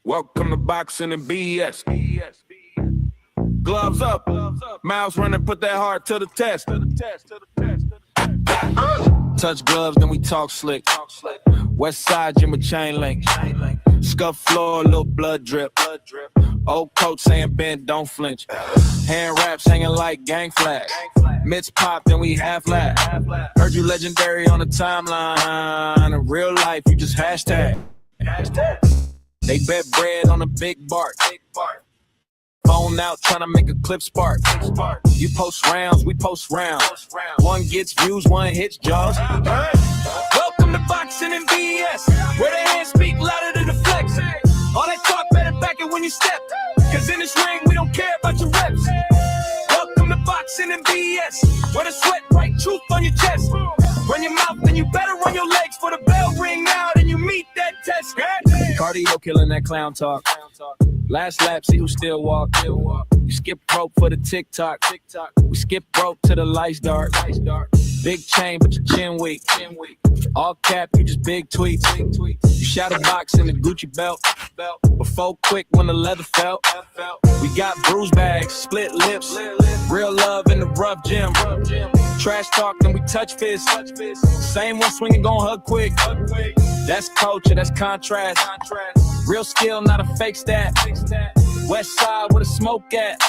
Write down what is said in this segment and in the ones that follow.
Welcome to boxing and BS. Gloves up, mouths running, put that heart to the test. Touch gloves, then we talk slick. West side, gym with chain link. Scuff floor, little blood drip. Old coach saying bend, don't flinch. Hand wraps hanging like gang flags. Mitts pop, then we half laugh. Heard you legendary on the timeline. In real life, you just hashtag. They bet bread on a big bark. Phone out, trying to make a clip spark. You post rounds, we post rounds. One gets views, one hits jaws. Welcome to boxing and BS, where the hands speak louder than the flex. All that talk better back it when you step, cause in this ring we don't care about your reps. Welcome to boxing and BS, where the sweat write truth on your chest. Run your mouth, then you better run your legs for the bell ring out and you meet that test. Cardio killing that clown talk. Last lap, see who still walk. You skip rope for the TikTok. We skip rope to the lights dark. Big chain, but your chin weak. All cap, you just big tweets. You shadow box in the Gucci belt. Before quick when the leather felt. We got bruise bags, split lips. Real love in the rough gym. Trash talk, then we touch fists. Same one swinging, gon' hug quick. That's culture, that's contrast. Real skill, not a fake stat. West side with a smoke at.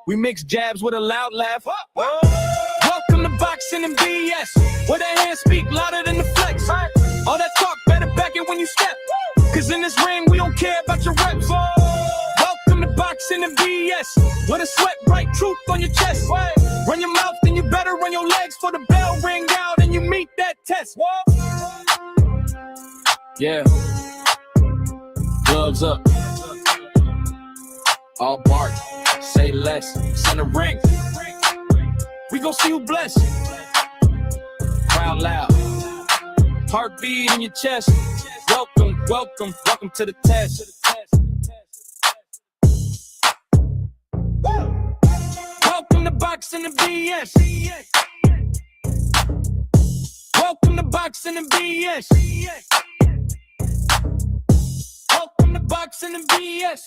We mix jabs with a loud laugh. Welcome to boxing and BS, where the hands speak louder than the flex. All that talk better back it when you step, cause in this ring we don't care about your reps. Welcome to boxing and BS, where the sweat write truth on your chest. Run your mouth, then you better run your legs for the bell ring out and you meet that test. Yeah. Gloves up. All bark. Say less. Send a ring. We gon' see who blessed. Crowd loud. Heartbeat in your chest. Welcome, welcome, welcome to the test. Welcome to boxing and BS. Welcome to boxing and BS. Welcome to boxing and BS.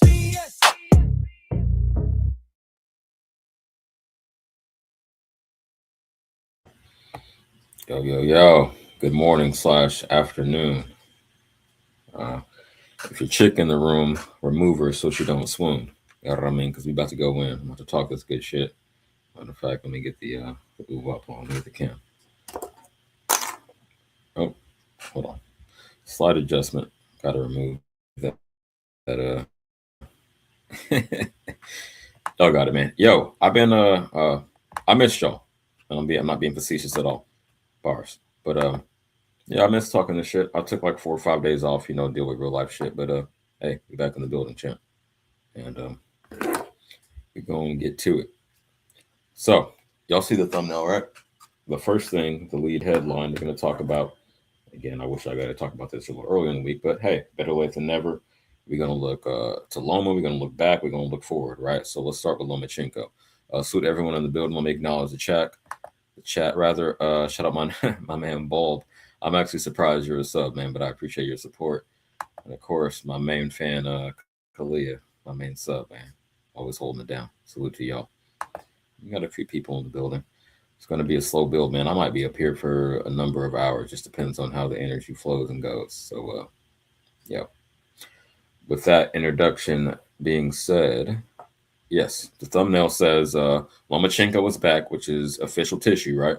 Yo. Good morning / afternoon. If your chick in the room, remove her so she don't swoon. You know what I mean? Because we about to go in. I'm about to talk this good shit. Matter of fact, let me get the ooh up on. Let me get the cam. Oh, hold on. Slight adjustment. Gotta remove that. Y'all got it, man. Yo, I've been I missed y'all. I'm not being facetious at all. Bars. But yeah, I miss talking this shit. I took like 4 or 5 days off, deal with real life shit. But hey, we back in the building, champ. And we're gonna get to it. So, y'all see the thumbnail, right? The first thing, the lead headline we're gonna talk about. Again, I wish I got to talk about this a little earlier in the week, but hey, better late than never. We're going to look to Loma. We're going to look back. We're going to look forward, right? So let's start with Lomachenko. Salute everyone in the building. Let me acknowledge the chat. Shout out my man Bald. I'm actually surprised you're a sub, man, but I appreciate your support. And of course, my main fan, Kalia, my main sub, man. Always holding it down. Salute to y'all. We got a few people in the building. It's going to be a slow build, man. I might be up here for a number of hours. Just depends on how the energy flows and goes. So, yeah. With that introduction being said, yes, the thumbnail says Lomachenko is back, which is official tissue, right?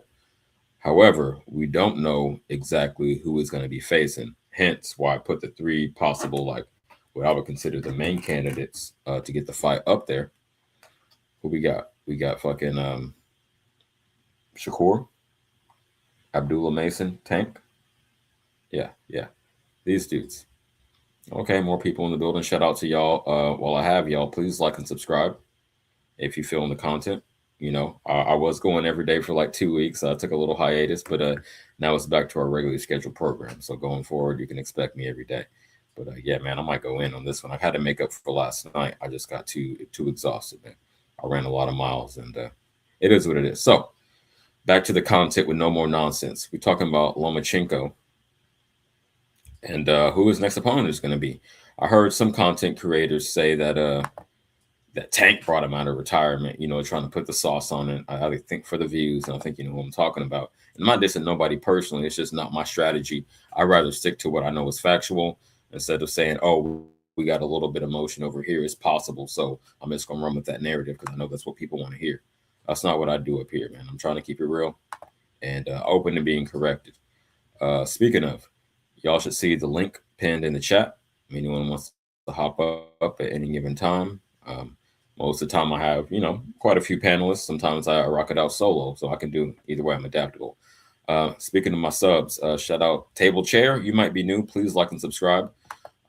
However, we don't know exactly who is going to be facing. Hence why I put the 3 possible, what I would consider the main candidates to get the fight up there. Who we got? We got fucking Shakur, Abdullah Mason, Tank. Yeah. These dudes. Okay, more people in the building. Shout out to y'all. While I have y'all, please like and subscribe if you feel in the content. I was going every day for like 2 weeks. I took a little hiatus, but now it's back to our regularly scheduled program. So going forward, you can expect me every day. But yeah, man, I might go in on this one. I've had to make up for last night. I just got too exhausted, man. I ran a lot of miles, and it is what it is. So back to the content with no more nonsense. We're talking about Lomachenko. and who his next opponent is going to be. I heard some content creators say that that Tank brought him out of retirement, trying to put the sauce on it. I think for the views, and I think you know who I'm talking about. And I'm not dissing nobody personally. It's just not my strategy. I'd rather stick to what I know is factual instead of saying, oh, we got a little bit of emotion over here. It's possible. So I'm just going to run with that narrative because I know that's what people want to hear. That's not what I do up here, man. I'm trying to keep it real and open to being corrected. Speaking of, y'all should see the link pinned in the chat. If anyone wants to hop up at any given time. Most of the time, I have, quite a few panelists. Sometimes I rock it out solo, so I can do either way. I'm adaptable. Speaking of my subs, shout out Table Chair. You might be new. Please like and subscribe.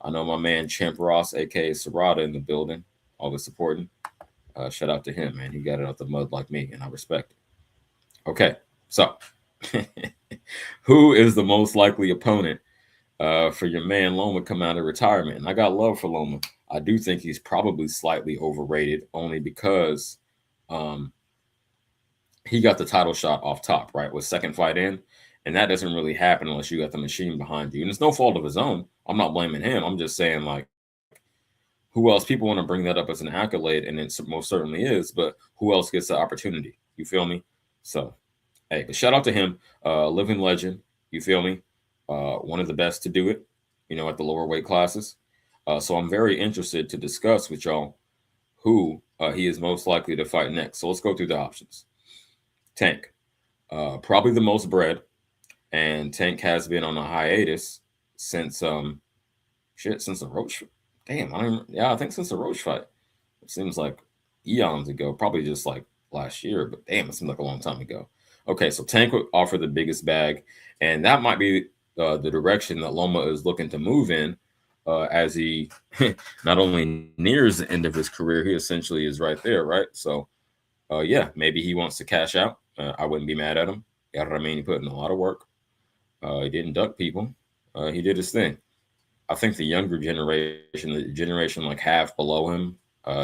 I know my man Champ Ross, aka Serrata, in the building, always supporting. Shout out to him, man. He got it out the mud like me, and I respect it. Okay, so who is the most likely opponent for your man Loma come out of retirement? And I got love for Loma. I do think he's probably slightly overrated, only because um, he got the title shot off top, right, with second fight in, and that doesn't really happen unless you got the machine behind you. And it's no fault of his own. I'm not blaming him. I'm just saying, like, who else? People want to bring that up as an accolade, and it most certainly is. But who else gets the opportunity? You feel me? So, hey, but shout out to him, living legend. You feel me? One of the best to do it, at the lower weight classes. So I'm very interested to discuss with y'all who he is most likely to fight next. So let's go through the options. Tank, probably the most bred, and Tank has been on a hiatus since since the Roach. Damn, I think since the Roach fight. It seems like eons ago, probably just like last year, but damn, it seems like a long time ago. Okay, so Tank would offer the biggest bag, and that might be the direction that Loma is looking to move in as he not only nears the end of his career, he essentially is right there, right? So, yeah, maybe he wants to cash out. I wouldn't be mad at him. You know what I mean? He put in a lot of work. He didn't duck people. He did his thing. I think the younger generation, the generation like half below him,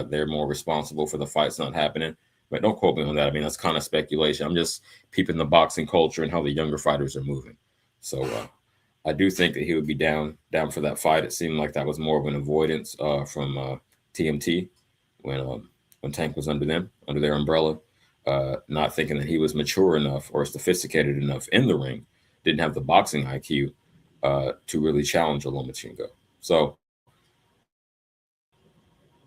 they're more responsible for the fights not happening. But don't quote me on that. I mean, that's kind of speculation. I'm just peeping the boxing culture and how the younger fighters are moving. So I do think that he would be down for that fight. It seemed like that was more of an avoidance from TMT when Tank was under their umbrella, not thinking that he was mature enough or sophisticated enough in the ring, didn't have the boxing IQ to really challenge a Lomachenko. So,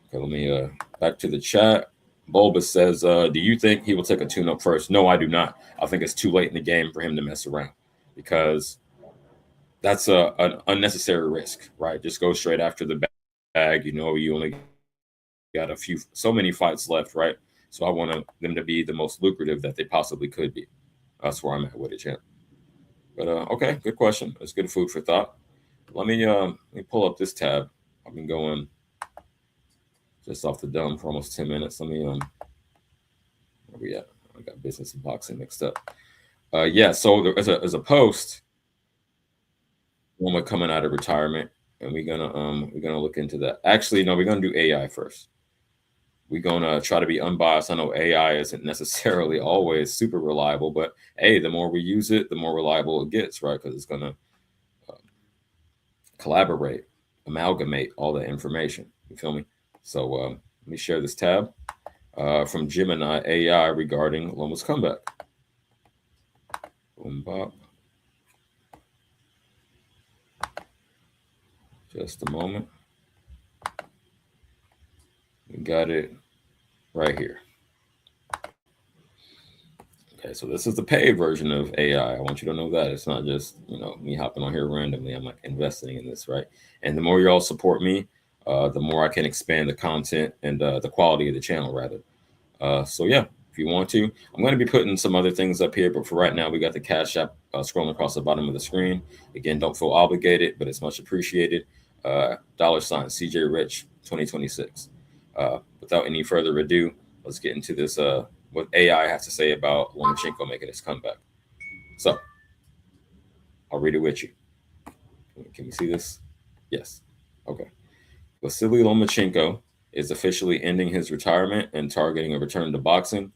okay, let me back to the chat. Bulbus says, do you think he will take a tune-up first? No, I do not. I think it's too late in the game for him to mess around because that's an unnecessary risk, right? Just go straight after the bag. You only got so many fights left, right? So I want them to be the most lucrative that they possibly could be. That's where I'm at with it, champ. But okay, good question. It's good food for thought. Let me pull up this tab. I've been going just off the dome for almost 10 minutes. Let me where we at? I got business and boxing mixed up. Yeah, so there, as a post, Loma coming out of retirement, and we're gonna look into that. Actually, no, we're gonna do AI first. We're gonna try to be unbiased. I know AI isn't necessarily always super reliable, but hey, the more we use it, the more reliable it gets, right? Because it's gonna collaborate, amalgamate all the information. You feel me? So let me share this tab from Gemini AI regarding Loma's comeback. Boom, bop. Just a moment. We got it right here. Okay, so this is the paid version of AI. I want you to know that it's not just me hopping on here randomly. I'm like investing in this, right? And the more y'all support me, the more I can expand the content and the quality of the channel, rather. So yeah, if you want to, I'm going to be putting some other things up here, but for right now, we got the Cash App scrolling across the bottom of the screen. Again, don't feel obligated, but it's much appreciated. $ CJ Rich 2026. Without any further ado, let's get into this. What AI has to say about Lomachenko making his comeback. So I'll read it with you. Can you see this? Yes. Okay. Vasily Lomachenko is officially ending his retirement and targeting a return to boxing,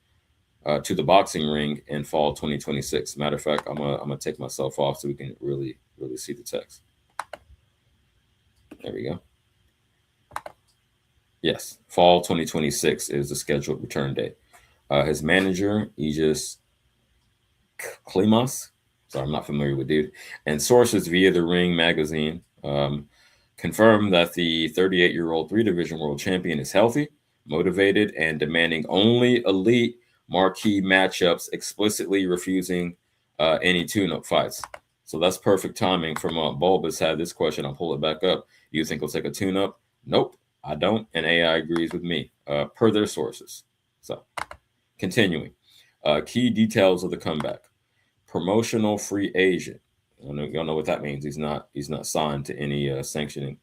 to the boxing ring in fall 2026. Matter of fact, I'm gonna take myself off so we can really see the text. There we go. Yes, fall 2026 is the scheduled return date. His manager, Aegis Klimas, sorry, I'm not familiar with dude, and sources via the Ring magazine confirmed that the 38-year-old three-division world champion is healthy, motivated, and demanding only elite marquee matchups, explicitly refusing any tune-up fights. So that's perfect timing from Bulbous had this question. I'll pull it back up. Do you think he'll take a tune-up? Nope, I don't, and AI agrees with me, per their sources. So, continuing. Key details of the comeback. Promotional free agent. Y'all know what that means. He's not signed to any not sanctioning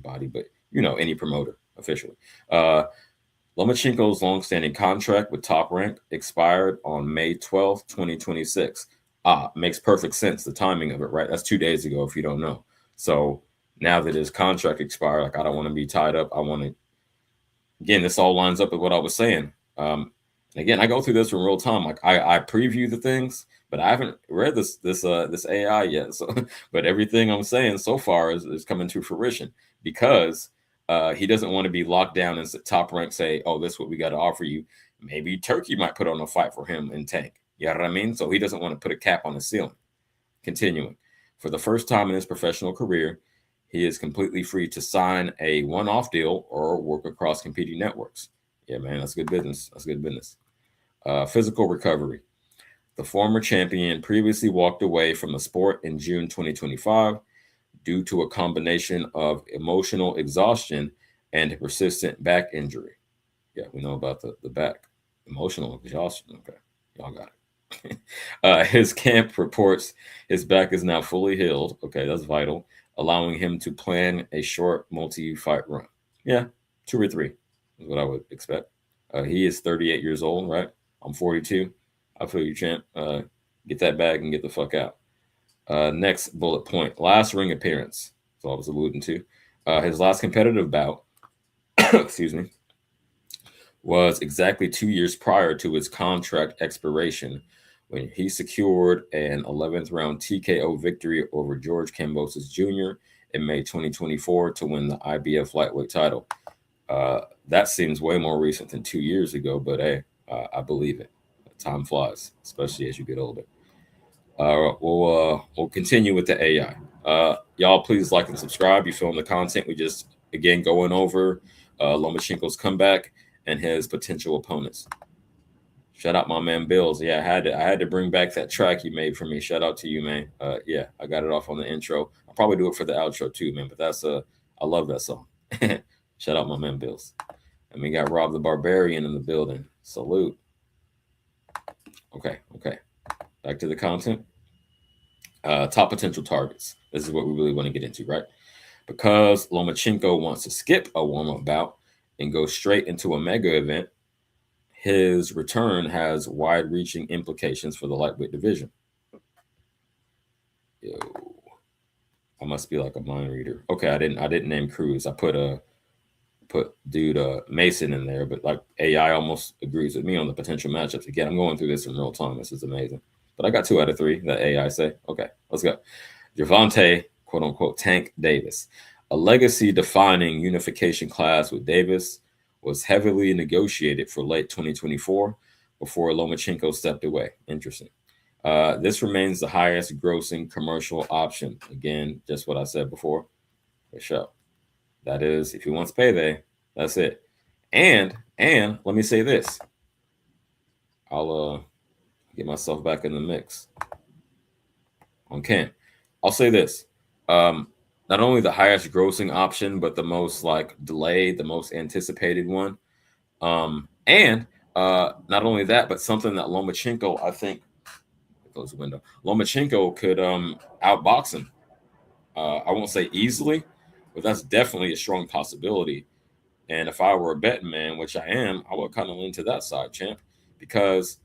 body, but any promoter officially. Lomachenko's longstanding contract with Top Rank expired on May 12th, 2026. Makes perfect sense, the timing of it, right? That's 2 days ago, if you don't know. So now that his contract expired, like, I don't want to be tied up. I want to, again, this all lines up with what I was saying. Again, I go through this in real time. Like, I preview the things, but I haven't read this AI yet. So, but everything I'm saying so far is coming to fruition because he doesn't want to be locked down and Top Rank say, "Oh, this is what we got to offer you." Maybe Turkey might put on a fight for him in Tank. You know what I mean? So he doesn't want to put a cap on the ceiling. Continuing, for the first time in his professional career, he is completely free to sign a one-off deal or work across competing networks. Yeah, man, that's good business. That's good business. Physical recovery. The former champion previously walked away from the sport in June 2025 due to a combination of emotional exhaustion and a persistent back injury. Yeah, we know about the back. Emotional exhaustion. Okay, y'all got it. His camp reports his back is now fully healed. Okay, that's vital, allowing him to plan a short multi-fight run. Yeah, 2 or 3 is what I would expect. He is 38 years old, right? I'm 42. I feel you, champ. Get that bag and get the fuck out. Next bullet point. Last ring appearance. That's what I was alluding to. His last competitive bout, excuse me, was exactly 2 years prior to his contract expiration when he secured an 11th round TKO victory over George Kambosos Jr. in May 2024 to win the IBF lightweight title. That seems way more recent than 2 years ago, but hey, I believe it. Time flies, especially as you get older. We'll continue with the AI. Y'all, please like and subscribe. You feeling the content? We just again going over Lomachenko's comeback and his potential opponents. Shout out my man Bills. Yeah, I had to bring back that track you made for me. Shout out to you, man. Yeah, I got it off on the intro. I'll probably do it for the outro too, man. But that's I love that song. Shout out my man Bills. And we got Rob the Barbarian in the building. Salute. Okay. Back to the content. Top potential targets. This is what we really want to get into, right? Because Lomachenko wants to skip a warm-up bout and go straight into a mega event, his return has wide-reaching implications for the lightweight division. Yo, I must be like a mind reader. Okay, I didn't name Cruz. I put dude Mason in there, but like AI almost agrees with me on the potential matchups. Again, I'm going through this in real time. This is amazing. But I got 2 out of 3 that AI say. Okay, let's go. Gervonta, quote unquote, Tank Davis. A legacy defining unification class with Davis was heavily negotiated for late 2024 before Lomachenko stepped away. Interesting. This remains the highest grossing commercial option. Again, just what I said before. For sure. That is, if he wants payday, that's it. And let me say this. I'll get myself back in the mix on Cam. I'll say this. Not only the highest grossing option, but the most like delayed, the most anticipated one. And not only that, but something that Lomachenko, I think, close the window. Lomachenko could outbox him. I won't say easily, but that's definitely a strong possibility. And if I were a betting man, which I am, I would kind of lean to that side, champ, because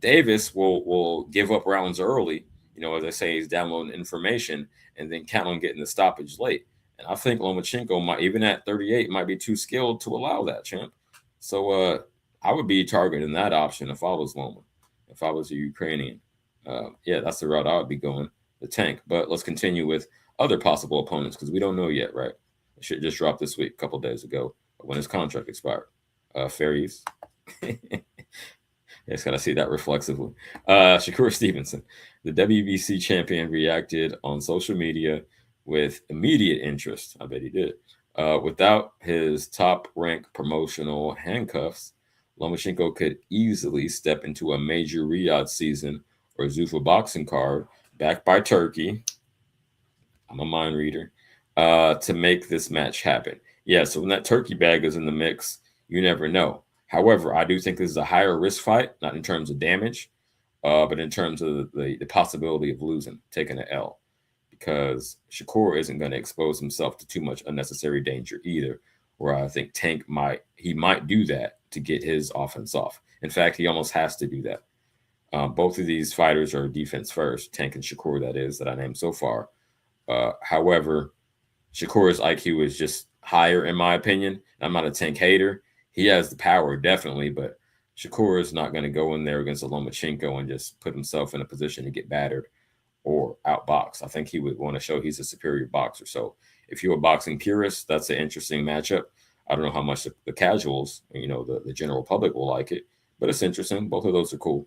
Davis will give up rounds early. As they say, he's downloading information and then count on getting the stoppage late. And I think Lomachenko might, even at 38, might be too skilled to allow that, champ. So I would be targeting that option if I was Loma, if I was a Ukrainian. Yeah, that's the route I would be going, the Tank. But let's continue with other possible opponents because we don't know yet, right? It should just drop this week, a couple days ago, when his contract expired. Fair use. Just gotta see that reflexively. Shakur Stevenson, the WBC champion, reacted on social media with immediate interest. I bet he did. Without his top rank promotional handcuffs, Lomachenko could easily step into a major Riyadh season or Zuffa boxing card backed by Turkey. I'm a mind reader. To make this match happen. Yeah, so when that Turkey bag is in the mix, you never know. However, I do think this is a higher risk fight, not in terms of damage, but in terms of the possibility of losing, taking an L, because Shakur isn't going to expose himself to too much unnecessary danger either. Where I think Tank might do that to get his offense off. In fact, he almost has to do that. Both of these fighters are defense first, Tank and Shakur, that is, that I named so far. However, Shakur's IQ is just higher, in my opinion. I'm not a Tank hater. He has the power, definitely, but Shakur is not going to go in there against a Lomachenko and just put himself in a position to get battered or outboxed. I think he would want to show he's a superior boxer. So if you're a boxing purist, that's an interesting matchup. I don't know how much the casuals, the general public will like it, but it's interesting. Both of those are cool.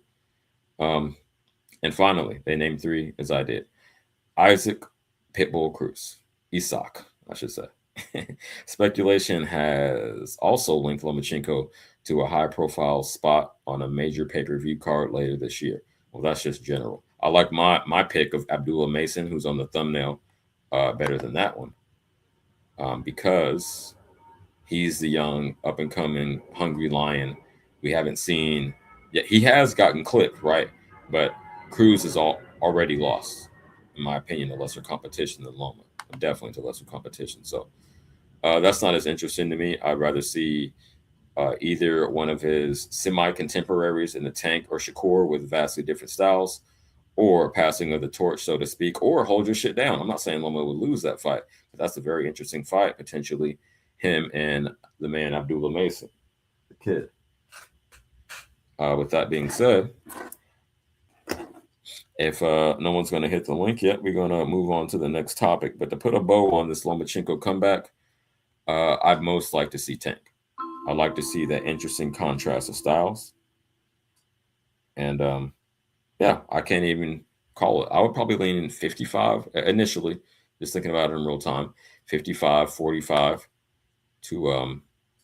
And finally, they named three, as I did. Isaac Pitbull Cruz. Isak, I should say. Speculation has also linked Lomachenko to a high-profile spot on a major pay-per-view card later this year. Well, that's just general. I like my pick of Abdullah Mason, who's on the thumbnail, better than that one, because he's the young, up-and-coming, hungry lion we haven't seen yet. He has gotten clipped, right? But Cruz is already lost, in my opinion, to lesser competition than Loma. Definitely to lesser competition. So that's not as interesting to me. I'd rather see either one of his semi-contemporaries in the Tank or Shakur with vastly different styles, or passing of the torch, so to speak, or hold your shit down. I'm not saying Loma would lose that fight, but that's a very interesting fight, potentially him and the man Abdullah Mason, the kid. With that being said, if no one's going to hit the link yet, we're going to move on to the next topic. But to put a bow on this Lomachenko comeback, I'd most like to see Tank. I'd like to see that interesting contrast of styles. And yeah, I can't even call it. I would probably lean in 55 initially, just thinking about it in real time. 55, 45 to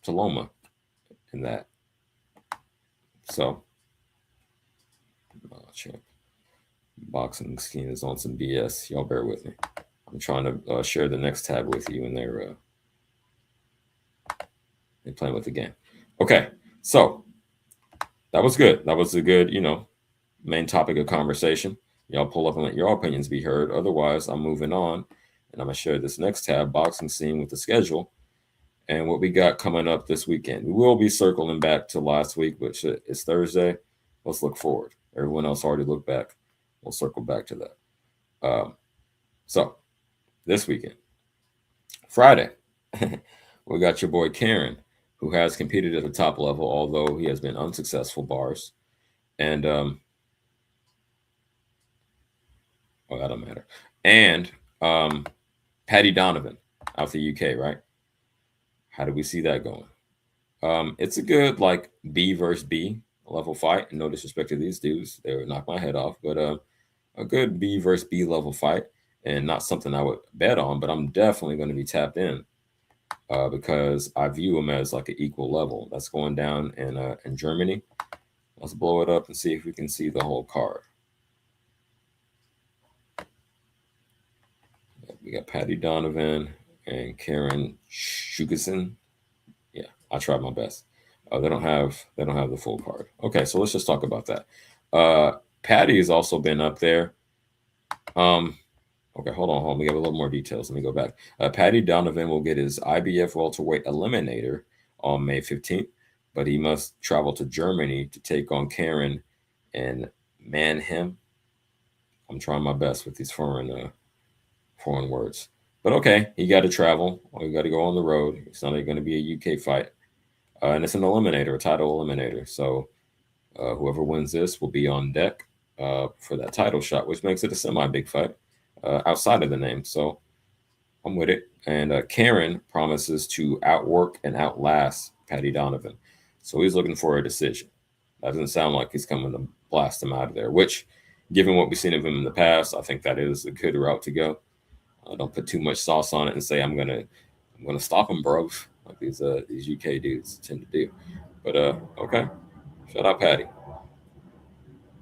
Loma in that. So, check. Boxing scheme is on some BS. Y'all bear with me. I'm trying to share the next tab with you, and they're playing with the game. Okay, so that was good. That was a good, main topic of conversation. Y'all pull up and let your opinions be heard. Otherwise, I'm moving on, and I'm gonna share this next tab, boxing scene, with the schedule and what we got coming up this weekend. We will be circling back to last week, but it's Thursday. Let's look forward. Everyone else already looked back. We'll circle back to that. So this weekend, Friday, we got your boy Karen, who has competed at the top level, although he has been unsuccessful, bars. And oh, that don't matter. And Paddy Donovan out the UK, right? How do we see that going? It's a good like B versus B level fight. No disrespect to these dudes, they would knock my head off, but a good B versus B level fight, and not something I would bet on, but I'm definitely going to be tapped in because I view him as like an equal level. That's going down in Germany. Let's blow it up and see if we can see the whole card. We got Paddy Donovan and Karen Shugason. Yeah, I tried my best. They don't have the full card. Okay, so let's just talk about that. Paddy has also been up there. Okay, hold on. We got a little more details. Let me go back. Paddy Donovan will get his IBF welterweight eliminator on May 15th, but he must travel to Germany to take on Karen and Mannheim. I'm trying my best with these foreign words. But okay, he got to travel. He got to go on the road. It's not going to be a UK fight. And it's an eliminator, a title eliminator. So whoever wins this will be on deck for that title shot, which makes it a semi-big fight outside of the name. So I'm with it. And Karen promises to outwork and outlast Patty Donovan. So he's looking for a decision. Doesn't sound like he's coming to blast him out of there, which, given what we've seen of him in the past, I think that is a good route to go. Don't put too much sauce on it and say I'm gonna stop him, bro, like these UK dudes tend to do. But okay. Shout out Patty.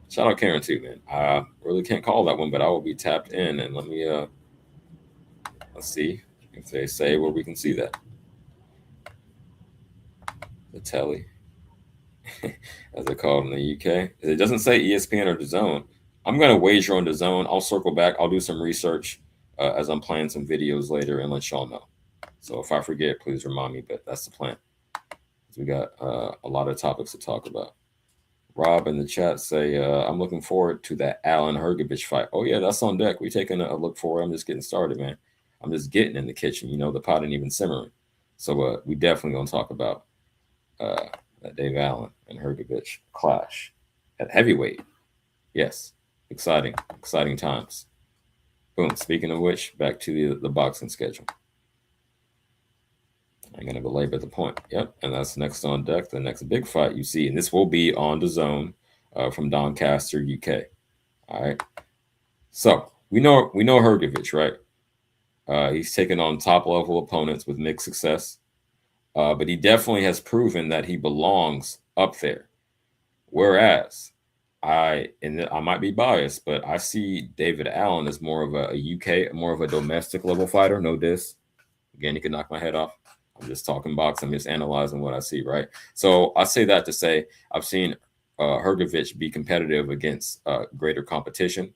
Shout out Karen too, man. I really can't call that one, but I will be tapped in and let me let's see if they say where we can see that. The telly, as they're called in the UK. It doesn't say ESPN or the Zone. I'm gonna wager on the Zone. I'll circle back. I'll do some research as I'm playing some videos later and let y'all know. So if I forget, please remind me. But that's the plan. We got a lot of topics to talk about. Rob in the chat say, I'm looking forward to that Allen Hergovich fight. Oh, yeah, that's on deck. We're taking a look forward. I'm just getting started, man. I'm just getting in the kitchen. The pot ain't even simmering. So we definitely going to talk about uh, that Dave Allen and Hergovich clash at heavyweight. Yes, exciting times. Boom. Speaking of which, back to the boxing schedule. I'm going to belabor the point. Yep. And that's next on deck. The next big fight you see, and this will be on the Zone from Doncaster, UK. All right. So we know Hergovich, right? He's taken on top level opponents with mixed success, but he definitely has proven that he belongs up there. Whereas I might be biased, but I see David Allen as more of a UK, more of a domestic level fighter. No diss. Again, he could knock my head off. I'm just talking box. I'm just analyzing what I see, right? So I say that to say I've seen Hergovich be competitive against greater competition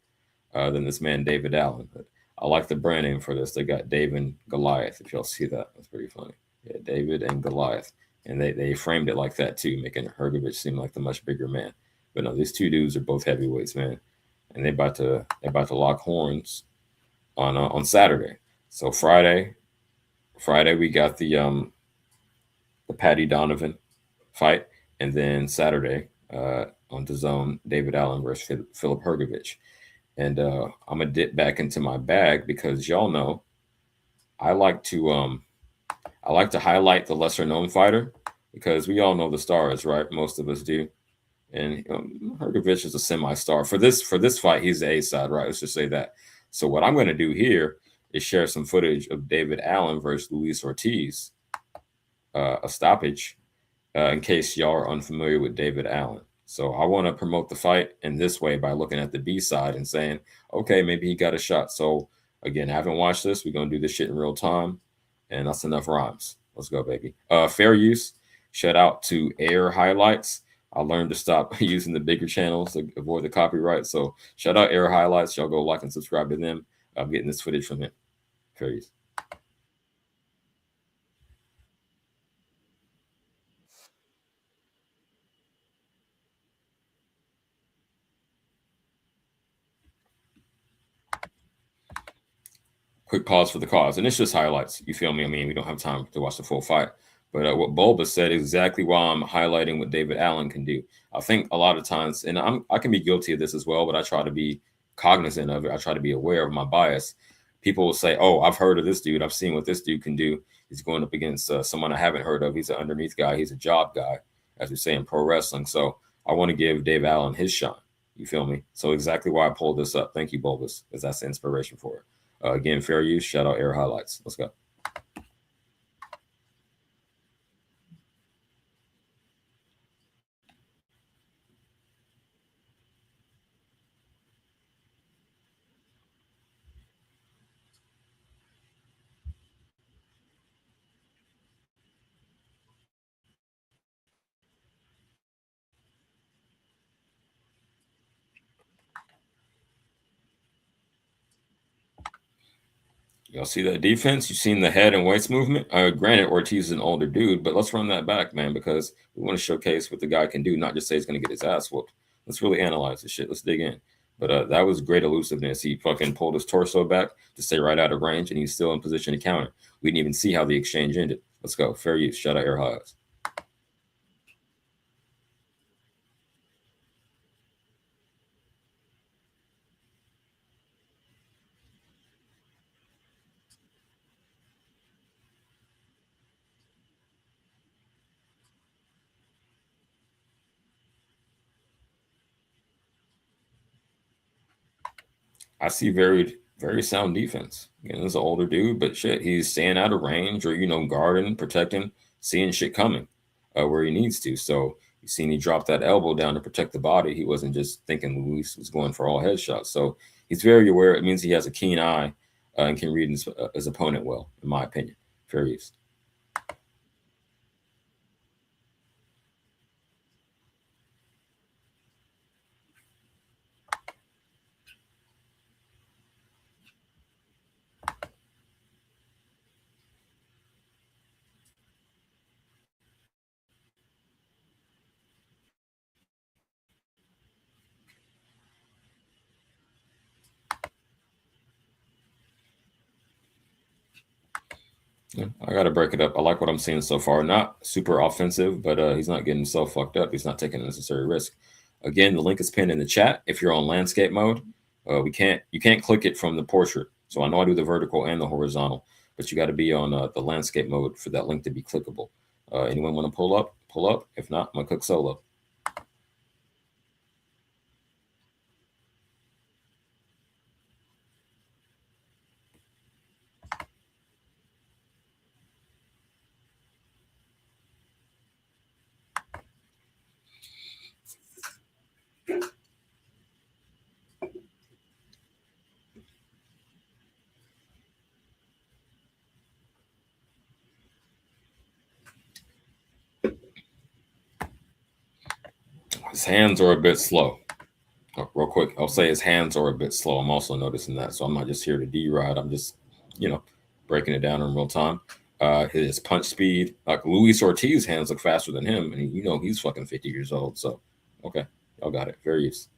than this man David Allen. But I like the brand name for this. They got David and Goliath. If y'all see that, that's pretty funny. Yeah, David and Goliath, and they framed it like that too, making Hergovich seem like the much bigger man. But no, these two dudes are both heavyweights, man, and they about to lock horns on Saturday. So Friday we got the Patty Donovan fight, and then Saturday on the Zone, David Allen versus Philip Hergovich. And I'm gonna dip back into my bag because y'all know I like to highlight the lesser known fighter because we all know the stars, right? Most of us do. And Hergovich is a semi-star for this fight. He's the A side, right? Let's just say that. So what I'm going to do here is share some footage of David Allen versus Luis Ortiz, a stoppage, in case y'all are unfamiliar with David Allen. So I want to promote the fight in this way by looking at the B side and saying, okay, maybe he got a shot. So again, I haven't watched this. We're gonna do this shit in real time, and that's enough rhymes. Let's go, baby. Fair use. Shout out to Air Highlights. I learned to stop using the bigger channels to avoid the copyright. So shout out Air Highlights. Y'all go like and subscribe to them. I'm getting this footage from him. Fair use. Quick pause for the cause, and it's just highlights. You feel me? I mean, we don't have time to watch the full fight, but what Bulba said is exactly why I'm highlighting what David Allen can do. I think a lot of times, and I can be guilty of this as well, but I try to be cognizant of it. I try to be aware of my bias. People will say, "Oh, I've heard of this dude. I've seen what this dude can do. He's going up against someone I haven't heard of. He's an underneath guy. He's a job guy, as we say in pro wrestling." So I want to give Dave Allen his shine. You feel me? So exactly why I pulled this up. Thank you, Bulbus, because that's the inspiration for it. Again, fair use. Shout out Air Highlights. Let's go. Y'all see that defense? You seen the head and waist movement? Granted, Ortiz is an older dude, but let's run that back, man, because we want to showcase what the guy can do, not just say he's going to get his ass whooped. Let's really analyze this shit. Let's dig in. But that was great elusiveness. He fucking pulled his torso back to stay right out of range, and he's still in position to counter. We didn't even see how the exchange ended. Let's go. Fair use. Shout out Air Highlights. I see very sound defense. Again, this is an older dude, but shit, he's staying out of range or guarding, protecting, seeing shit coming where he needs to. So you seen he dropped that elbow down to protect the body. He wasn't just thinking Luis was going for all headshots. So he's very aware. It means he has a keen eye and can read his opponent well, in my opinion. Fair use. Yeah, I got to break it up. I like what I'm seeing so far. Not super offensive, but he's not getting himself fucked up. He's not taking unnecessary risk. Again, the link is pinned in the chat. If you're on landscape mode, you can't click it from the portrait. So I know I do the vertical and the horizontal, but you got to be on the landscape mode for that link to be clickable. Anyone want to pull up? Pull up. If not, I'm gonna click solo. His hands are a bit slow. Real quick, I'll say his hands are a bit slow. I'm also noticing that, so I'm not just here to deride. I'm just, you know, breaking it down in real time. His punch speed, like Luis Ortiz, hands look faster than him, and he's fucking 50 years old. So, okay, y'all got it. Very used.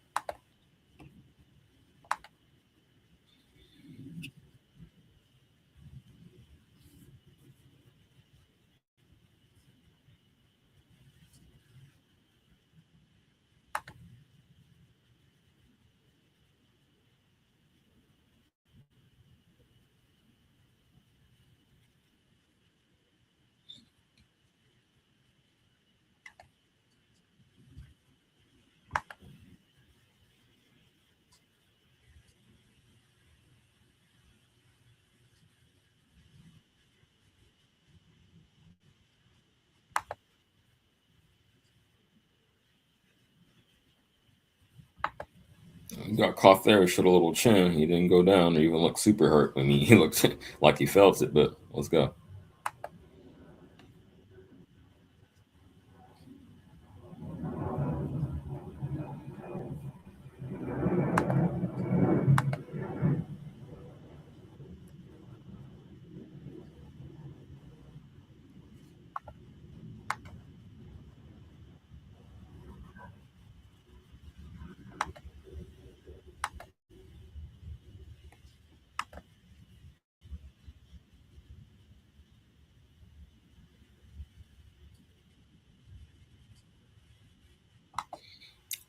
He got caught there, showed a little chin. He didn't go down or even look super hurt. I mean, he looked like he felt it, but let's go.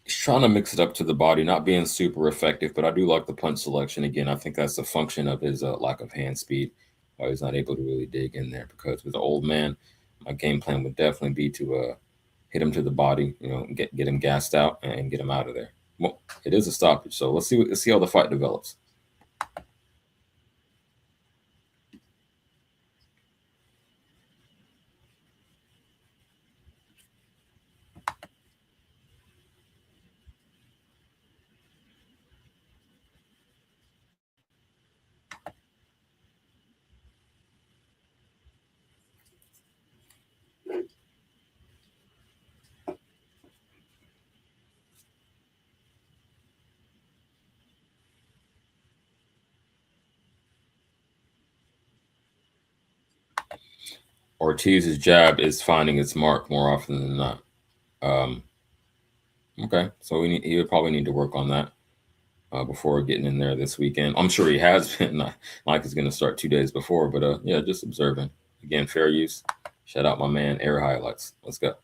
He's trying to mix it up to the body, not being super effective, but I do like the punch selection. Again, I think that's a function of his lack of hand speed. Why he's not able to really dig in there because with the old man, my game plan would definitely be to hit him to the body, get him gassed out and get him out of there. Well, it is a stoppage, so let's see how the fight develops. Ortiz's jab is finding its mark more often than not. Um, okay, so he would probably need to work on that before getting in there this weekend. I'm sure he has been. Not like he's going to start 2 days before, but yeah, just observing. Again, fair use. Shout out my man, Air Highlights. Let's go.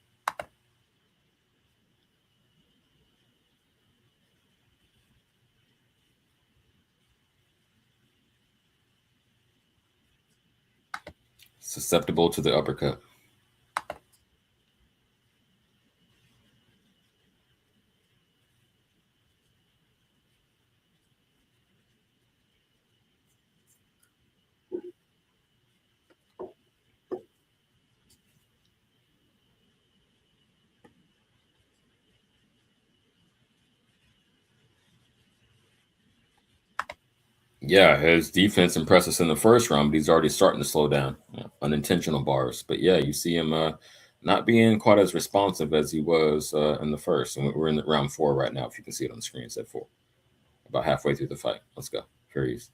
Susceptible to the uppercut. Yeah, his defense impressed us in the first round, but he's already starting to slow down. Unintentional bars. But yeah, you see him not being quite as responsive as he was in the first. And we're in round 4 right now, if you can see it on the screen. It's at 4. About halfway through the fight. Let's go. Very easy.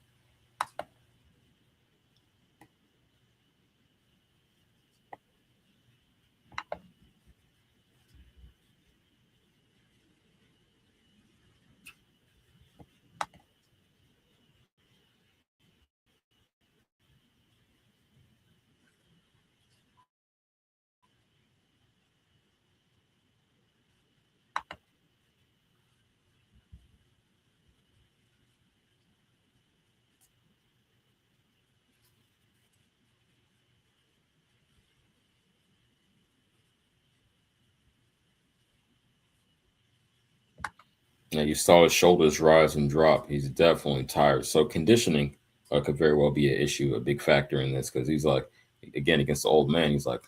Yeah, you saw his shoulders rise and drop. He's definitely tired. So conditioning could very well be an issue, a big factor in this, because he's like, again, against the old man, he's like,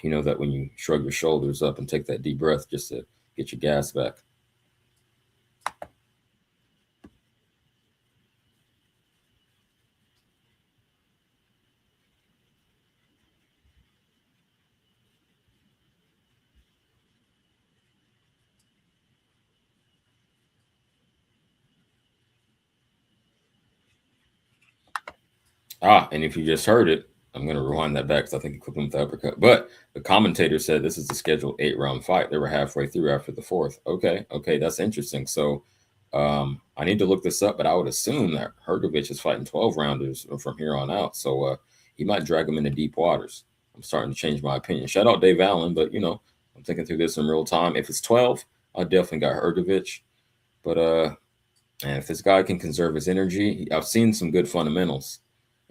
you know, that when you shrug your shoulders up and take that deep breath just to get your gas back. And if you just heard it, I'm going to rewind that back because I think he clipped him with the uppercut. But the commentator said this is the scheduled 8-round fight. They were halfway through after the fourth. Okay, that's interesting. So I need to look this up, but I would assume that Hergovich is fighting 12 rounders from here on out. So he might drag him into deep waters. I'm starting to change my opinion. Shout out Dave Allen, but you know, I'm thinking through this in real time. If it's 12, I definitely got Hergovich. But and if this guy can conserve his energy, I've seen some good fundamentals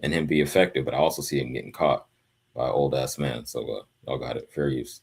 and him be effective, but I also see him getting caught by an old ass man. So y'all got it. Fair use.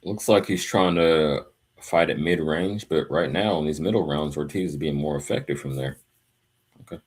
Looks like he's trying to fight at mid range, but right now in these middle rounds, Ortiz is being more effective from there. Okay.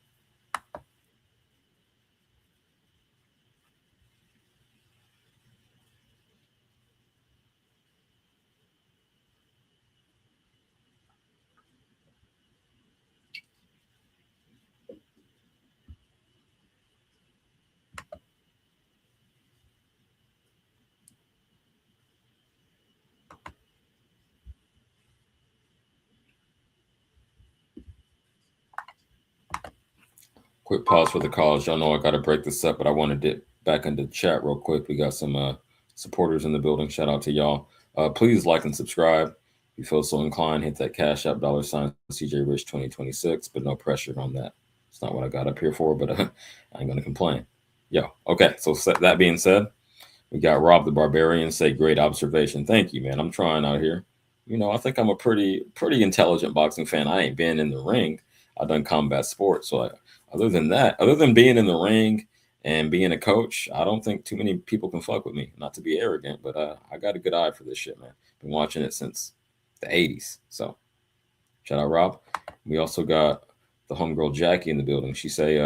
Quick pause for the calls. Y'all know I got to break this up, but I want to dip back into the chat real quick. We got some supporters in the building. Shout out to y'all. Please like and subscribe. If you feel so inclined, hit that Cash App $ CJ Rich 2026, but no pressure on that. It's not what I got up here for, but I ain't gonna complain. Yo, okay. So that being said, we got Rob the Barbarian say great observation. Thank you, man. I'm trying out here. You know, I think I'm a pretty intelligent boxing fan. I ain't been in the ring. I've done combat sports. So other than that, other than being in the ring and being a coach, I don't think too many people can fuck with me. Not to be arrogant, but I got a good eye for this shit, man. Been watching it since the 80s. So shout out Rob. We also got the homegirl Jackie in the building. She say,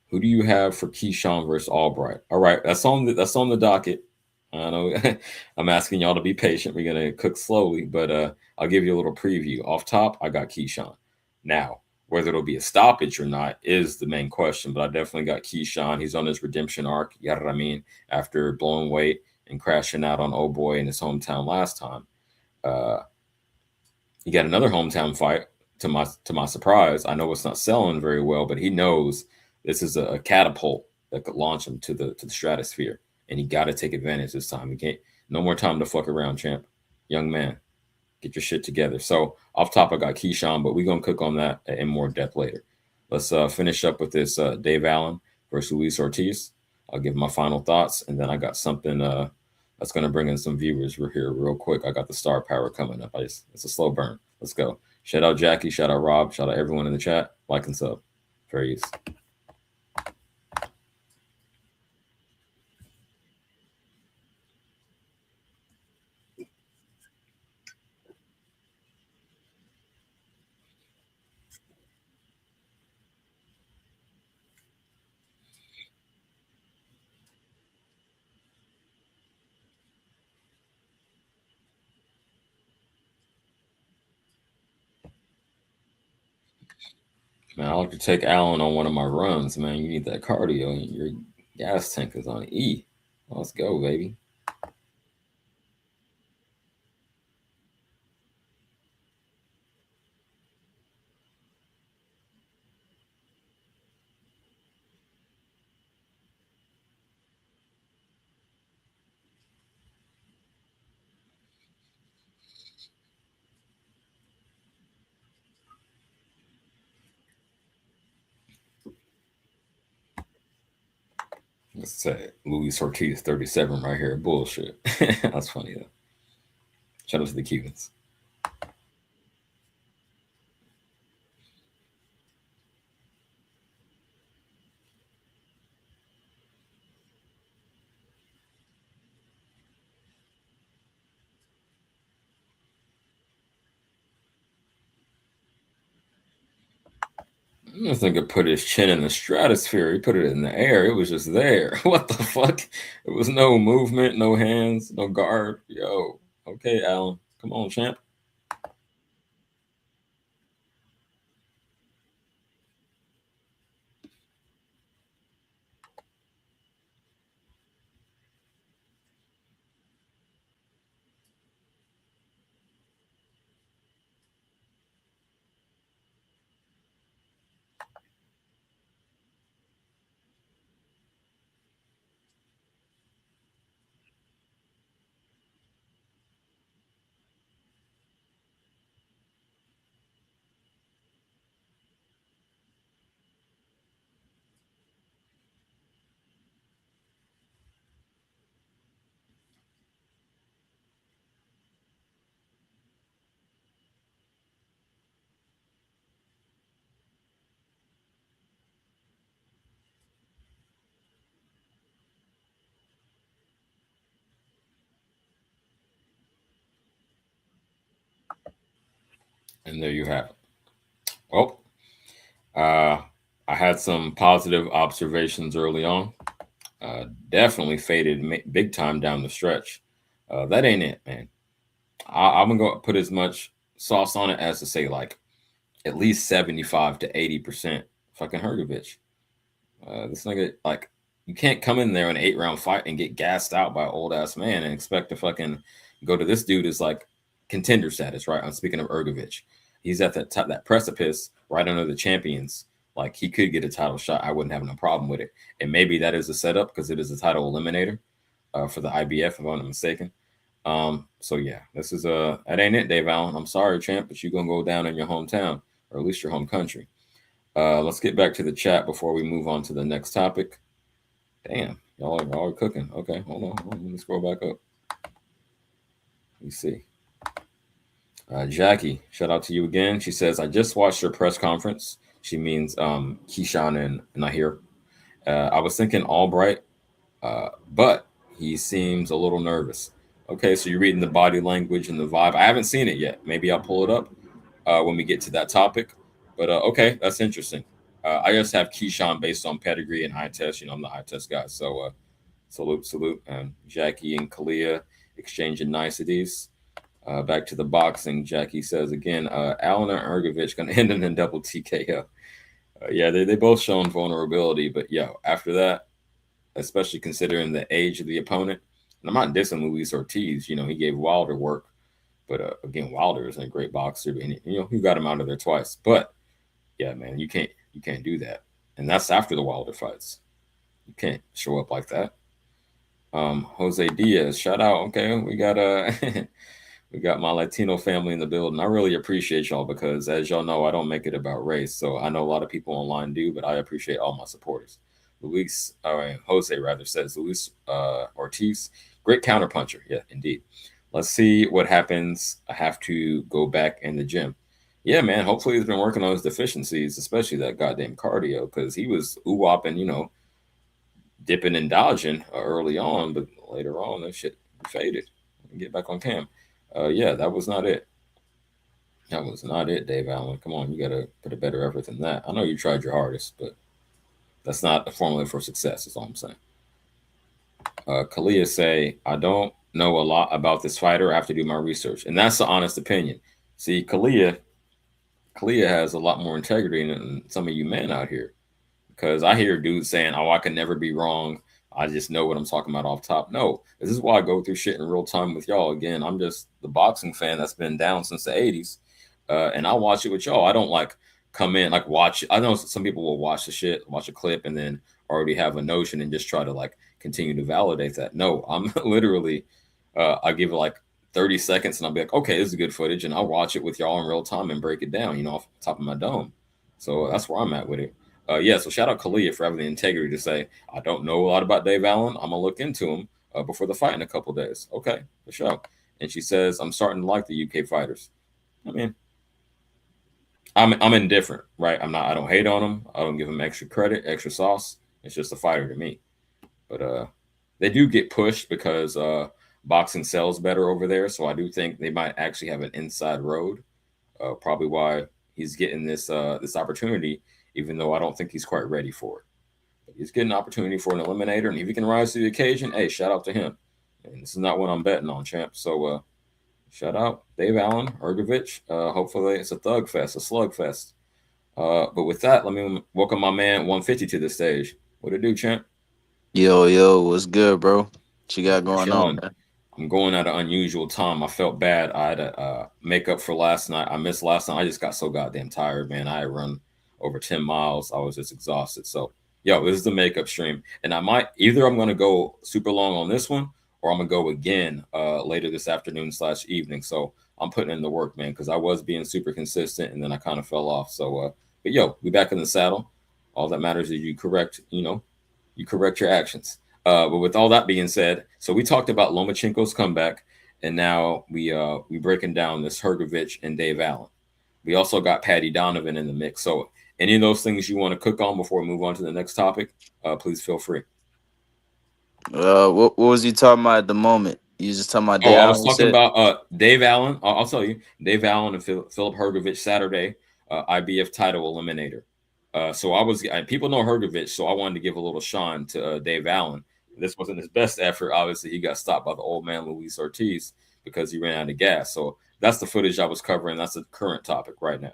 who do you have for Keyshawn versus Albright? All right, that's on the docket. I know I'm asking y'all to be patient. We're gonna cook slowly, but I'll give you a little preview. Off top, I got Keyshawn. Now, whether it'll be a stoppage or not is the main question, but I definitely got Keyshawn. He's on his redemption arc, you know what I mean, after blowing weight and crashing out on old boy in his hometown last time. Uh, he got another hometown fight to my surprise. I know it's not selling very well, but he knows this is a catapult that could launch him to the stratosphere, and he got to take advantage this time. He can't. No more time to fuck around, champ. Young man, get your shit together. So off top, I got Keyshawn, but we're gonna cook on that in more depth later. Let's finish up with this Dave Allen versus Luis Ortiz. I'll give my final thoughts, and then I got something That's gonna bring in some viewers. We're here real quick. I got the star power coming up. It's a slow burn. Let's go. Shout out Jackie. Shout out Rob. Shout out everyone in the chat. Like and sub. Fair use. Man, I like to take Alan on one of my runs, man. You need that cardio. Your gas tank is on E. Let's go, baby. Let's say Luis Ortiz 37 right here. Bullshit. That's funny though. Shout out to the Cubans. This nigga put his chin in the stratosphere. He put it in the air. It was just there. What the fuck? It was no movement, no hands, no guard. Yo, okay, Alan. Come on, champ. And there you have it. Well, uh, I had some positive observations early on. Definitely faded big time down the stretch. That ain't it, man. I'm gonna go put as much sauce on it as to say like at least 75 to 80% fucking Hergovich. This nigga, like, you can't come in there in an 8 round fight and get gassed out by an old ass man and expect to fucking go to this dude is like contender status, right? I'm speaking of Ergovich. He's at that top, that precipice right under the champions. Like he could get a title shot. I wouldn't have no problem with it. And maybe that is a setup because it is a title eliminator for the IBF, if I'm not mistaken. So yeah, this is that ain't it, Dave Allen. I'm sorry, champ, but you're gonna go down in your hometown or at least your home country. Let's get back to the chat before we move on to the next topic. Damn, y'all are cooking. Okay, hold on. Let me scroll back up. Let me see. Jackie, shout out to you again. She says, I just watched your press conference. She means Keyshawn and Nahir. I was thinking Albright, but he seems a little nervous. Okay, so you're reading the body language and the vibe. I haven't seen it yet. Maybe I'll pull it up when we get to that topic. But okay, that's interesting. I just have Keyshawn based on pedigree and eye test. You know, I'm the eye test guy. So salute. And Jackie and Kalia exchanging niceties. Back to the boxing. Jackie says again, Allen and Ergovich going to end in double TKO. Yeah, they both shown vulnerability. But yo, after that, especially considering the age of the opponent, and I'm not dissing Luis Ortiz. You know, he gave Wilder work. But again, Wilder is a great boxer, and you know he got him out of there twice. But yeah, man, you can't do that, and that's after the Wilder fights. You can't show up like that. Jose Diaz, shout out. Okay, we got we got my Latino family in the building. I really appreciate y'all because, as y'all know, I don't make it about race. So I know a lot of people online do, but I appreciate all my supporters. Jose rather says Luis Ortiz Great counterpuncher. Yeah, indeed. Let's see what happens. I have to go back in the gym. Yeah, man. Hopefully he's been working on his deficiencies, especially that goddamn cardio, because he was ooh whopping, dipping and dodging early on, but later on that shit faded. Get back on cam. Yeah, that was not it. That was not it, Dave Allen. Come on, you gotta put a better effort than that. I know you tried your hardest, but that's not a formula for success. Is all I'm saying. Kalia say, I don't know a lot about this fighter. I have to do my research, and that's the honest opinion. See, Kalia has a lot more integrity than some of you men out here. Because I hear dudes saying, "Oh, I can never be wrong. I just know what I'm talking about off top." No, this is why I go through shit in real time with y'all. Again, I'm just the boxing fan that's been down since the '80s, and I watch it with y'all. I don't like come in like watch. I know some people will watch the shit, watch a clip, and then already have a notion and just try to like continue to validate that. No, I'm literally. I give it like 30 seconds, and I'll be like, "Okay, this is good footage," and I'll watch it with y'all in real time and break it down, off the top of my dome. So that's where I'm at with it. Yeah, so shout out Kalia for having the integrity to say, I don't know a lot about Dave Allen. I'm going to look into him before the fight in a couple days. Okay, for sure. And she says, I'm starting to like the UK fighters. I mean, I'm indifferent, right? I don't hate on them. I don't give them extra credit, extra sauce. It's just a fighter to me. But they do get pushed because boxing sells better over there. So I do think they might actually have an inside road. Probably why he's getting this opportunity, even though I don't think he's quite ready for it. But he's getting an opportunity for an eliminator, and if he can rise to the occasion, hey, shout out to him. And this is not what I'm betting on, champ. So shout out Dave Allen, Ergovich. Hopefully it's a thug fest, a slug fest. But with that, let me welcome my man 150 to the stage. What it do, champ? Yo, yo, what's good, bro? What you got I'm going on, chilling. man? I'm going at an unusual time. I felt bad. I had to make up for last night. I missed last night. I just got so goddamn tired, man. I had run over 10 miles. I was just exhausted. So, yo, this is the makeup stream. And I might either I'm going to go super long on this one or I'm going to go again later this afternoon / evening. So I'm putting in the work, man, because I was being super consistent and then I kind of fell off. So, but yo, we back in the saddle. All that matters is you correct your actions. But with all that being said, so we talked about Lomachenko's comeback, and now we breaking down this Hergovich and Dave Allen. We also got Patty Donovan in the mix. So any of those things you want to cook on before we move on to the next topic, please feel free. What was you talking about at the moment? You just talking about Oh, Day I was Allen? You talking said? about Dave Allen. I'll tell you, Dave Allen and Philip Hergovich Saturday, IBF title eliminator. So people know Hergovich, so I wanted to give a little shine to Dave Allen. This wasn't his best effort. Obviously, he got stopped by the old man Luis Ortiz because he ran out of gas. So that's the footage I was covering. That's the current topic right now.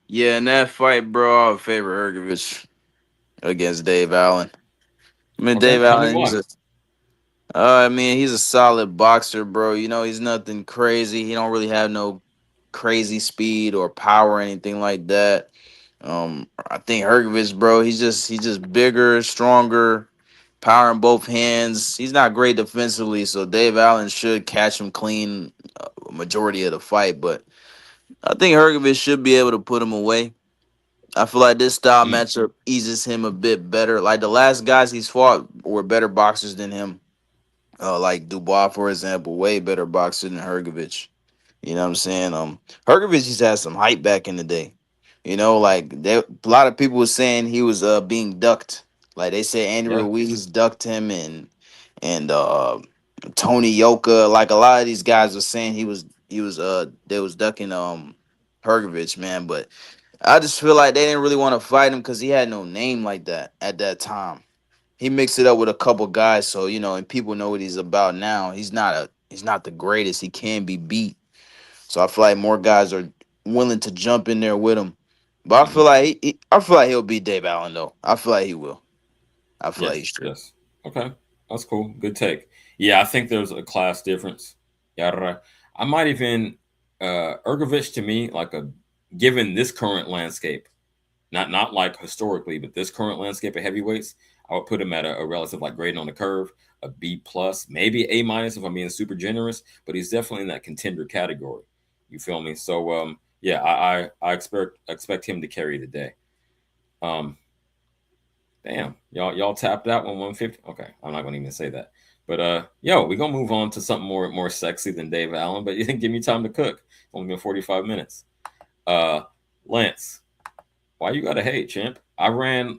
Yeah, in that fight, bro, I would favor Ergovich against Dave Allen. I mean, Okay, Dave tell me Allen, why. he's a solid boxer, bro. He's nothing crazy. He don't really have no crazy speed or power or anything like that. I think Hergovich, bro, he's just bigger, stronger, power in both hands. He's not great defensively, so Dave Allen should catch him clean majority of the fight. But I think Hergovich should be able to put him away. I feel like this style Mm, matchup eases him a bit better. Like the last guys he's fought were better boxers than him. Like Dubois, for example, way better boxer than Hergovich. You know what I'm saying? Hergovich just had some hype back in the day. A lot of people were saying he was being ducked. Like they said Andy yeah, Ruiz ducked him and Tony Yoka. Like a lot of these guys were saying he was they was ducking Hergovich, man. But I just feel like they didn't really want to fight him because he had no name like that at that time. He mixed it up with a couple guys, so and people know what he's about now. He's not the greatest. He can be beat. So I feel like more guys are willing to jump in there with him. But I hmm feel like I feel like he'll beat Dave Allen though. I feel like he will. I feel like he yes, should. yes. Okay, that's cool. Good take. Yeah, I think there's a class difference. Yada. I might even Ergovich to me like a given this current landscape. Not like historically, but this current landscape of heavyweights, I would put him at a relative like grading on the curve, a B plus, maybe A minus if I'm being super generous, but he's definitely in that contender category. You feel me? So yeah, I expect him to carry the day. Um, Damn, y'all tapped out 150. Okay, I'm not gonna even say that. But yo, we gonna move on to something more sexy than Dave Allen. But you didn't give me time to cook. It's only been 45 minutes. Uh, Lance, why you gotta hate, champ? I ran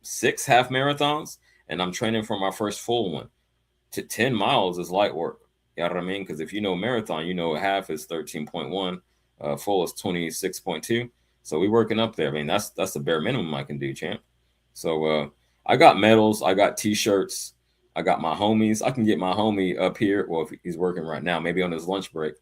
6 half marathons, and I'm training for my first full one. To 10 miles is light work. You know what I mean? Because if you know marathon, you know half is 13.1, full is 26.2. So we working up there. I mean, that's the bare minimum I can do, champ. So I got medals, I got t-shirts, I got my homies. I can get my homie up here. Well, if he's working right now, maybe on his lunch break,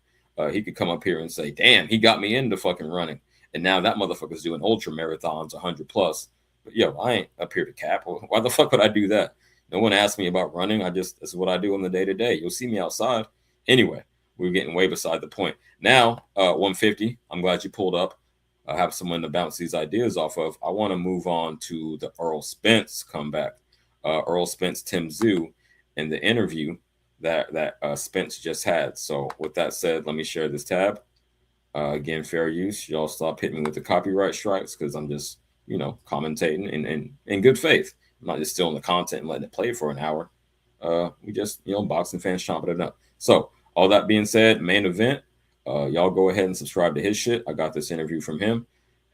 he could come up here and say, "Damn, he got me into fucking running." And now that motherfucker's doing ultra marathons, 100 plus. But yo, I ain't up here to cap. Why the fuck would I do that? No one asked me about running. This is what I do on the day to day. You'll see me outside. Anyway, we're getting way beside the point. Now, 150. I'm glad you pulled up. I have someone to bounce these ideas off of. I want to move on to the Earl Spence comeback. Earl Spence, Tim Zoo, and the interview that Spence just had. So, with that said, let me share this tab. Again, fair use. Y'all stop hitting me with the copyright strikes because I'm just, commentating in good faith. I'm not just stealing the content and letting it play for an hour. We just, boxing fans chomping it up. So, all that being said, main event. Y'all go ahead and subscribe to his shit. I got this interview from him.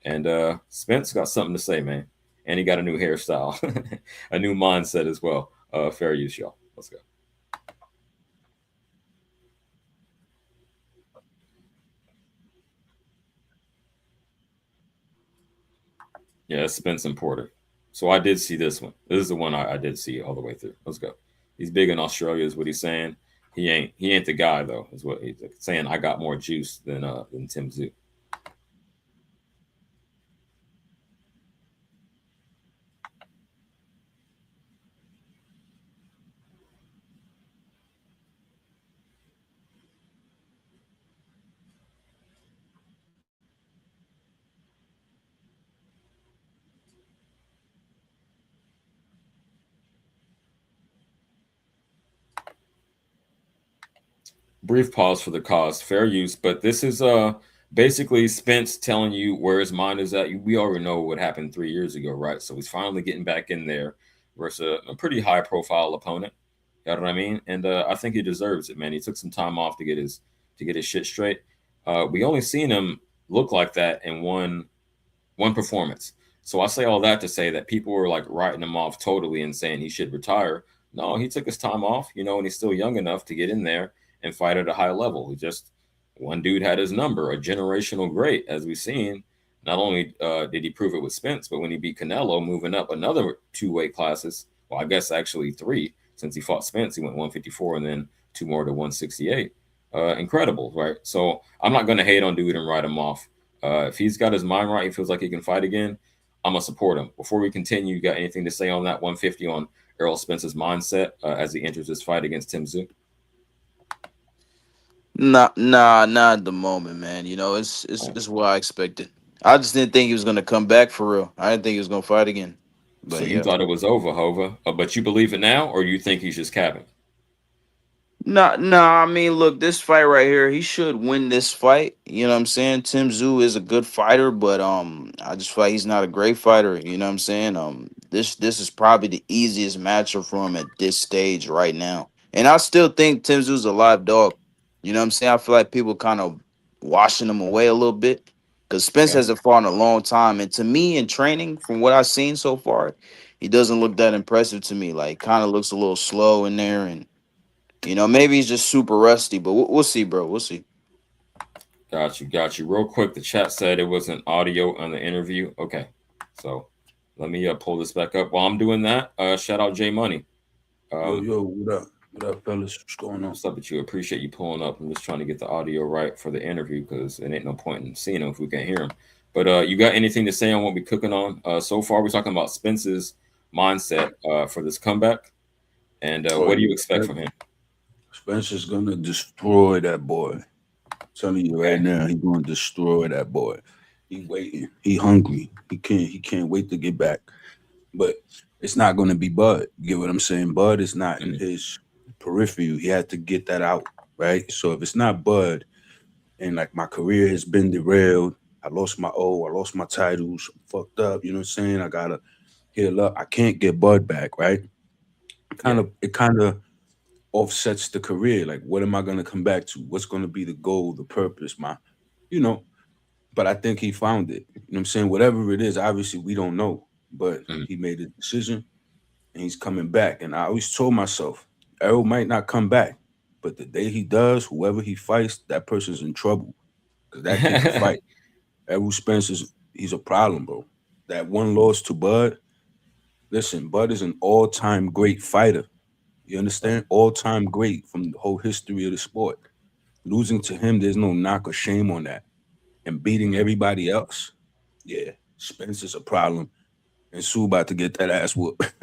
And Spence got something to say, man. And he got a new hairstyle, a new mindset as well. Fair use, y'all. Let's go. Yeah, it's Spence and Porter. So I did see this one. This is the one I did see all the way through. Let's go. He's big in Australia, is what he's saying. He ain't the guy though, is what he's saying. I got more juice than Tim Zoo. Brief pause for the cause, fair use, but this is basically Spence telling you where his mind is at. We already know what happened 3 years ago, right? So he's finally getting back in there versus a pretty high profile opponent. You know what I mean? And I think he deserves it, man. He took some time off to get his shit straight. We only seen him look like that in one performance. So I say all that to say that people were like writing him off totally and saying he should retire. No, he took his time off, and he's still young enough to get in there and fight at a high level. He just one dude had his number, a generational great, as we've seen. Not only did he prove it with Spence, but when he beat Canelo, moving up another 2 weight classes. Well, I guess actually 3, since he fought Spence, he went 154 and then 2 more to 168. Incredible, right? So I'm not going to hate on dude and write him off. If he's got his mind right, he feels like he can fight again. I'm gonna support him. Before we continue, you got anything to say on that 150 on Errol Spence's mindset as he enters his fight against Tim Zoo? Nah, not at the moment, man. It's what I expected. I just didn't think he was gonna come back for real. I didn't think he was gonna fight again. So But you yeah. thought it was over, Hova, but you believe it now, or you think he's just capping? Nah. I mean, look, this fight right here, he should win this fight. You know what I'm saying? Tim Zoo is a good fighter, but I just feel like he's not a great fighter. You know what I'm saying? This is probably the easiest matchup for him at this stage right now. And I still think Tim Zoo's a live dog. You know what I'm saying? I feel like people kind of washing him away a little bit because Spence Okay, hasn't fought in a long time. And to me, in training, from what I've seen so far, he doesn't look that impressive to me. Like, kind of looks a little slow in there and. Maybe he's just super rusty, but we'll see, bro. We'll see. got you. Real quick, the chat said it wasn't audio on the interview. Okay, so let me pull this back up. While I'm doing that, shout out J Money. Yo, Um, yo, what up? What up, fellas? What's going on? What's up with you? Appreciate you pulling up. I'm just trying to get the audio right for the interview because it ain't no point in seeing him if we can't hear him. But you got anything to say on what we cooking on so far? We're talking about Spence's mindset for this comeback, and Oh, what do yeah. you expect from him? Spencer's gonna destroy that boy. I'm telling you right Okay, now, he's gonna destroy that boy. He waiting. He hungry. He can't wait to get back. But it's not gonna be Bud. You get what I'm saying? Bud is not in mhm. his periphery. He had to get that out, right? So if it's not Bud, and like my career has been derailed, I lost my titles, I'm fucked up, you know what I'm saying? I gotta heal up. I can't get Bud back, right? Yeah. It kind of offsets the career. Like, what am I gonna come back to? What's gonna be the goal, the purpose, my, you know? But I think he found it. You know what I'm saying? Whatever it is, obviously we don't know, but Mm. he made a decision and he's coming back. And I always told myself, Errol might not come back, but the day he does, whoever he fights, that person's in trouble because that kid could fight. Errol Spence he's a problem, bro. That one loss to Bud. Listen, Bud is an all-time great fighter. You understand? All-time great from the whole history of the sport. Losing to him, there's no knock or shame on that. And beating Mm. everybody else, yeah, Spence is a problem. And Sue about to get that ass whooped.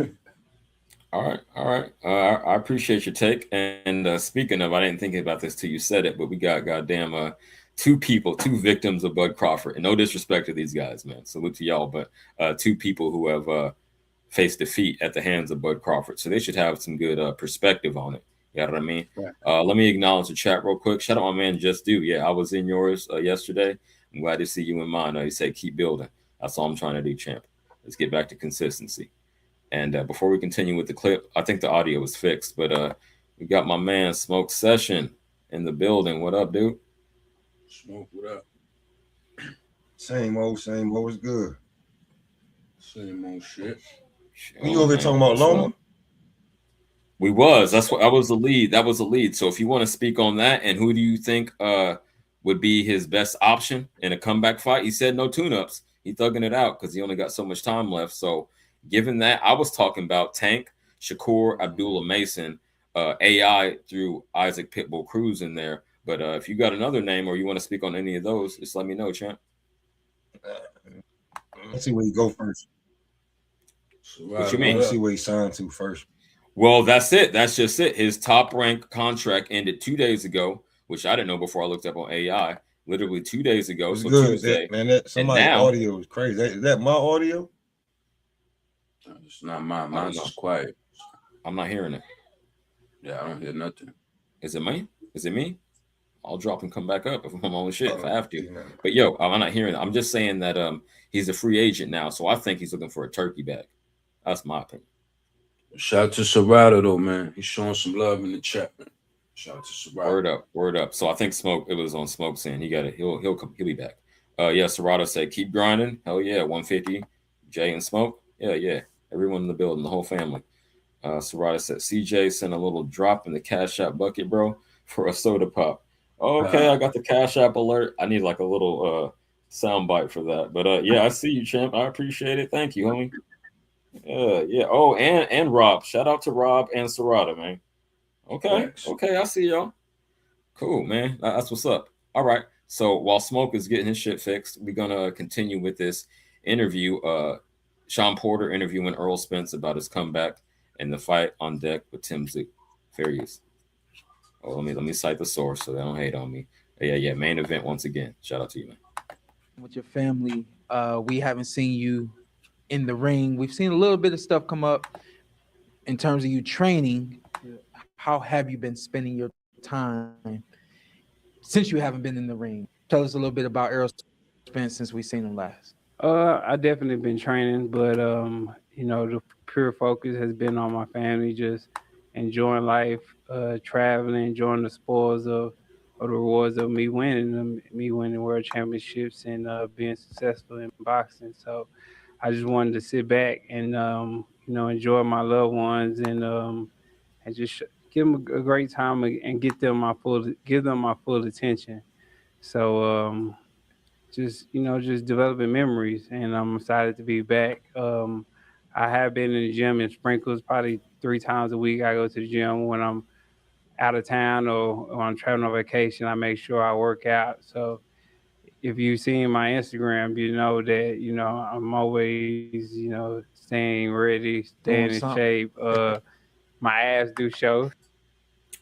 All right, all right. I appreciate your take. And speaking of, I didn't think about this till you said it, but we got goddamn two people, two victims of Bud Crawford. And no disrespect to these guys, man. Salute to y'all, but two people who have faced defeat at the hands of Bud Crawford. So they should have some good perspective on it. You know what I mean? Right. Let me acknowledge the chat real quick. Shout out my man Just Do. Yeah, I was in yours yesterday. I'm glad to see you in mine. He said keep building. That's all I'm trying to do, champ. Let's get back to consistency. And before we continue with the clip, I think the audio was fixed, but we got my man Smoke Session in the building. What up, dude? Smoke, what up? Same old, it's good. Same old shit. When you over here talking about Loma? We was. That's what I was the lead. That was the lead. So if you want to speak on that, and who do you think would be his best option in a comeback fight? He said no tune-ups. He thugging it out because he only got so much time left. So given that, I was talking about Tank, Shakur, Abdullah Mason, AI through Isaac Pitbull Cruz in there. But if you got another name or you want to speak on any of those, just let me know, champ. Let's see where you go first. What you mean? Let's see where he signed to first. Well, that's it. That's just it. His top rank contract ended 2 days ago, which I didn't know before I looked up on AI. Literally 2 days ago. It's so good, Tuesday. that somebody's audio is crazy. Is that my audio? It's not mine. Mine's just quiet. I'm not hearing it. Yeah, I don't hear nothing. Is it me? Is it me? I'll drop and come back up if I'm on shit if I have to. Yeah. But yo, I'm not hearing it. I'm just saying that he's a free agent now, so I think he's looking for a turkey bag. That's my opinion. Shout out to Serrata though, man. He's showing some love in the chat, man. Shout out to Serrata. Word up. So I think Smoke. It was on Smoke saying he got it. He'll be back. Yeah, Serrata said keep grinding. Hell yeah, 150. Jay and Smoke. Yeah. Everyone in the building, the whole family. Serrata said CJ sent a little drop in the Cash App bucket, bro, for a soda pop. Okay, I got the Cash App alert. I need like a little sound bite for that. But yeah, I see you, champ. I appreciate it. Thank you, homie. Yeah. Oh, and Rob. Shout out to Rob and Serrata, man. Okay. Thanks. Okay, I see y'all. Cool, man. That's what's up. All right. So while Smoke is getting his shit fixed, we're gonna continue with this interview. Sean Porter interviewing Earl Spence about his comeback and the fight on deck with Tim Zoo. Fair use. Oh, let me cite the source so they don't hate on me. Yeah. Main event once again. Shout out to you, man. With your family, we haven't seen you in the ring. We've seen a little bit of stuff come up in terms of you training. How have you been spending your time since you haven't been in the ring? Tell us a little bit about Earl Spence since we've seen him last. I definitely been training, but the pure focus has been on my family, just enjoying life, traveling, enjoying the spoils of the rewards of me winning world championships and being successful in boxing. So I just wanted to sit back and enjoy my loved ones and just give them a great time and give them my full attention. So just developing memories, and I'm excited to be back. I have been in the gym in Sprinkles probably 3 times a week. I go to the gym when I'm out of town or when I'm traveling on vacation. I make sure I work out. So if you've seen my Instagram, you know that I'm always staying ready, staying in shape. My abs do show.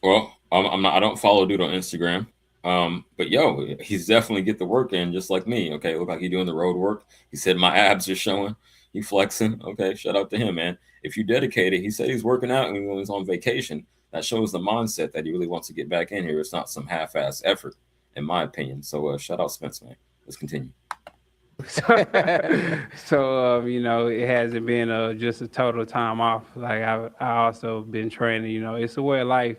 Well, I'm not. I don't follow dude on Instagram. But yo, he's definitely get the work in just like me. Okay, look like he's doing the road work. He said my abs are showing. He flexing. Okay, shout out to him, man. If you dedicated, he said he's working out and when he's on vacation. That shows the mindset that he really wants to get back in here. It's not some half-ass effort, in my opinion. So shout out Spence, man. Let's continue. So you know, it hasn't been just a total time off. Like I also been training. You know, it's a way of life,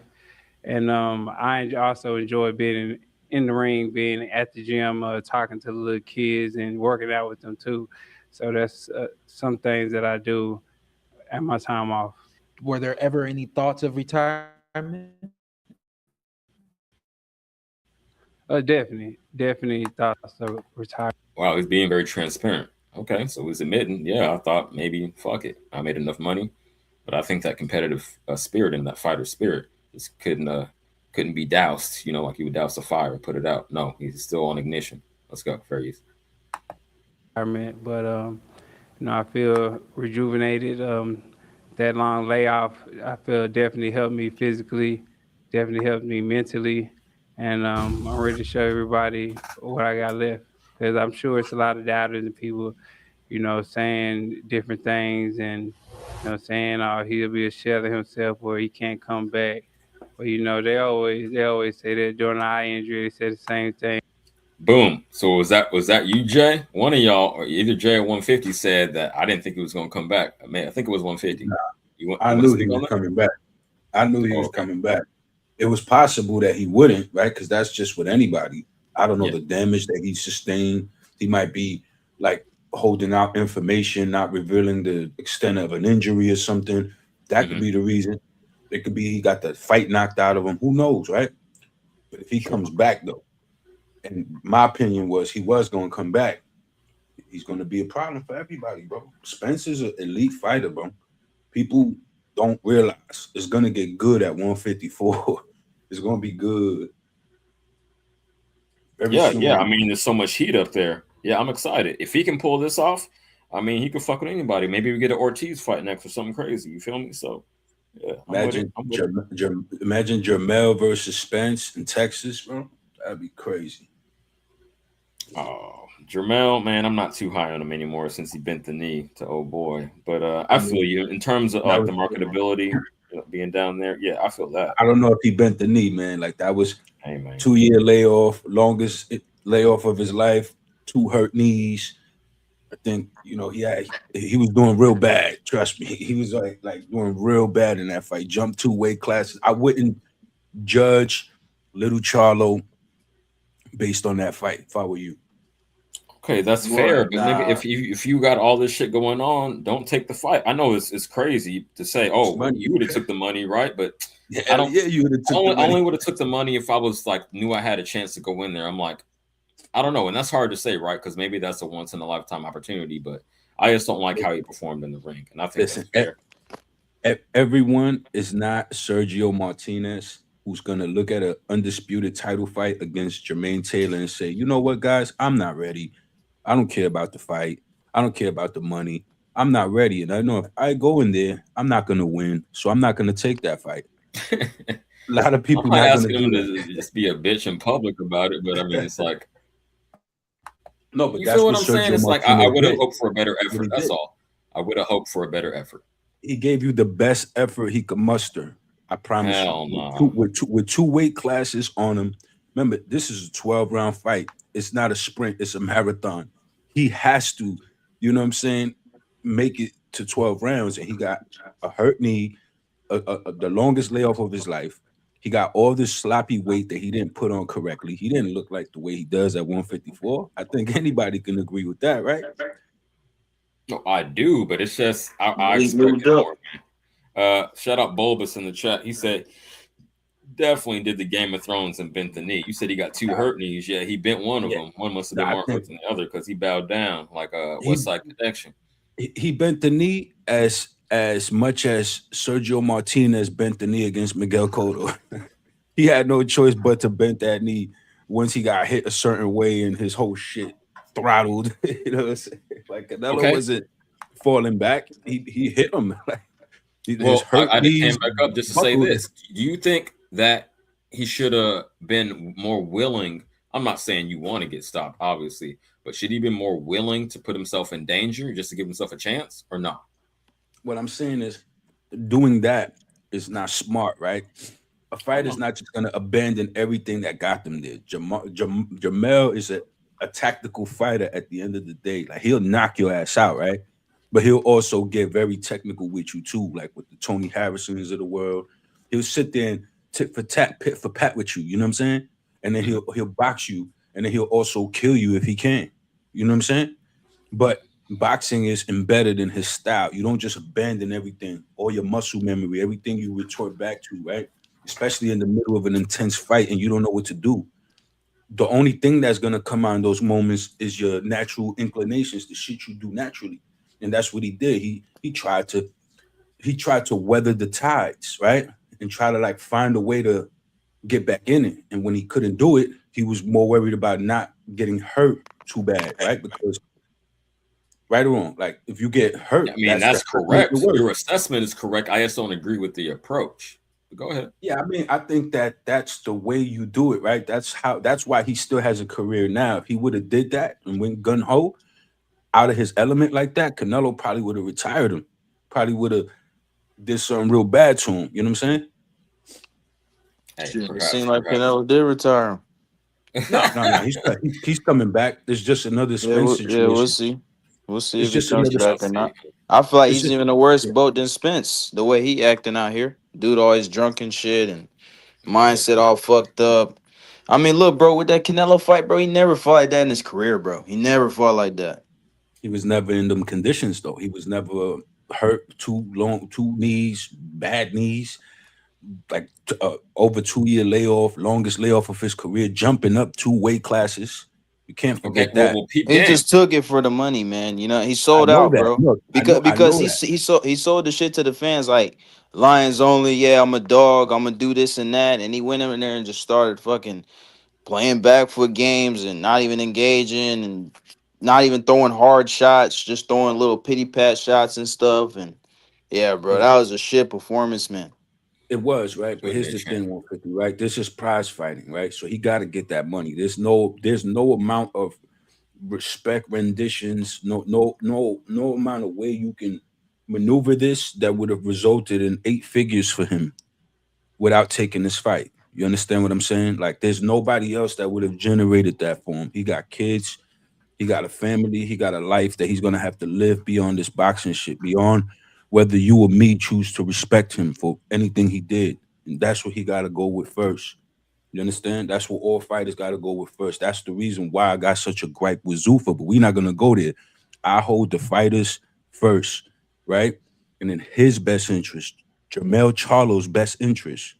and also enjoy being in the ring, being at the gym, talking to the little kids, and working out with them too. So that's some things that I do at my time off. Were there ever any thoughts of retirement? Definitely thoughts of retire. Wow, he's being very transparent. Okay, so he's admitting, yeah, I thought maybe fuck it, I made enough money, but I think that competitive spirit and that fighter spirit just couldn't be doused. You know, like you would douse a fire and put it out. No, he's still on ignition. Let's go, fair use. Retirement, but you know, I feel rejuvenated. That long layoff, I feel definitely helped me physically, definitely helped me mentally, and I'm ready to show everybody what I got left. Because I'm sure it's a lot of doubters and people, you know, saying different things and you know saying, "Oh, he'll be a shell of himself," or he can't come back. But you know, they always say that during the eye injury, they say the same thing. Boom. So was that you, Jay? One of y'all, or either Jay or 150, said that I didn't think he was going to come back. I mean, I think it was 150. I You want to knew he speak on was that? coming back. I knew he Oh, was okay. coming back. It was possible that he wouldn't, right? Because that's just with anybody. I don't know Yeah. the damage that he sustained. He might be like holding out information, not revealing the extent of an injury or something. That could Hmm. be the reason. It could be he got the fight knocked out of him. Who knows, right? But if he Sure. comes back though, and my opinion was he was going to come back, he's going to be a problem for everybody, bro. Spencer's an elite fighter, bro. People don't realize it's going to get good at 154. It's going to be good very Yeah, yeah. I soon. mean, there's so much heat up there. Yeah, I'm excited. If he can pull this off, I mean, he can fuck with anybody. Maybe we get an Ortiz fight next or something crazy. You feel me? So, yeah, I'm with it. Imagine, I'm with it. imagine Jermel versus Spence in Texas, bro. That'd be crazy. Oh, Jermel, man, I'm not too high on him anymore since he bent the knee to old boy. But I I feel mean, you in terms of that like the was. marketability, being down there. Yeah, I feel that. I don't know if he bent the knee, man. Like that was Hey, man. 2 year layoff, longest layoff of his life. Two hurt knees. I think he was doing real bad. Trust me, he was like doing real bad in that fight. Jumped 2 weight classes. I wouldn't judge Little Charlo based on that fight if I were you. Okay, that's fair. What? But nigga, Nah. if you got all this shit going on, don't take the fight. I know it's crazy to say, oh, It's well, money. you would have took the money, right? But I Hell don't. yeah, you would have I took the only money. would have took the money if I was like knew I had a chance to go in there. I'm like, I don't know, and that's hard to say, right? Because maybe that's a once in a lifetime opportunity. But I just don't like how he performed in the ring, and I think that's Listen, fair. everyone is not Sergio Martinez who's gonna look at an undisputed title fight against Jermaine Taylor and say, you know what, guys, I'm not ready. I don't care about the fight. I don't care about the money. I'm not ready. And I know if I go in there, I'm not gonna win. So I'm not gonna take that fight. A lot of I'm people not not gonna asking do him that. to just be a bitch in public about it, but I mean, it's like, No, but you feel that's what what I'm saying? Sergio It's like I Martinez would have did. hoped for a better That's what effort. he That's did. all. I would have hoped for a better effort. He gave you the best effort he could muster. I promise you. Hell With no. two weight classes on him. Remember, this is a 12 round fight. It's not a sprint, it's a marathon. He has to, you know what I'm saying, make it to 12 rounds. And he got a hurt knee, the longest layoff of his life. He got all this sloppy weight that he didn't put on correctly. He didn't look like the way he does at 154. I think anybody can agree with that, right? No, I do, but it's just I He moved expected up. more. Shout out Bulbous in the chat. He said definitely did the Game of Thrones and bent the knee. You said he got two hurt knees. Yeah, he bent one of Yeah, them. One must have been I more think hurt than the other because he bowed down like a West he Side Connection. he bent the knee as much as Sergio Martinez bent the knee against Miguel Cotto. He had no choice but to bend that knee once he got hit a certain way and his whole shit throttled. You know what I'm saying? Like Canelo Okay. wasn't falling back. He hit him. Like his Well, hurt I just came knees back up just to say buckled. this. Do you think that he should have been more willing? I'm not saying you want to get stopped, obviously, but should he be more willing to put himself in danger just to give himself a chance or not? What I'm saying is doing that is not smart, right? A I don't fighter's know. not just gonna abandon everything that got them there. Jamel is a a tactical fighter at the end of the day. Like he'll knock your ass out, right? But he'll also get very technical with you too, like with the Tony Harrisons of the world. He'll sit there and tit for tat, pit for pat with you. You know what I'm saying? And then Mhm. he'll box you, and then he'll also kill you if he can. You know what I'm saying? But boxing is embedded in his style. You don't just abandon everything, all your muscle memory, everything you retort back to, right? Especially in the middle of an intense fight and you don't know what to do. The only thing that's gonna come out in those moments is your natural inclinations, the shit you do naturally. And that's what he did. He tried to weather the tides, right? And try to like find a way to get back in it. And when he couldn't do it, he was more worried about not getting hurt too bad, right? Because right or wrong, like if you get hurt, I mean, that's that's not make it correct. worse. Your assessment is correct. I just don't agree with the approach. But go ahead. Yeah, I mean, I think that that's the way you do it, right? That's why he still has a career now. If he would have did that and went gun ho out of his element like that, Canelo probably would have retired him. Probably would have did something real bad to him. You know what I'm saying? Hey, Shit, it seemed perhaps, like perhaps. Canelo did retire him. No, no, no. He's coming back. There's just another Yeah, Spence we'll situation. see. We'll see It's if he just comes another. Shall back or see. not. I feel like It's he's just even a worse boat than Spence. The way he acting out here, dude, always drunk and shit, and Yeah, mindset all fucked up. I mean, look, bro, with that Canelo fight, bro, he never fought like that in his career, bro. He never fought like that. he was never in them conditions though. He was never hurt too long, two knees, bad knees, like over 2 year layoff, longest layoff of his career, jumping up two weight classes. You can't okay. forget Well, that. well, peep He game. just took it for the money, man. You know, he I sold know out, that. bro. Look, Because I because know he that. sold the shit to the fans like Lions only. Yeah, I'm a dog. I'm gonna do this and that. And he went in there and just started fucking playing back foot games and not even engaging and not even throwing hard shots, just throwing little pity pat shots and stuff. And yeah, bro, Yeah, that was a shit performance, man. it was right. But Putting here's their the champ. thing, 150, right? This is prize fighting, right? So he got to get that money. There's no amount of respect renditions, no amount of way you can maneuver this that would have resulted in 8 figures for him without taking this fight. You understand what I'm saying? Like there's nobody else that would have generated that for him. He got kids, he got a family, he got a life that he's gonna have to live beyond this boxing shit, beyond whether you or me choose to respect him for anything he did. And that's what he gotta go with first. You understand? That's what all fighters got to go with first. That's the reason why I got such a gripe with Zufa, but we're not gonna go there. I hold the fighters first, right? And in his best interest, Jamel Charlo's best interest,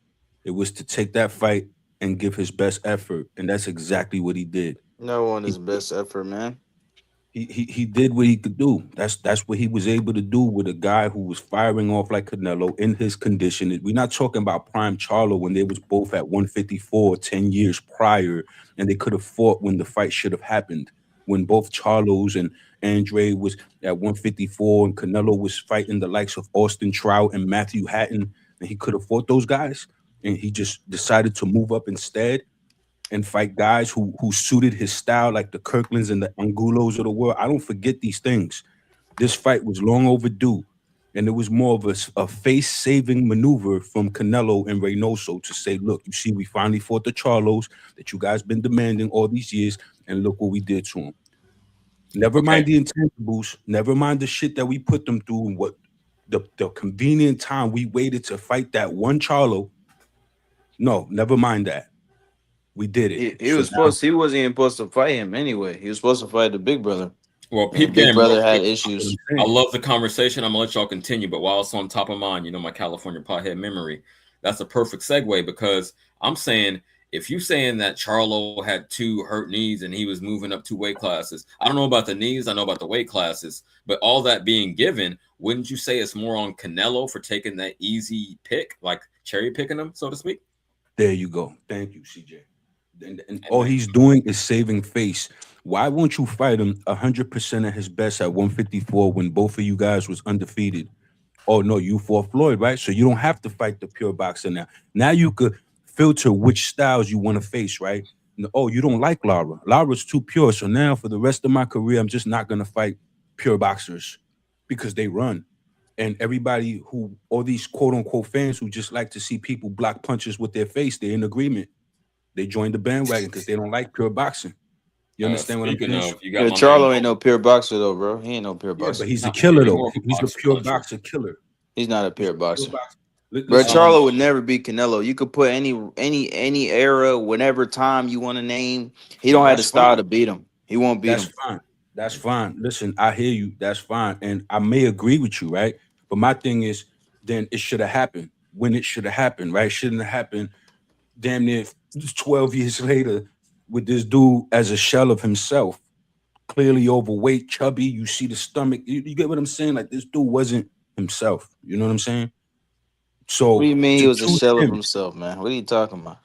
it was to take that fight and give his best effort, and that's exactly what he did. No one He his best effort, man. he did what he could do. That's what he was able to do with a guy who was firing off like Canelo in his condition. We're not talking about prime Charlo when they was both at 154 10 years prior, and they could have fought when the fight should have happened. When both Charlos and Andre was at 154 and Canelo was fighting the likes of Austin Trout and Matthew Hatton, and he could have fought those guys, and he just decided to move up instead and fight guys who suited his style, like the Kirklands and the Angulos of the world. I don't forget these things. This fight was long overdue, and it was more of a face-saving maneuver from Canelo and Reynoso to say, "Look, you see, we finally fought the Charlos that you guys been demanding all these years, and look what we did to them. Never Okay. mind the intangibles, never mind the shit that we put them through, and what the convenient time we waited to fight that one Charlo. No, never mind that. We did it. He So was now supposed he wasn't even supposed to fight him anyway. He was supposed to fight the big brother. Well, And the peep big game, real brother had quick. that's what I'm issues. I saying. love the conversation. I'm gonna let y'all continue, but while it's on top of mind, my California pothead memory, that's a perfect segue because I'm saying if you saying that Charlo had two hurt knees and he was moving up two weight classes, I don't know about the knees, I know about the weight classes, but all that being given, wouldn't you say it's more on Canelo for taking that easy pick, like cherry picking them, so to speak? There you go. Thank you, CJ. And And all man, he's doing is saving face. Why won't you fight him 100% at his best at 154 when both of you guys was undefeated? Oh no, you fought Floyd, right? So you don't have to fight the pure boxer now. Now you could filter which styles you want to face, right? Oh, you don't like Lara. Lara's too pure. So now for the rest of my career, I'm just not gonna fight pure boxers because they run. And everybody who, all these quote unquote fans who just like to see people block punches with their face, they're in agreement. They joined the bandwagon because they don't like pure boxing. You understand what I'm Speaking saying? of, you got Yeah, my man Charlo ain't Mo. no pure boxer though, bro. He ain't no pure Yeah, but boxer. he's a Nah, killer he's though. more of a He's a boxer pure puncher. boxer killer. He's not a He's pure a pure boxer. boxer. Bro, Listen, Charlo would never beat Canelo. You could put any era, whatever time you want to name. He don't have the that's style fine. to beat him. He won't beat That's him. fine. That's fine. Listen, I hear you. That's fine. And I may agree with you, right? But my thing is, then it should have happened when it should have happened, right? Shouldn't have happened damn near 12 years later with this dude as a shell of himself, clearly overweight, chubby. You see the stomach. You get what I'm saying? Like this dude wasn't himself. You know what I'm saying? What do So you mean he to was a choose shell of him, himself, man? What are you talking about?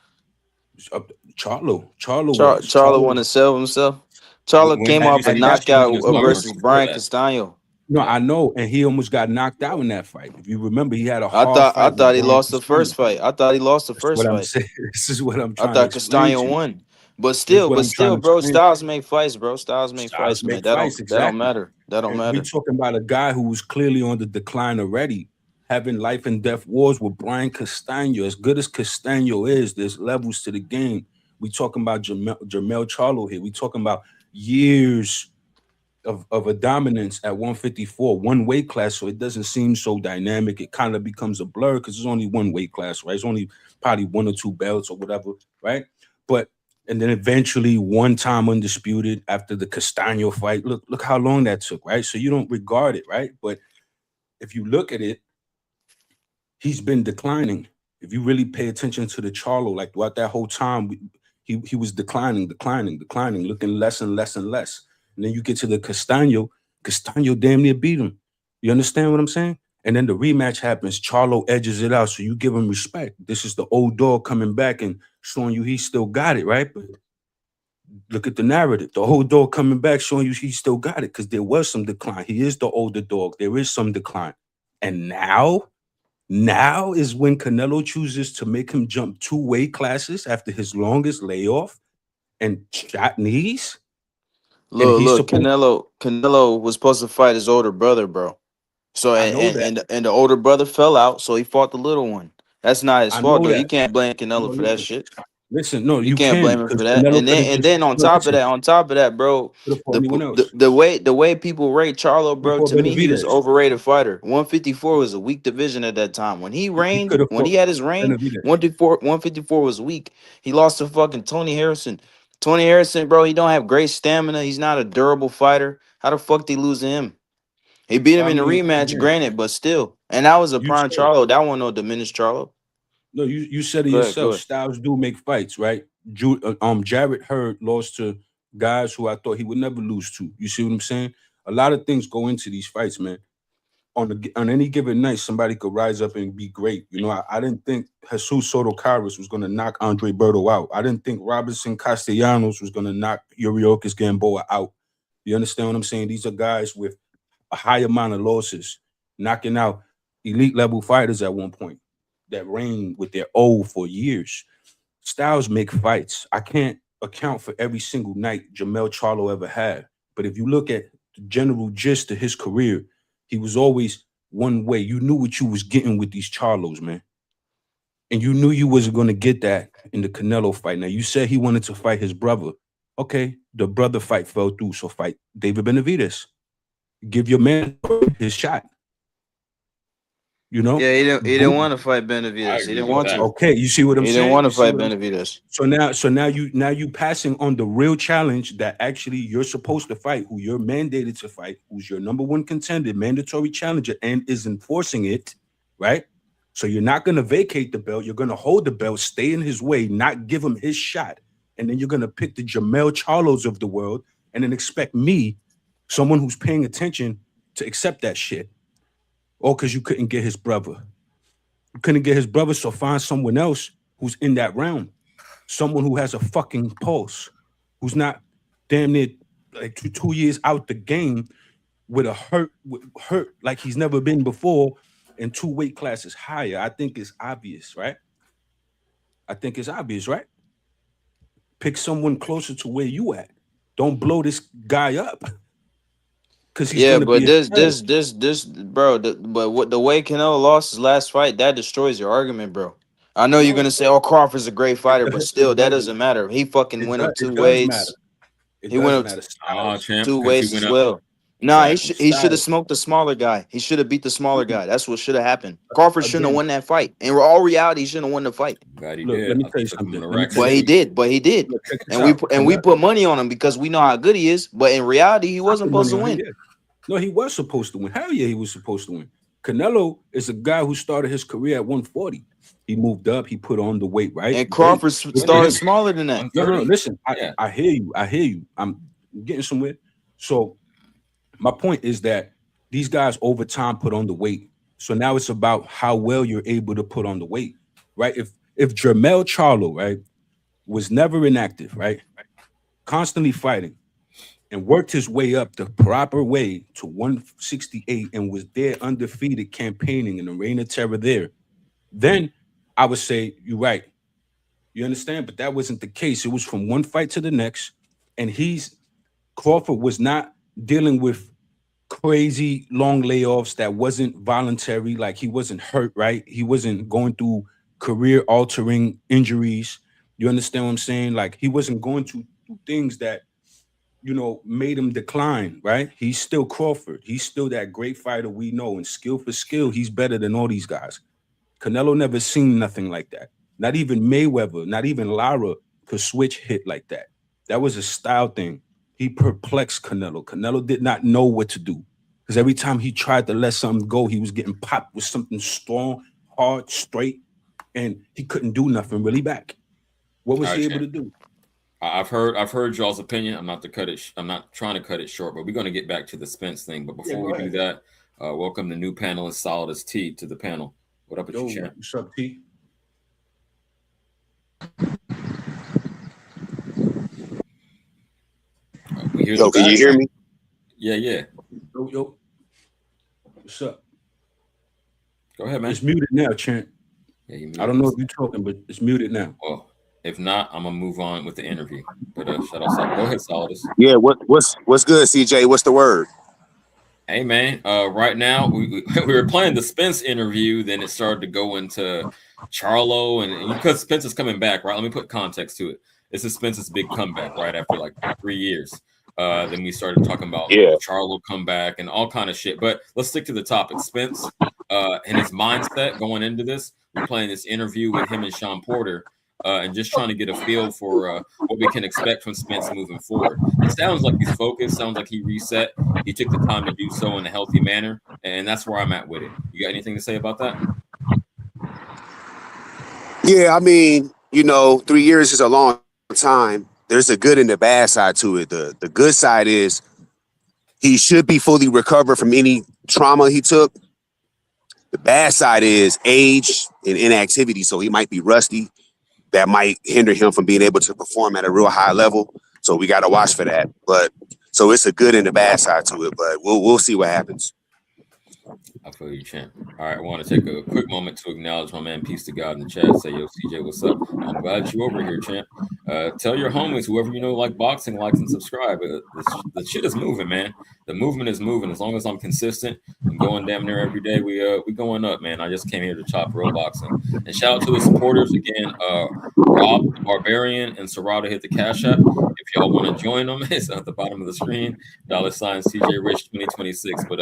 uh, Charlo was. Charlo want to sell himself. Charlo When came have you off a seen him challenging knockout his numbers versus before Brian that? Castano. No, Yeah. I know, and he almost got knocked out in that fight. If you remember, he had a I hard thought I fight with thought he Brian lost the Castano. first fight. I thought he lost the That's first what I'm fight. saying. This is what I'm I trying to thought explain Castano to you. won. But This is still, what but I'm trying still, to bro, explain. Styles make fights, bro. Styles make Styles fights, man. make fights, That don't exactly. matter. That don't And we matter. talking about a guy who was clearly on the decline already, having life and death wars with Brian Castano. As good as Castano is, there's levels to the game. We talking about Jermell Charlo here. We talking about years of a dominance at 154, one weight class, so it doesn't seem so dynamic. It kind of becomes a blur because it's only one weight class, right? It's only probably one or two belts or whatever, right? But and then eventually one time undisputed after the Castano fight. Look how long that took, right? So you don't regard it, right? But if you look at it, he's been declining. If you really pay attention to the Charlo, like throughout that whole time, he was declining, looking less and less and less. And then you get to the Castano damn near beat him. You understand what I'm saying? And then the rematch happens. Charlo edges it out, so you give him respect. This is the old dog coming back and showing you he still got it, right? But look at the narrative. The old dog coming back, showing you he still got it because there was some decline. He is the older dog. There is some decline. And now is when Canelo chooses to make him jump two weight classes after his longest layoff and shot knees. And he's Look, supposed, Canelo was supposed to fight his older brother, bro. So I know that. and the older brother fell out, so he fought the little one. That's not his I fault know though. You that. can't blame No, Canelo for that listen. shit. Listen, no, You you can't can blame him because for that. Canelo could have And just then no, listen, on top of that, bro, could have fought anyone else. the way people rate Charlo, bro, Before to me he was Benavidez. overrated fighter. 154 was a weak division at that time. He could have When he fought had his reign, Benavidez. 154 was weak. He lost to fucking Tony Harrison. Tony Harrison, bro, he don't have great stamina. He's not a durable fighter. How the fuck did he lose to him? He beat him I in the mean, rematch, again, granted, but still. And that was a you prime said Charlo. That one no diminished Charlo. no, you said it Go ahead, go yourself. ahead. Styles do make fights, right? Jarrett Hurd lost to guys who I thought he would never lose to. You see what I'm saying? A lot of things go into these fights, man. On any given night, somebody could rise up and be great. You know, I didn't think Jesus Soto Kairos was going to knock Andre Berto out. I didn't think Robinson Castellanos was going to knock Yuriorkis Gamboa out. You understand what I'm saying? These are guys with a high amount of losses, knocking out elite level fighters at one point that reigned with their O for years. Styles make fights. I can't account for every single night Jamel Charlo ever had. But if you look at the general gist of his career, he was always one way. You knew what you was getting with these Charlos, man. And you knew you wasn't going to get that in the Canelo fight. Now, you said he wanted to fight his brother. Okay, the brother fight fell through, so fight David Benavidez. Give your man his shot. You know? Yeah, he didn't Boom. want to fight I Benavidez. He agree didn't with want that. to. Okay, you see what I'm He didn't saying? want to You see fight what I'm Benavidez. So now you passing on the real challenge that actually you're supposed to fight, who you're mandated to fight, who's your number one contender, mandatory challenger, and is enforcing it, right? So you're not gonna vacate the belt, you're gonna hold the belt, stay in his way, not give him his shot, and then you're gonna pick the Jamel Charlos of the world and then expect me, someone who's paying attention, to accept that shit. All because you couldn't get his brother. You couldn't get his brother, so find someone else who's in that realm. Someone who has a fucking pulse, who's not damn near like 2 years out the game with a hurt like he's never been before, and two weight classes higher. I think it's obvious, right? I think it's obvious, right? Pick someone closer to where you at. Don't blow this guy up because he's Yeah, gonna be but a shell. bro. But what the way Canelo lost his last fight, that destroys your argument, bro. I know you're No, gonna say, "Oh, Crawford's a great it, fighter," but it still, that doesn't. doesn't matter. He fucking It went does. him two It does matter. weights. It He went doesn't up matter. champ, two because he weights went as up. well. Nah, Exactly. he should have Styles. smoked the smaller guy. He should have beat the smaller guy. That's what should have happened. Crawford shouldn't have Again, won that fight. In all reality, he shouldn't have won the fight. Glad he look, did. let me I tell you took him on something. the Let me rack tell But you. he speed. did. But he did. Look, check this And we out. and we put money on him because we know how good he is. But in reality, he I wasn't put supposed money to on him, win. yeah. No, he was supposed to win. Hell yeah, he was supposed to win. Canelo is a guy who started his career at 140. He moved up. He put on the weight, right? And Great. Crawford Good for started him. smaller than that. No. 130. Listen, Yeah. I hear you. I hear you. I'm getting somewhere. So my point is that these guys over time put on the weight. So now it's about how well you're able to put on the weight, right? If Jermel Charlo, right, was never inactive, right, constantly fighting and worked his way up the proper way to 168 and was there undefeated campaigning in the reign of terror there, then I would say you're right. You understand? But that wasn't the case. It was from one fight to the next, and Crawford was not dealing with crazy long layoffs that wasn't voluntary, like he wasn't hurt, right? He wasn't going through career altering injuries. You understand what I'm saying? Like he wasn't going to do things that made him decline, right? He's still Crawford. He's still that great fighter we know, and skill for skill, he's better than all these guys. Canelo never seen nothing like that. Not even Mayweather, not even Lara could switch hit like that. That was a style thing. He perplexed Canelo. Canelo did not know what to do because every time he tried to let something go, he was getting popped with something strong, hard, straight, and he couldn't do nothing really back. What was All he right, able to champ. do? I've heard y'all's opinion. I'm not trying to cut it short, but we're going to get back to the Spence thing. But Yeah, before go we do ahead. that, welcome the new panelist, Solid as T, to the panel. What up with Yo, you, champ? what's up, T? We hear the Yo, can you hear background. me? Yeah. Yo, what's up? Go ahead, man. It's muted now, Chant. Yeah, you I don't know muted. if you're talking, but it's muted now. Well, if not, I'm gonna move on with the interview. But shout out, Solid. Go ahead, Solidus. Yeah, what's good, CJ? What's the word? Hey, man. Right now we were playing the Spence interview. Then it started to go into Charlo, and because Spence is coming back, right? Let me put context to it. This is Spence's big comeback, right after like 3 years. Then we started talking about Yeah. Charlo comeback and all kind of shit. But let's stick to the topic. Spence and his mindset going into this. We're playing this interview with him and Sean Porter. And just trying to get a feel for what we can expect from Spence moving forward. It sounds like he's focused. Sounds like he reset. He took the time to do so in a healthy manner, and that's where I'm at with it. You got anything to say about that? Yeah, I mean, 3 years is a long time. There's a good and the bad side to it. The good side is he should be fully recovered from any trauma he took. The bad side is age and inactivity, so he might be rusty. That might hinder him from being able to perform at a real high level. So we got to watch for that. But so it's a good and a bad side to it. But we'll see what happens. I feel you, champ. All right, I want to take a quick moment to acknowledge my man, Peace to God in the chat. Say, yo, CJ, what's up? I'm glad you over here, champ. Tell your homies, whoever you know like boxing, likes and subscribe. The shit is moving, man. The movement is moving. As long as I'm consistent and going damn near every day, we going up, man. I just came here to chop real boxing. And shout out to the supporters again. Rob the Barbarian and Serrata hit the Cash App. If y'all want to join them, it's at the bottom of the screen. $ CJ Rich 2026. But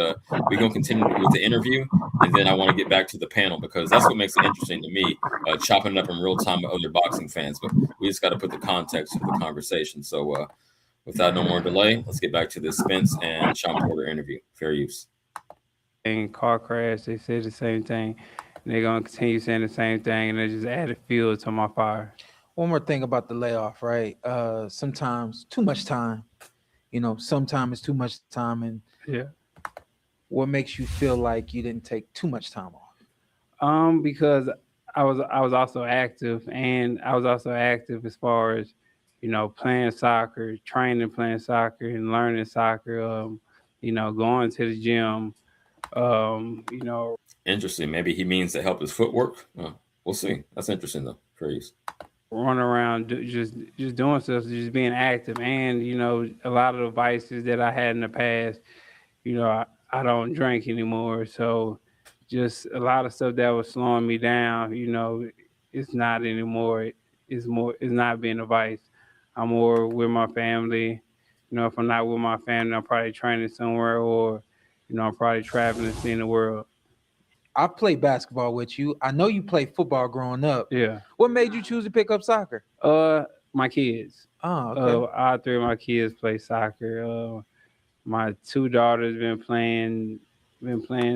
we're gonna continue with the interview, and then I want to get back to the panel because that's what makes it interesting to me, chopping it up in real time with other boxing fans. But we just got to put the context to the conversation. So without no more delay, let's get back to this Spence and Sean Porter interview. Fair use. And car crash, they said the same thing. And they're gonna continue saying the same thing, and they just added fuel to my fire. One more thing about the layoff, right? Sometimes too much time. Sometimes it's too much time, and Yeah. what makes you feel like you didn't take too much time off? Because I was also active, and I was also active as far as playing soccer, training, playing soccer, and learning soccer. Going to the gym. Interesting. Maybe he means to help his footwork. We'll see. That's interesting though. Fair use. Run around, just doing stuff, just being active, and a lot of the vices that I had in the past. I don't drink anymore, so just a lot of stuff that was slowing me down. It's not anymore. It's not being a vice. I'm more with my family, if I'm not with my family, I'm probably training somewhere, or I'm probably traveling, seeing the world. I played basketball with you. I know you played football growing up. Yeah. What made you choose to pick up soccer? My kids. Oh, okay. All three of my kids play soccer. My two daughters been playing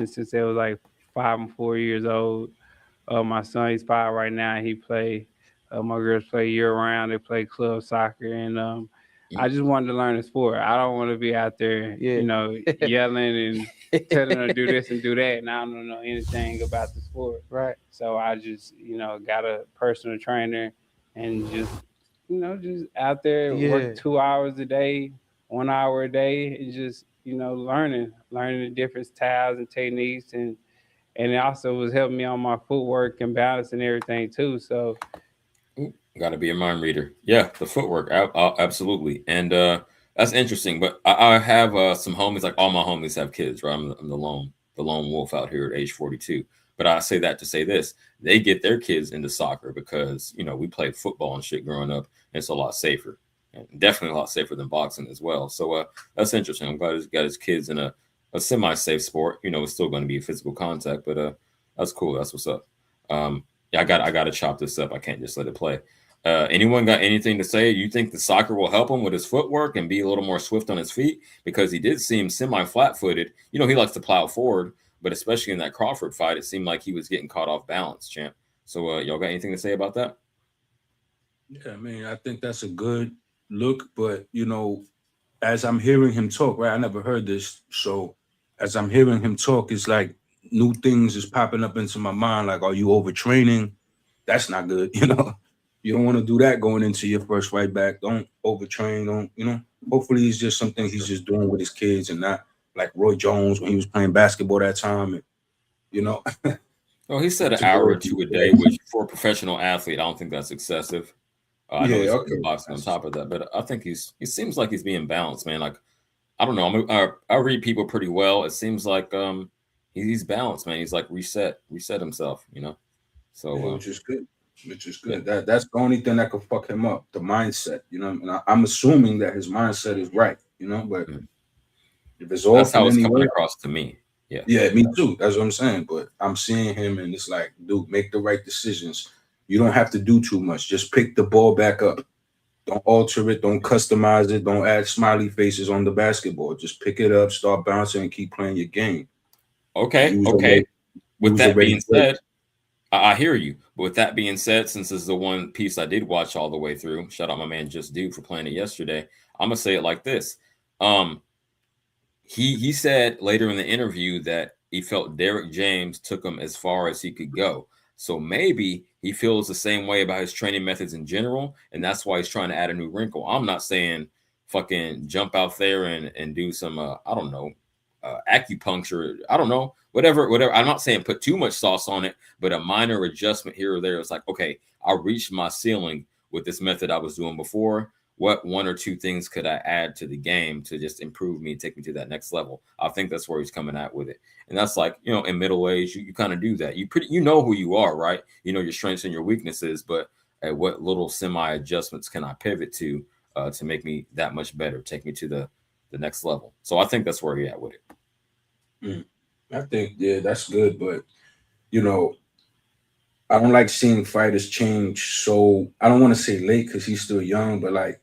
since they was like 5 and 4 years old. My son, he's 5 right now. He play. My girls play year round. They play club soccer, and I just wanted to learn the sport. I don't want to be out there, yelling and telling them to do this and do that, and I don't know anything about the sport. Right. So I just, got a personal trainer, and just out there work 2 hours a day, 1 hour a day, and just, learning the different styles and techniques, and it also was helping me on my footwork and balance and everything too. So, got to be a mind reader. Yeah, the footwork, absolutely, and that's interesting. But I have some homies. Like all my homies have kids, right? I'm the lone wolf out here at age 42. But I say that to say this: they get their kids into soccer because we played football and shit growing up. And it's a lot safer, and definitely a lot safer than boxing as well. So that's interesting. I'm glad he's got his kids in a semi-safe sport. It's still going to be physical contact, but that's cool. That's what's up. Yeah, I got to chop this up. I can't just let it play. Anyone got anything to say? You think the soccer will help him with his footwork and be a little more swift on his feet? Because he did seem semi-flat-footed. He likes to plow forward, but especially in that Crawford fight, it seemed like he was getting caught off balance, champ. So y'all got anything to say about that? Yeah, I mean, I think that's a good look, but as I'm hearing him talk, right? I never heard this, so as I'm hearing him talk, it's like new things is popping up into my mind. Like, are you overtraining? That's not good, You don't want to do that going into your first fight back. Don't overtrain. Don't. Hopefully, it's just something he's just doing with his kids and not like Roy Jones when he was playing basketball that time. And, Well, he said an hour or two a day, which for a professional athlete, I don't think that's excessive. I know he's boxing on top of that, but I think he seems like he's being balanced, man. Like, I don't know. I read people pretty well. It seems like he's balanced, man. He's like reset himself, So which is good. Yeah. That's the only thing that could fuck him up, the mindset, And I'm assuming that his mindset is right, But if it's all that's how it's coming across to me. Yeah, me too. That's what I'm saying. But I'm seeing him, and it's like, dude, make the right decisions. You don't have to do too much. Just pick the ball back up. Don't alter it. Don't customize it. Don't add smiley faces on the basketball. Just pick it up, start bouncing, and keep playing your game. Okay. With that being said, I hear you. But with that being said, since this is the one piece I did watch all the way through, shout out my man Just Dude for playing it yesterday. I'm gonna say it like this. He said later in the interview that he felt Derrick James took him as far as he could go. So maybe he feels the same way about his training methods in general, and that's why he's trying to add a new wrinkle. I'm not saying fucking jump out there and do some I don't know, acupuncture. I don't know, whatever. I'm not saying put too much sauce on it, but a minor adjustment here or there. It's like, okay, I reached my ceiling with this method I was doing before. What one or two things could I add to the game to just improve me and take me to that next level? I think that's where he's coming at with it. And that's like, in middle age, you kind of do that. You know who you are, right? You know your strengths and your weaknesses, but at what little semi adjustments can I pivot to make me that much better, take me to the next level? So I think that's where he's at with it. I think, that's good. But, I don't like seeing fighters change. So I don't want to say late because he's still young, but like,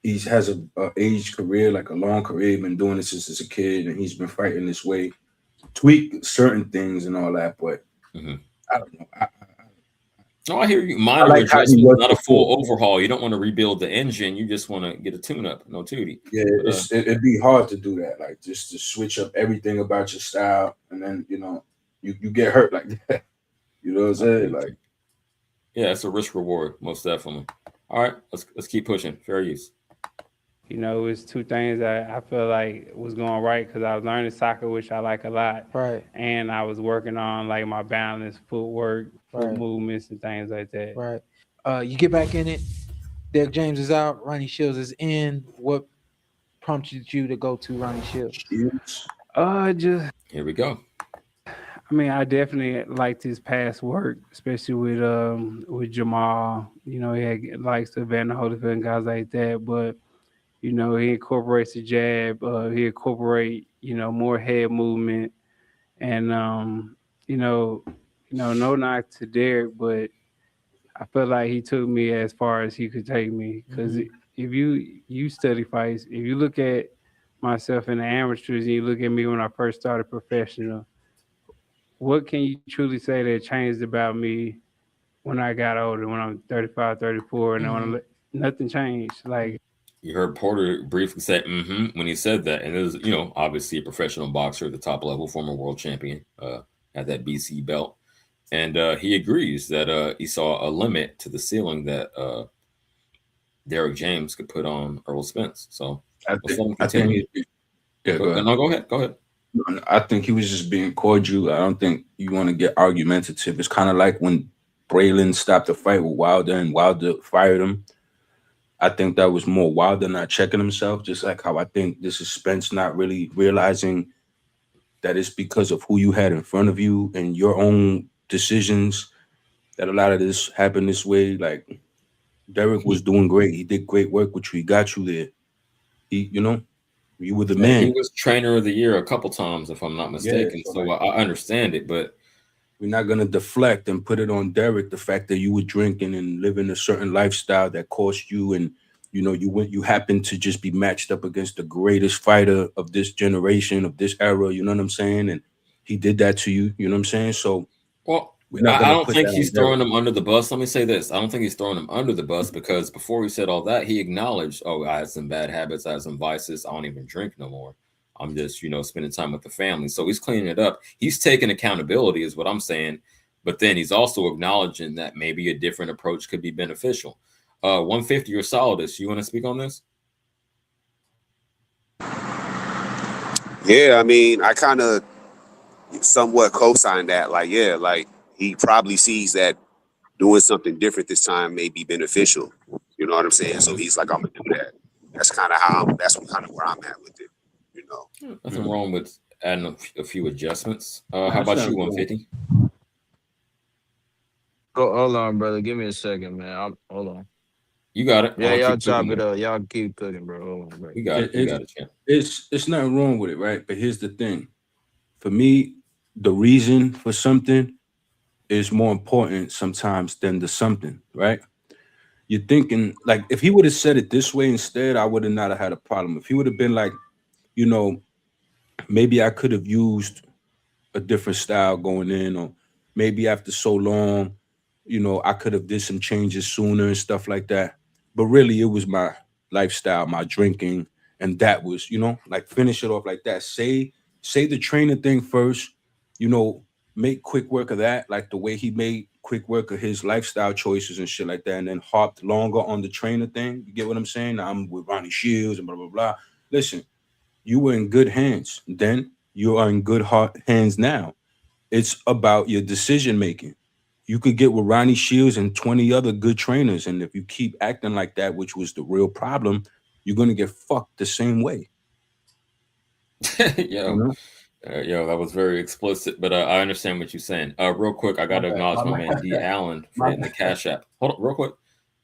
he has a age career, like a long career. Been doing this since a kid, and he's been fighting this way. Tweak certain things and all that, but I don't know. I hear you. Minor adjustment, not a full overhaul. You don't want to rebuild the engine. You just want to get a tune-up, no tootie. Yeah, it'd be hard to do that. Like just to switch up everything about your style, and then you get hurt like that. You know what I'm saying? Like, yeah, it's a risk reward, most definitely. All right, let's keep pushing. Fair use. It's two things that I feel like was going right because I was learning soccer, which I like a lot. Right. And I was working on like my balance, footwork, foot movements, and things like that. Right. You get back in it. Derrick James is out. Ronnie Shields is in. What prompted you to go to Ronnie Shields? Just here we go. I mean, I definitely liked his past work, especially with Jamal. He likes Evander Holyfield and guys like that. But You know, he incorporates the jab. He incorporate more head movement, and you know, no knock to Derek, but I feel like he took me as far as he could take me. Because if you study fights, if you look at myself in the amateurs and you look at me when I first started professional, what can you truly say that changed about me when I got older, when I'm 35, 34, and nothing changed? Like, You heard Porter briefly say when he said that, and it was obviously a professional boxer at the top level, former world champion, had that BC belt, and he agrees that he saw a limit to the ceiling that Derek James could put on Earl Spence. So let's let him I think continue. yeah, go ahead. No, go ahead. Go ahead. I think he was just being cordial. I don't think you want to get argumentative. It's kind of like when Braylon stopped the fight with Wilder and Wilder fired him. I think that was more Wilder not checking himself, just like how I think this is Spence not really realizing that it's because of who you had in front of you and your own decisions that a lot of this happened this way. Like Derek was doing great. He did great work with you. He got you there. You were the He man. was trainer of the year a couple times, if I'm not Yeah, mistaken. So I understand it, but we're not gonna deflect and put it on Derek the fact that you were drinking and living a certain lifestyle that cost you, and you happened to just be matched up against the greatest fighter of this generation, of this era. You know what I'm saying? And he did that to you. You know what I'm saying? So well, we're not I gonna don't put that think on he's Derek. throwing him under the bus. Let me say this: I don't think he's throwing him under the bus because before he said all that, he acknowledged, "Oh, I had some bad habits, I had some vices. I don't even drink no more. I'm just, spending time with the family." So he's cleaning it up. He's taking accountability, is what I'm saying. But then he's also acknowledging that maybe a different approach could be beneficial. 150 or solidus. You want to speak on this? Yeah, I mean, I kind of somewhat co-sign that. Like, yeah, like he probably sees that doing something different this time may be beneficial. You know what I'm saying? So he's like, I'm gonna do that. That's kind of that's kind of where I'm at with it. You know. Nothing wrong with adding a few adjustments. How That's about not you, wrong. 150? Hold on, brother. Give me a second, man. Hold on. You got it. I'm Yeah, gonna y'all keep chop cooking it here. up. Y'all keep cooking, bro. Hold on, bro. We got It, it. We it's got it, champ. it's nothing wrong with it, right? But here's the thing: for me, the reason for something is more important sometimes than the something, right? You're thinking like if he would have said it this way instead, I would have not have had a problem. If he would have been like, you know, maybe I could have used a different style going in, or maybe after so long, I could have did some changes sooner and stuff like that. But really, it was my lifestyle, my drinking, and that was, like finish it off like that. Say the training thing first, you know, make quick work of that, like the way he made quick work of his lifestyle choices and shit like that, and then harped longer on the trainer thing. You get what I'm saying? Now I'm with Ronnie Shields and blah blah blah. Listen, you were in good hands then. You are in good hands now. It's about your decision making. You could get with Ronnie Shields and 20 other good trainers, and if you keep acting like that, which was the real problem, you're gonna get fucked the same way. You yo, know? yo, that was very explicit, but I understand what you're saying. Real quick, I My got to bad. acknowledge My my man D bad. Allen for My hitting the bad. cash app. Hold on, real quick.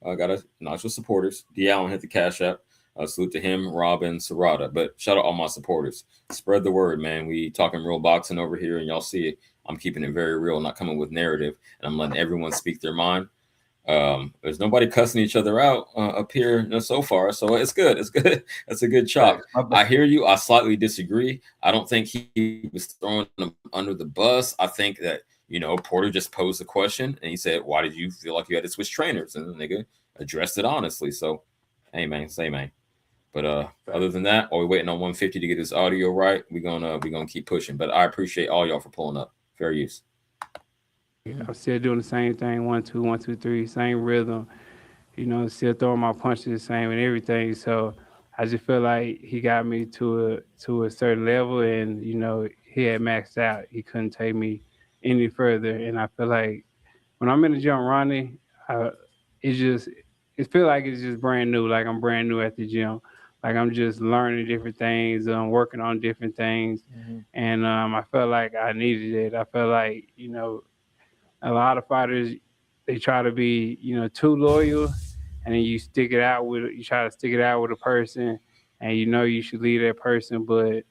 I got to acknowledge the supporters. D Allen hit the cash app. Salute to him, Robin, Serrata. But shout out all my supporters. Spread the word, man. We talking real boxing over here, and y'all see it. I'm keeping it very real, not coming with narrative, and I'm letting everyone speak their mind. There's nobody cussing each other out up here so far, so it's good. It's good. That's a good chop. My bad. I hear you. I slightly disagree. I don't think he was throwing them under the bus. I think that Porter just posed the question and he said, "Why did you feel like you had to switch trainers?" And the nigga addressed it honestly. So, hey man, say man. But other than that, are we waiting on 150 to get his audio right? We're gonna keep pushing. But I appreciate all y'all for pulling up. Fair use. I'm still doing the same thing. 1, 2, 1, 2, 3, same rhythm. Still throwing my punches the same and everything. So I just feel like he got me to a certain level, and he had maxed out. He couldn't take me any further, and I feel like when I'm in the gym running, it's just it feel like it's just brand new. Like I'm brand new at the gym. Like I'm just learning different things. I'm working on different things, and I felt like I needed it. I felt like a lot of fighters they try to be too loyal, and then you try to stick it out with a person, and you know you should leave that person, but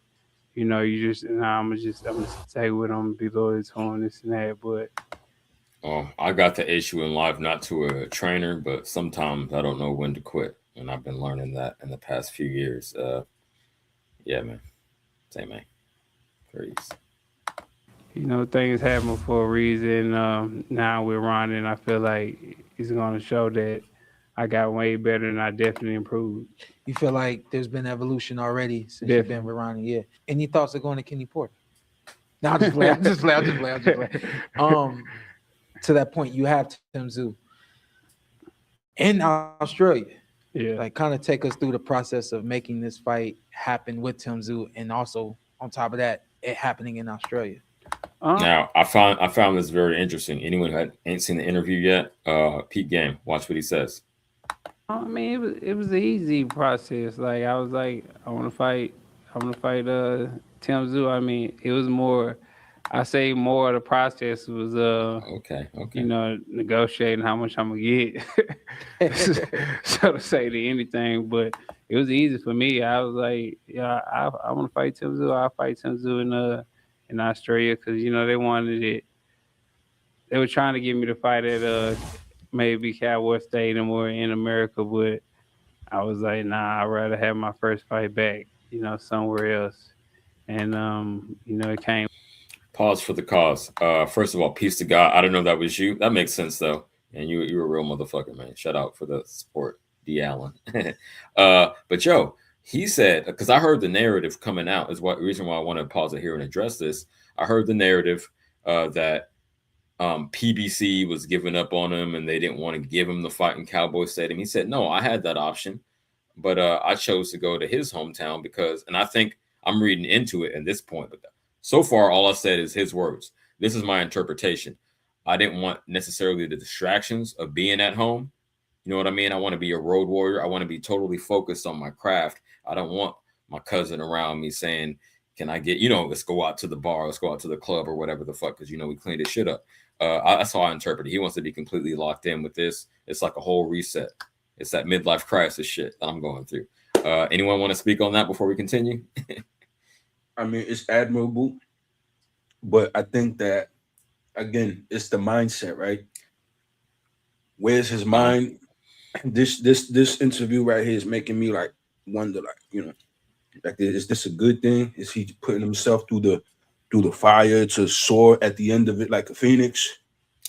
you know you just nah, I'm gonna stay with them, be loyal to them, this and that. But I got the issue in life not to a trainer, but sometimes I don't know when to quit, and I've been learning that in the past few years. Yeah, man, same man, crazy. you know things happen for a reason. Now with Ron, and I feel like it's gonna show that I got way better and I definitely improved. You feel like there's been evolution already since you've been Definitely. with Ronnie? Yeah. Any thoughts of going to Kenny Porter? No, I'll just play. I'll just play. I'll just play. I'll just play. To that point, you have Tim Zoo in Australia. Yeah. Like, kind of take us through the process of making this fight happen with Tim Zoo, and also on top of that, it happening in Australia. Now, I found this very interesting. Anyone who ain't seen the interview yet, Pete Game, watch what he says. I mean, it was an easy process. Like I was like, I want to fight. I want to fight Tim Zoo. I mean, it was more. I say more of the process was Okay. you know, negotiating how much I'm gonna get, so to say to anything. But it was easy for me. I was like, yeah, I want to fight Tim Zoo. I'll fight Tim Zoo in Australia because you know they wanted it. They were trying to get me to fight at maybe Cowboy Stadium or in America, but I was like, nah, I'd rather have my first fight back, you know, somewhere else. And you know, it came. Pause for the cause. First of all, peace to God. I don't know if that was you. That makes sense though. And you're a real motherfucker, man. Shout out for the support, D. Allen. But yo, he said, because I heard the narrative coming out is what reason why I want to pause it here and address this. I heard the narrative that PBC was giving up on him and they didn't want to give him the fight in Cowboy Stadium. He said, no, I had that option, but I chose to go to his hometown because, and I think I'm reading into it at this point, but so far, all I said is his words. This is my interpretation. I didn't want necessarily the distractions of being at home. You know what I mean? I want to be a road warrior. I want to be totally focused on my craft. I don't want my cousin around me saying, can I get, you know, let's go out to the bar, let's go out to the club or whatever the fuck, because, you know, we cleaned this shit up. That's how I interpret it. He wants to be completely locked in with this. It's like a whole reset. It's that midlife crisis shit that I'm going through. Anyone want to speak on that before we continue? I mean, it's admirable, but I think that again, it's the mindset, right? Where's his mind? This interview right here is making me like wonder, like, you know, like, is this a good thing? Is he putting himself through the fire to soar at the end of it like a phoenix?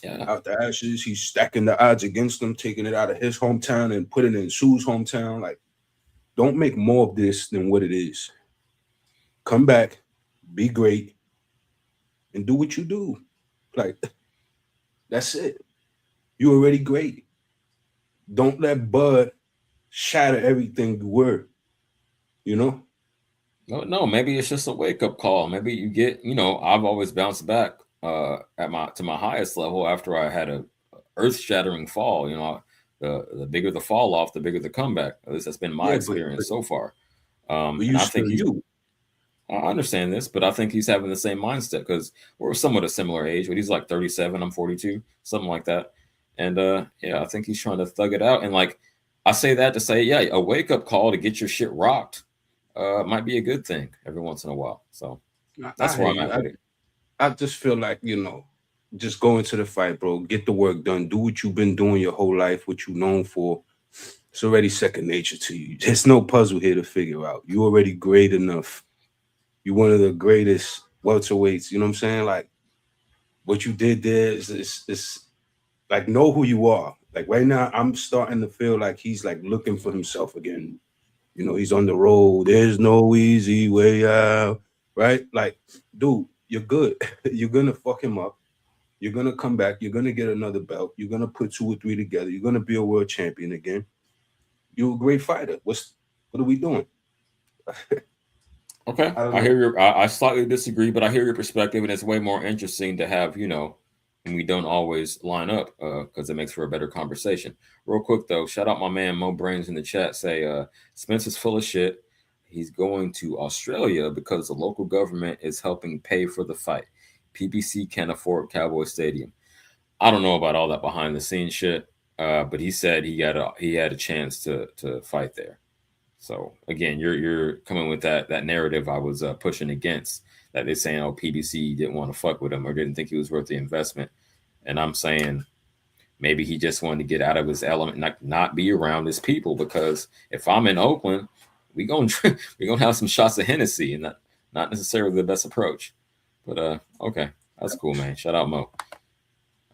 Yeah. Out the ashes, he's stacking the odds against him, taking it out of his hometown and putting it in Sue's hometown. Like, don't make more of this than what it is. Come back, be great, and do what you do. Like, that's it. You're already great. Don't let Bud shatter everything you were. You know? No, maybe it's just a wake-up call. Maybe you get, you know, I've always bounced back to my highest level after I had a earth-shattering fall. You know, the bigger the fall off, the bigger the comeback. At least that's been my experience so far. And I think I understand this, but I think he's having the same mindset because we're somewhat a similar age. But he's like 37, I'm 42, something like that. And yeah, I think he's trying to thug it out. And like, I say that to say, yeah, a wake up call to get your shit rocked might be a good thing every once in a while. So that's where I'm at with it. I just feel like, you know, just go into the fight, bro. Get the work done. Do what you've been doing your whole life, what you're known for. It's already second nature to you. There's no puzzle here to figure out. You're already great enough. You're one of the greatest welterweights. You know what I'm saying? Like, what you did there is like, know who you are. Like, right now, I'm starting to feel like he's like looking for himself again. You know, he's on the road. There's no easy way out, right? Like, dude, you're good. You're going to fuck him up. You're going to come back. You're going to get another belt. You're going to put 2 or 3 together. You're going to be a world champion again. You're a great fighter. What are we doing? Okay, I hear your. I slightly disagree, but I hear your perspective, and it's way more interesting to have, you know, and we don't always line up because it makes for a better conversation. Real quick though, shout out my man Mo Brains in the chat. Say Spence is full of shit. He's going to Australia because the local government is helping pay for the fight. PBC can't afford Cowboy Stadium. I don't know about all that behind the scenes shit, but he said he had a chance to fight there. So again, you're coming with that narrative I was pushing against, that they're saying, oh, PBC didn't want to fuck with him or didn't think he was worth the investment, and I'm saying maybe he just wanted to get out of his element, not be around his people, because if I'm in Oakland, we gonna have some shots of Hennessy, and not necessarily the best approach. But okay, that's cool, man. Shout out Mo.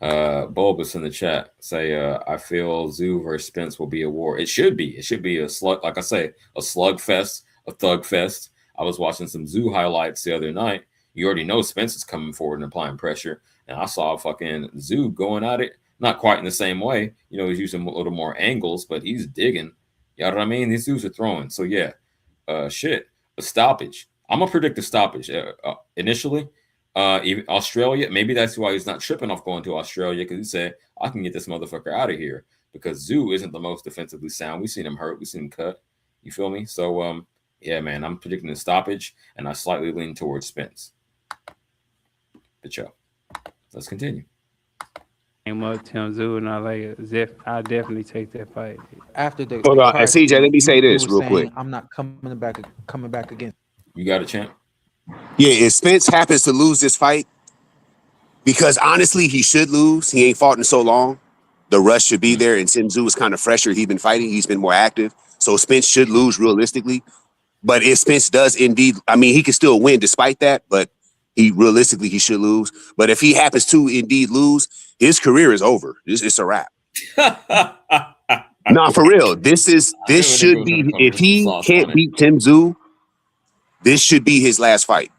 Bulbous in the chat say, I feel Zoo versus Spence will be a war. It should be. It should be a slug, like I say, a slug fest, a thug fest. I was watching some Zoo highlights the other night. You already know Spence is coming forward and applying pressure, and I saw fucking Zoo going at it, not quite in the same way. You know, he's using a little more angles, but he's digging. You know what I mean? These dudes are throwing. So yeah, a stoppage. I'm gonna predict a stoppage initially. Even Australia, maybe that's why he's not tripping off going to Australia, because he said, I can get this motherfucker out of here, because Zoo isn't the most defensively sound. We've seen him hurt, we've seen him cut. You feel me? So yeah, man, I'm predicting a stoppage, and I slightly lean towards Spence. But yo, let's continue. Came up Tim Zoo, and I definitely take that fight. After the Hold on, card, CJ, let me say this you were real quick. saying, I'm not coming back again. You got a champ? Yeah, if Spence happens to lose this fight, because honestly, he should lose. He ain't fought in so long. The rush should be there, and Tim Tszyu is kind of fresher. He's been fighting. He's been more active. So Spence should lose realistically. But if Spence does indeed, I mean, he can still win despite that, but he should lose. But if he happens to indeed lose, his career is over. It's a wrap. No, for real. This should be, if he can't beat Tim Tszyu, this should be his last fight.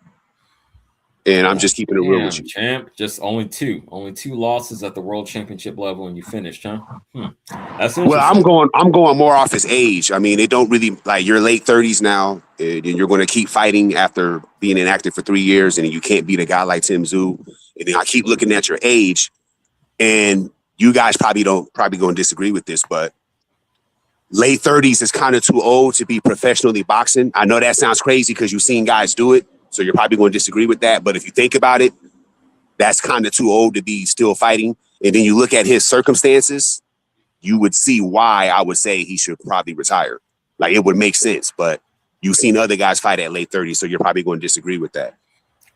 And I'm just keeping it real with you. Champ, just only two losses at the world championship level, and you finished, huh? That's well, I'm going more off his age. I mean, it don't really, like, you're late 30s now, and you're going to keep fighting after being inactive for 3 years, and you can't beat a guy like Tim Tszyu. And then I keep looking at your age, and you guys probably going to disagree with this, but late 30s is kind of too old to be professionally boxing. I know that sounds crazy because you've seen guys do it, so you're probably going to disagree with that. But if you think about it, that's kind of too old to be still fighting. And then you look at his circumstances, you would see why I would say he should probably retire. Like, it would make sense. But you've seen other guys fight at late 30s, so you're probably going to disagree with that.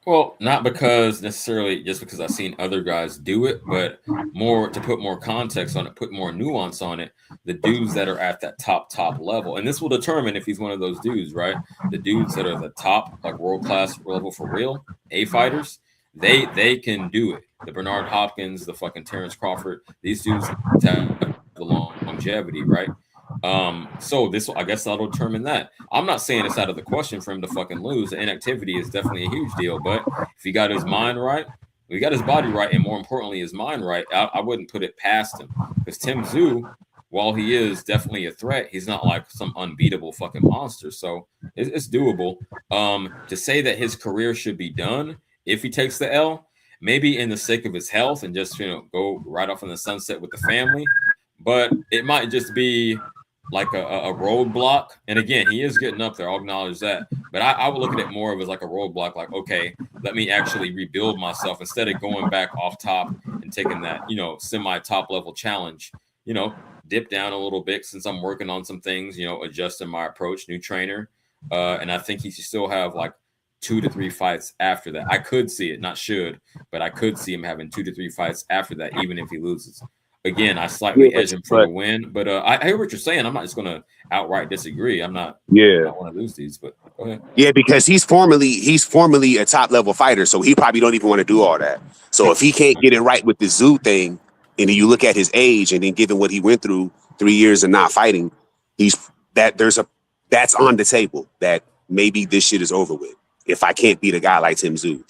Well, not because necessarily just because I've seen other guys do it, but more to put more context on it, put more nuance on it. The dudes that are at that top level, and this will determine if he's one of those dudes, right? The dudes that are the top, like world-class level for real, A fighters, they can do it. The Bernard Hopkins, the fucking Terrence Crawford, these dudes have the longevity, right? So this, I guess that'll determine that. I'm not saying it's out of the question for him to fucking lose. The inactivity is definitely a huge deal, but if he got his mind right, he got his body right, and more importantly, his mind right, I wouldn't put it past him. Because Tim Tszyu, while he is definitely a threat, he's not like some unbeatable fucking monster. So it's doable. To say that his career should be done if he takes the L, maybe in the sake of his health and just, go right off in the sunset with the family, but it might just be like a roadblock. And again, he is getting up there, I'll acknowledge that, but I would look at it more of as like a roadblock, like, okay, let me actually rebuild myself instead of going back off top and taking that, semi top level challenge, dip down a little bit since I'm working on some things, adjusting my approach, new trainer. And I think he should still have like 2 to 3 fights after that. I could see it, not should, but I could see him having 2 to 3 fights after that, even if he loses. Again, I slightly edge him for the win, but I hear what you're saying. I'm not just going to outright disagree. I'm not. I don't want to lose these, but go ahead. Yeah, because he's formerly a top level fighter, so he probably don't even want to do all that. So if he can't get it right with the Tszyu thing, and then you look at his age, and then given what he went through 3 years of not fighting, that's on the table that maybe this shit is over with if I can't beat a guy like Tim Tszyu.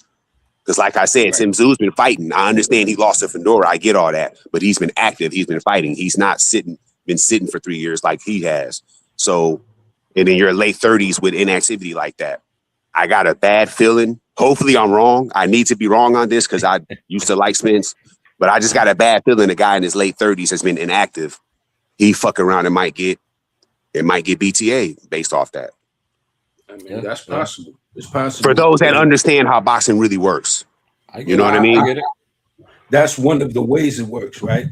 Because like I said, Tim Tszyu's been fighting. I understand he lost to Fedora. I get all that. But he's been active. He's been fighting. He's not been sitting for 3 years like he has. So, and in your late 30s with inactivity like that, I got a bad feeling. Hopefully I'm wrong. I need to be wrong on this because I used to like Spence. But I just got a bad feeling a guy in his late 30s has been inactive. He fuck around and might get BTA based off that. I mean, that's possible. It's possible. For those that understand how boxing really works. You know what I mean? I get it. That's one of the ways it works, right?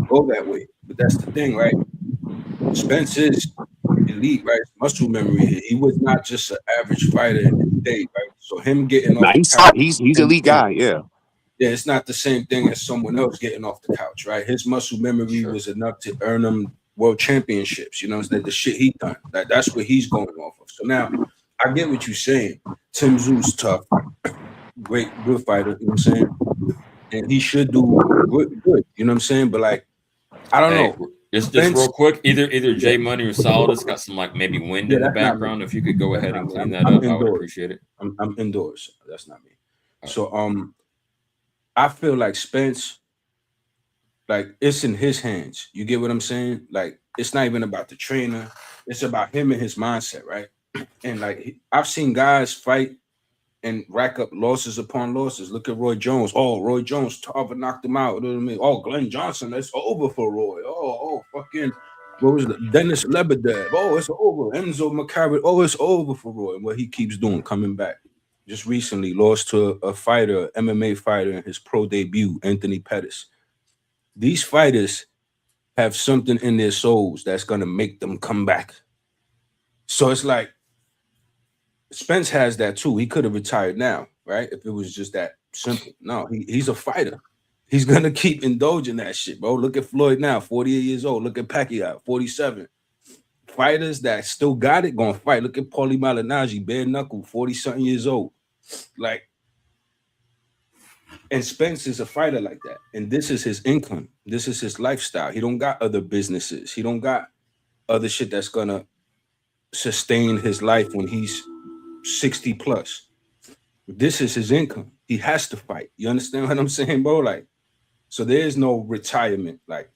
Go that way. But that's the thing, right? Spence is elite, right? Muscle memory. He was not just an average fighter in his day, right? So him getting Nah, off the he's couch, he's elite guy. Yeah. yeah, it's not the same thing as someone else getting off the couch, right? His muscle memory was enough to earn him world championships. You know, it's like the shit he done. That's what he's going off of. So now I get what you're saying. Tim Tszю's tough, good fighter. You know what I'm saying? And he should do good. You know what I'm saying? But like, I don't know. Just real quick, either J Money or Solidus got some like maybe wind in the background. If you could go ahead and clean that up, I would appreciate it. I'm indoors. That's not me. So I feel like Spence, like it's in his hands. You get what I'm saying? Like it's not even about the trainer. It's about him and his mindset, right? And like I've seen guys fight and rack up losses upon losses. Look at Roy Jones. Oh, Roy Jones, Tarver knocked him out. You know what I mean? Oh, Glenn Johnson, that's over for Roy. Oh, fucking, what was it? Dennis Lebedev. Oh, it's over. Enzo McCarry. Oh, it's over for Roy. What he keeps doing, coming back. Just recently lost to a fighter, MMA fighter in his pro debut, Anthony Pettis. These fighters have something in their souls that's going to make them come back. So it's like, Spence has that too. He could have retired now, right? If it was just that simple. No, he's a fighter. He's going to keep indulging that shit, bro. Look at Floyd now, 48 years old. Look at Pacquiao, 47. Fighters that still got it going to fight. Look at Paulie Malignaggi, bare knuckle, 40-something years old. Like, and Spence is a fighter like that. And this is his income. This is his lifestyle. He don't got other businesses. He don't got other shit that's going to sustain his life when he's 60 plus. This is his income. He has to fight. You understand what I'm saying, bro? Like, so there's no retirement. Like,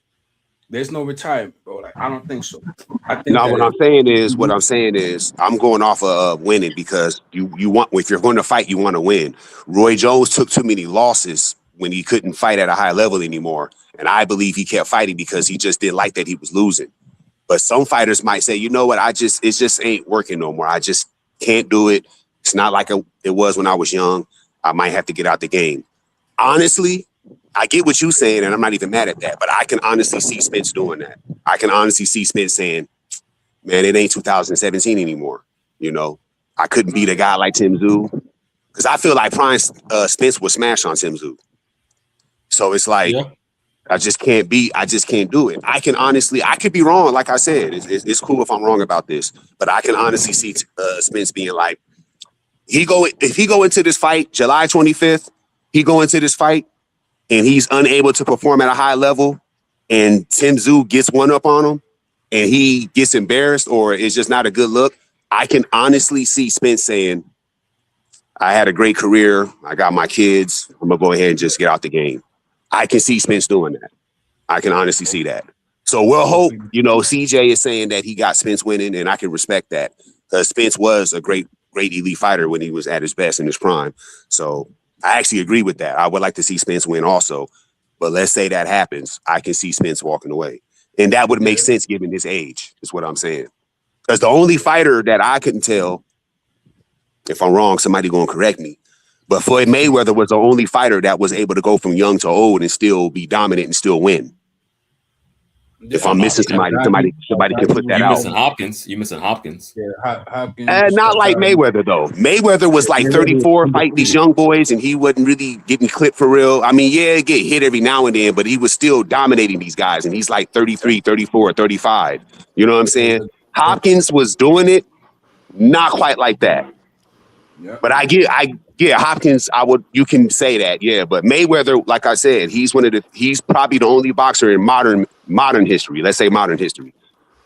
there's no retirement, bro. Like, I don't think so. I think what I'm saying is I'm going off of winning because you want, if you're going to fight, you want to win. Roy Jones took too many losses when he couldn't fight at a high level anymore. And I believe he kept fighting because he just didn't like that he was losing. But some fighters might say, you know what, it just ain't working no more. I just can't do it. It's not like it was when I was young. I might have to get out the game. Honestly, I get what you're saying, and I'm not even mad at that. But I can honestly see Spence doing that. I can honestly see Spence saying, man, it ain't 2017 anymore. You know, I couldn't beat a guy like Tim Tszyu. Because I feel like Prime Spence was smashed on Tim Tszyu. So it's like, I just can't do it. I could be wrong. Like I said, it's cool if I'm wrong about this, but I can honestly see Spence being like, if he go into this fight, July 25th, he go into this fight and he's unable to perform at a high level and Tim Tszyu gets one up on him and he gets embarrassed or it's just not a good look. I can honestly see Spence saying, I had a great career. I got my kids. I'm going to go ahead and just get out the game. I can see Spence doing that. I can honestly see that. So we'll hope, CJ is saying that he got Spence winning, and I can respect that because Spence was a great elite fighter when he was at his best in his prime. So I actually agree with that. I would like to see Spence win also. But let's say that happens. I can see Spence walking away. And that would make sense given his age, is what I'm saying. Because the only fighter that I couldn't tell, if I'm wrong, somebody going to correct me, but Floyd Mayweather was the only fighter that was able to go from young to old and still be dominant and still win. If I'm missing somebody can put that out. You missing Hopkins. Yeah, Hopkins. Not like Mayweather, though. Mayweather was like 34 fighting these young boys, and he wasn't really getting clipped for real. I mean, yeah, get hit every now and then, but he was still dominating these guys, and he's like 33, 34, 35. You know what I'm saying? Hopkins was doing it, not quite like that. Yeah. But Hopkins, you can say that, yeah. But Mayweather, like I said, he's probably the only boxer in modern history, let's say modern history,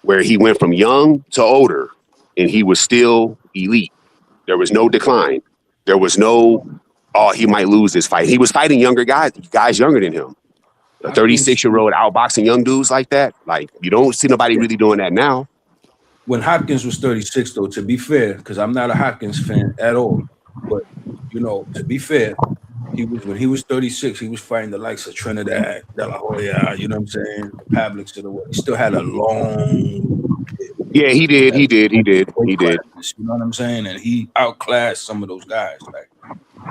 where he went from young to older and he was still elite. There was no decline. There was no, he might lose this fight. He was fighting younger guys younger than him. A 36-year-old outboxing young dudes like that. Like, you don't see nobody really doing that now. When Hopkins was 36, though, to be fair, because I'm not a Hopkins fan at all, but, to be fair, when he was 36, he was fighting the likes of Trinidad, De La Hoya, you know what I'm saying? The Pavliks of the world. He still had a long... Yeah, he did. You know what I'm saying? And he outclassed some of those guys.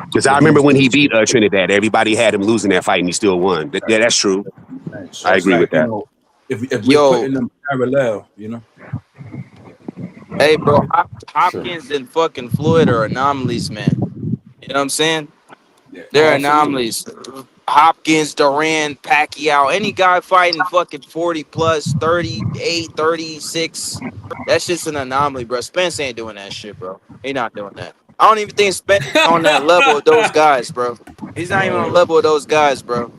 Because I remember when he beat Trinidad, everybody had him losing that fight and he still won. Yeah, that's true. So I agree with that. If we're putting them parallel, Hey, bro, Hopkins and fucking Floyd are anomalies, man. You know what I'm saying? Yeah. They're Oh, absolutely. anomalies. Hopkins, Duran, Pacquiao, any guy fighting fucking 40 plus, 38, 36. That's just an anomaly, bro. Spence ain't doing that shit, bro. He not doing that. I don't even think Spence is on that level of those guys, bro. He's not even on the level of those guys, bro.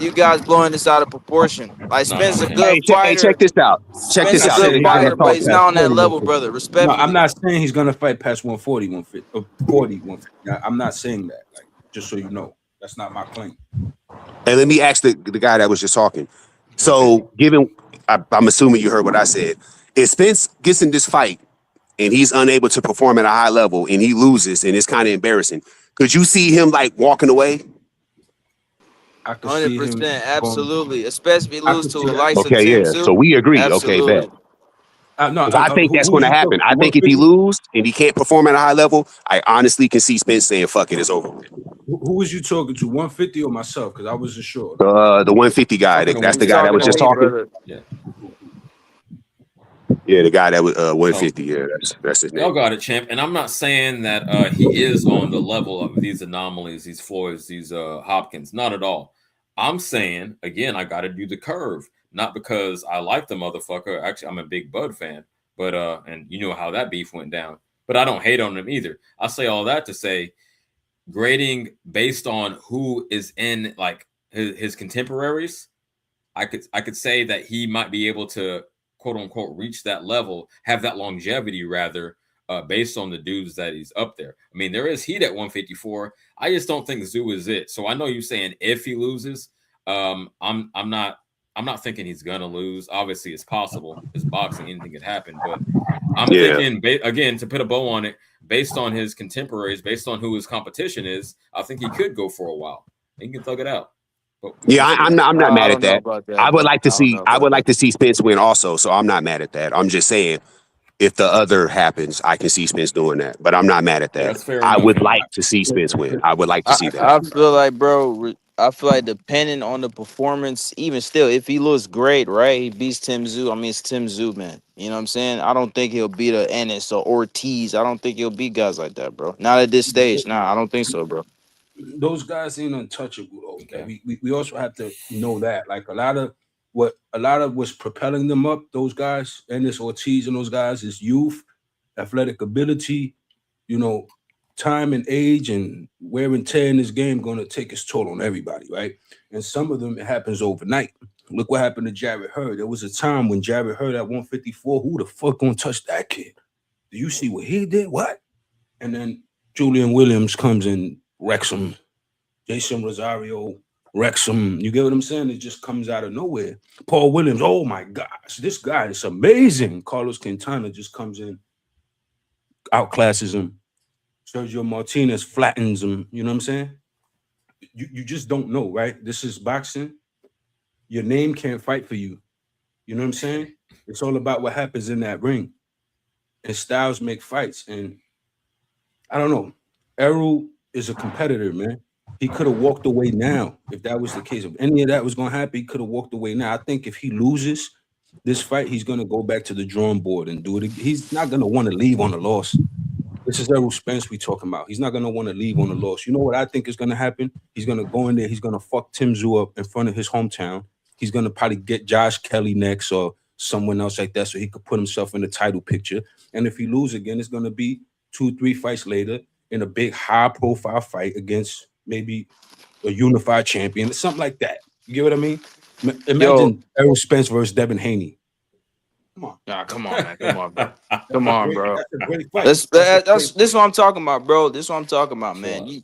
You guys blowing this out of proportion. Like No, Spence is a man. good Hey, fighter. check this out. Check Spence this is a Not out. good saying Check he's this out. gonna fighter, but fight he's past not on that 40, level, 150. brother. No, I'm Respectfully. not saying he's gonna fight past 140, 150, 40, 150. I'm not saying that. Like, just so you know, that's not my claim. And let me ask the guy that was just talking. Okay. So, I'm assuming you heard what I said. If Spence gets in this fight and he's unable to perform at a high level and he loses and it's kind of embarrassing, could you see him like walking away? I could see him 100%, going. absolutely. Especially if you I lose could to see a that. license Okay, Tim yeah. So Zoo. we agree. Okay, bet. Absolutely. No, Because I think that's going who's to you happen. talking? I think if he 150? lose and he can't perform at a high level, I honestly can see Spence saying, "Fuck it, it's over with." Who was you talking to? 150 or myself? Because I wasn't sure. The 150 guy. Talking to That's He's the guy that 150. talking was to just me, Oh, talking. brother. yeah. Yeah, the guy that was So 150. Yeah, that's his y'all name. got it, champ. And I'm not saying that he is on the level of these anomalies, these Floyds, these Hopkins. Not at all. I'm saying again, I got to do the curve, not because I like the motherfucker. Actually, I'm a big Bud fan, but and you know how that beef went down. But I don't hate on him either. I say all that to say grading based on who is in like his contemporaries. I could say that he might be able to quote unquote reach that level, have that longevity rather, based on the dudes that he's up there. I mean, there is heat at 154. I just don't think Zoo is it. So I know you're saying if he loses, I'm not thinking he's gonna lose. Obviously, it's possible. It's boxing, anything could happen. But I'm Yeah. thinking again to put a bow on it, based on his contemporaries, based on who his competition is. I think he could go for a while. He can thug it out. But what Yeah, you say, I'm man? not. I'm not I mad at don't know that. about that, I would bro. like to I don't see. know I about would that. like to see Spence win also. So I'm not mad at that. I'm just saying, if the other happens, I can see Spence doing that. But I'm not mad at that. That's fair I enough, would man. like to see Spence win. I would like to see that. I feel like, bro. I feel like depending on the performance, even still, if he looks great, right, he beats Tim Zoo. I mean, it's Tim Zoo, man. You know what I'm saying? I don't think he'll beat a Ennis or Ortiz. I don't think he'll beat guys like that, bro. Not at this stage. Nah, I don't think so, bro. Those guys ain't untouchable though. Like, Okay. we also have to know that. Like a lot of what's propelling them up, those guys, and this Ortiz and those guys is youth, athletic ability, you know, time and age and wear and tear in this game gonna take its toll on everybody, right? And some of them it happens overnight. Look what happened to Jared Hurd. There was a time when Jared Hurd at 154, who the fuck gonna touch that kid? Do you see what he did? What? And then Julian Williams comes and wrecks him. Jason Rosario wrecks him. You get what I'm saying? It just comes out of nowhere. Paul Williams, oh my gosh, this guy is amazing. Carlos Quintana just comes in, outclasses him. Sergio Martinez flattens him. You know what I'm saying? You just don't know, right? This is boxing. Your name can't fight for you. You know what I'm saying? It's all about what happens in that ring. And styles make fights. And I don't know. Errol is a competitor, man. He could have walked away now if that was the case. If any of that was going to happen, he could have walked away now. I think if he loses this fight, he's going to go back to the drawing board and do it. He's not going to want to leave on a loss. This is Errol Spence we talking about. He's not going to want to leave on a loss. You know what I think is going to happen? He's going to go in there. He's going to fuck Tim Zoo up in front of his hometown. He's going to probably get Josh Kelly next or someone else like that so he could put himself in the title picture. And if he loses again, it's going to be 2-3 fights later in a big high-profile fight against maybe a unified champion, something like that. You get what I mean? Imagine Errol Spence versus Devin Haney. Come on. Nah, come on, man. Come on, bro. Come on, bro. That's a great fight. This is what I'm talking about, bro. This is what I'm talking about, man.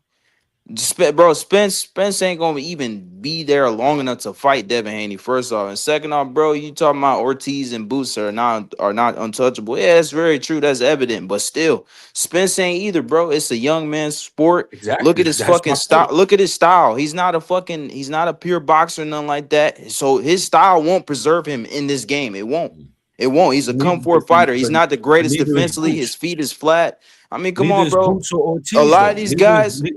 Bro, Spence ain't gonna even be there long enough to fight Devin Haney. First off, and second off, bro, you talking about Ortiz and Boots are not untouchable. Yeah, that's very true. That's evident. But still, Spence ain't either, bro. It's a young man's sport. Exactly. Look at his That's fucking my style. point. Look at his style. He's not a pure boxer, nothing like that. So his style won't preserve him in this game. It won't. It won't. He's a come forward fighter. He's not the greatest Neither is defensively. His Boots. feet is flat. I mean, come Neither on, is bro. Boots or Ortiz, A lot though. of these Neither guys. is-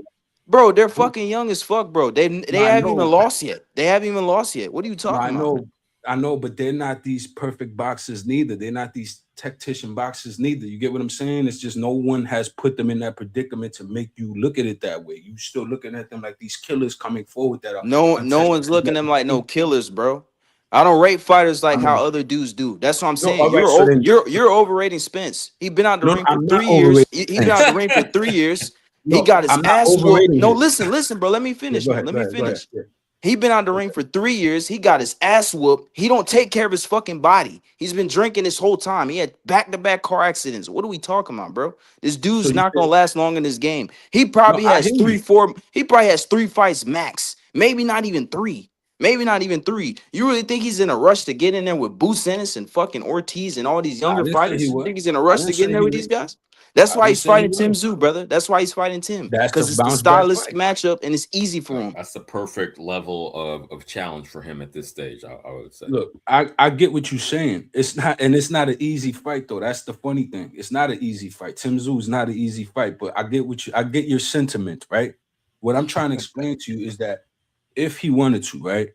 Bro, they're fucking young as fuck, bro. They No, I haven't even know. lost yet. They haven't even lost yet. What are you No, I talking about? know. I know, but they're not these perfect boxers neither. They're not these tactician boxers neither. You get what I'm saying? It's just no one has put them in that predicament to make you look at it that way. You still looking at them like these killers coming forward that are No untested. one's looking at them like no killers, bro. I don't rate fighters like how other dudes do. That's what I'm No, saying. all right. So then, You're overrating Spence. He been out the no, ring for I'm not 3 years. overrating. He been out the ring for 3 years. He No, got his I'm not ass whooped. overrating No, him. listen, bro. Let me Yeah, finish, go man. ahead, Let go me ahead, go ahead. finish. Yeah. He been out the ring for 3 years. He got his ass whooped. He don't take care of his fucking body. He's been drinking this whole time. He had back-to-back car accidents. What are we talking about, bro? This So dude's you not said, gonna last long in this game. He no, probably I has hear you. he probably has 3 fights max. Maybe not even 3. Maybe not even 3. You really think he's in a rush to get in there with Bout and fucking Ortiz and all these I younger didn't say fighters? he You was. think he's in a I rush didn't to get say in he there with was. these guys? That's I why didn't he's say he fighting Tim was. Tszyu, brother. That's why he's fighting Tim. That's the Because it's the bounce back stylistic fight. matchup and it's easy for him. That's the perfect level of challenge for him at this stage, I would say. Look, I get what you're saying. It's not an easy fight though. That's the funny thing. It's not an easy fight. Tim Tszyu is not an easy fight, but I get your sentiment, right? What I'm trying to explain to you is that if he wanted to, right?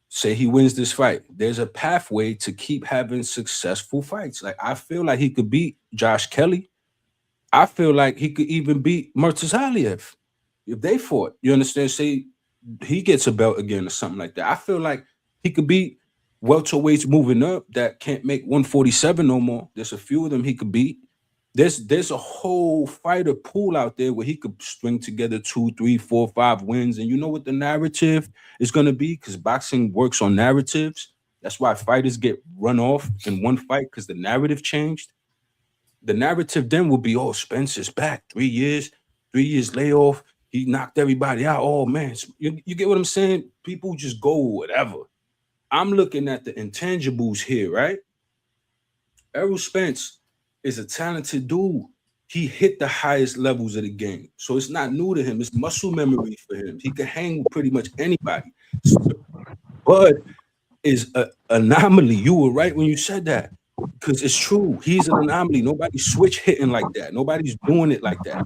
Say he wins this fight, there's a pathway to keep having successful fights. Like I feel like he could beat Josh Kelly. I feel like he could even beat Murtazaliev if they fought. You understand? Say he gets a belt again or something like that. I feel like he could beat welterweights moving up that can't make 147 no more. There's a few of them he could beat. There's a whole fighter pool out there where he could string together 2, 3, 4, 5 wins. And you know what the narrative is gonna be? Because boxing works on narratives. That's why fighters get run off in one fight because the narrative changed. The narrative then will be, oh, Spencer's back 3 years, 3 years layoff. He knocked everybody out. Oh man, you get what I'm saying? People just go whatever. I'm looking at the intangibles here, right? Errol Spence is a talented dude. He hit the highest levels of the game. So it's not new to him. It's muscle memory for him. He can hang with pretty much anybody. Bud is an anomaly. You were right when you said that. Because it's true. He's an anomaly. Nobody's switch hitting like that. Nobody's doing it like that.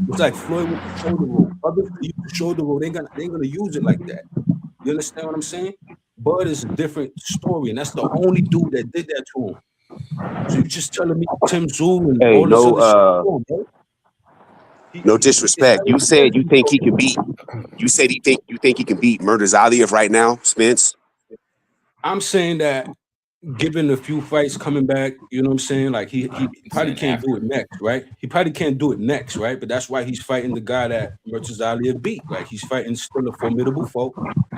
It's like Floyd with the shoulder roll. Others use the shoulder roll. They ain't gonna use it like that. You understand what I'm saying? Bud is a different story, and that's the only dude that did that to him. So you just telling me Tim Tszyu and Hey, all this other shit? Come on, bro. no disrespect. You said you think he can beat. You said you think he can beat Murtazaliev right now, Spence. I'm saying that given a few fights coming back, you know what I'm saying? Like he probably can't do it next, right? He probably can't do it next, right? But that's why he's fighting the guy that Murtazaliev beat, right? He's fighting still a formidable foe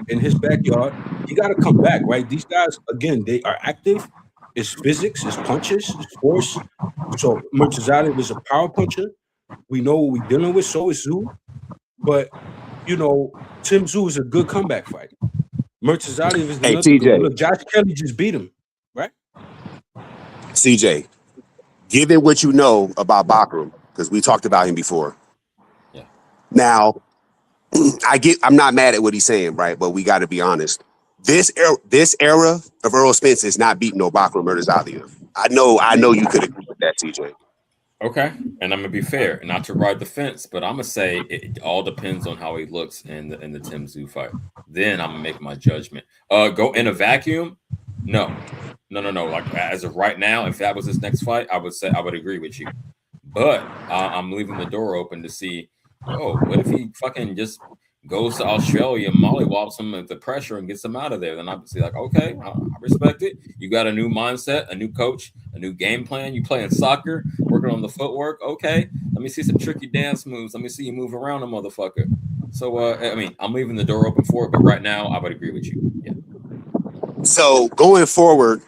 in his backyard. He got to come back, right? These guys, again, they are active. It's physics, it's punches, it's force. So Murtazaliev is a power puncher. We know what we're dealing with. So is Tszyu. But, you know, Tim Tszyu is a good comeback fight. Murtazaliev is Hey, another good. TJ. Look, Josh Kelly just beat him, right? CJ, given what you know about Bakram, because we talked about him before. Yeah. Now, I'm not mad at what he's saying, right? But we got to be honest. This era of Earl Spence is not beating no Bakram Murtazaliev. I know you could agree with that, TJ. Okay, and I'm gonna be fair, not to ride the fence, but I'm gonna say it all depends on how he looks in the Tim Tszyu fight. Then I'm gonna make my judgment. Go in a vacuum? No. Like as of right now, if that was his next fight, I would agree with you. But I'm leaving the door open to see. Oh, what if he fucking just goes to Australia, mollywops him at the pressure and gets him out of there? Then I'd be like, okay, I respect it. You got a new mindset, a new coach, a new game plan. You playing soccer, working on the footwork. Okay, let me see some tricky dance moves. Let me see you move around a motherfucker. So, I mean, I'm leaving the door open for it, but right now, I would agree with you. Yeah. So going forward,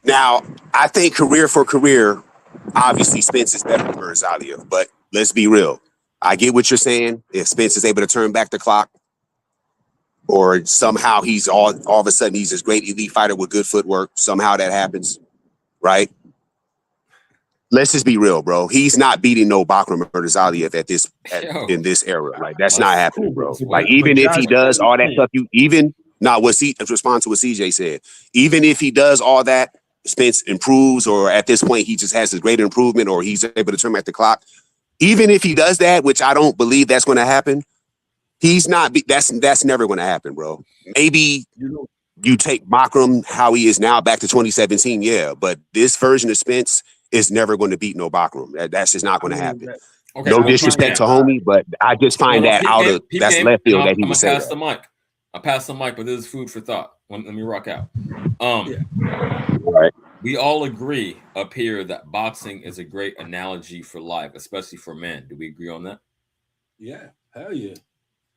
now I think career for career, obviously Spence is better than Murtazaliev, but let's be real. I get what you're saying. If Spence is able to turn back the clock, or somehow he's all of a sudden he's this great elite fighter with good footwork, somehow that happens, right? Let's just be real, bro. He's not beating no Bakram Murtazaliev in this era. Like that's not happening, bro. Like even if he does all that stuff, response to what CJ said, even if he does all that, Spence improves, or at this point he just has a greater improvement, or he's able to turn back the clock. Even if he does that, which I don't believe that's going to happen, he's not. That's never going to happen, bro. Maybe you take Bachram how he is now back to 2017, yeah, but this version of Spence is never going to beat no Bachram. That's just not I going to mean, happen. Okay, No well, peep disrespect game. to homie, but I just No, find no, that peep out game, of peep that's game, left and field that he I'm would gonna say pass that. the mic. I pass the mic, but this is food for thought. Let me rock out. yeah. All right. We all agree up here that boxing is a great analogy for life, especially for men. Do we agree on that? Yeah, hell yeah.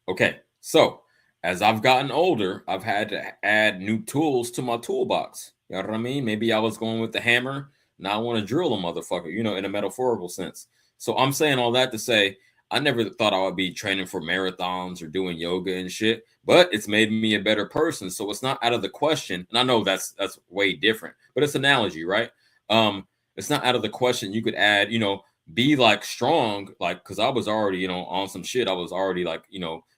Okay, so as I've gotten older, I've had to add new tools to my toolbox. You know what I mean? Maybe I was going with the hammer. Now I want to drill a motherfucker, in a metaphorical sense. So I'm saying all that to say, I never thought I would be training for marathons or doing yoga and shit, but it's made me a better person. So it's not out of the question. And I know that's way different, but it's analogy, right? It's not out of the question. You could add, be like strong, like, because I was already, on some shit. I was already like,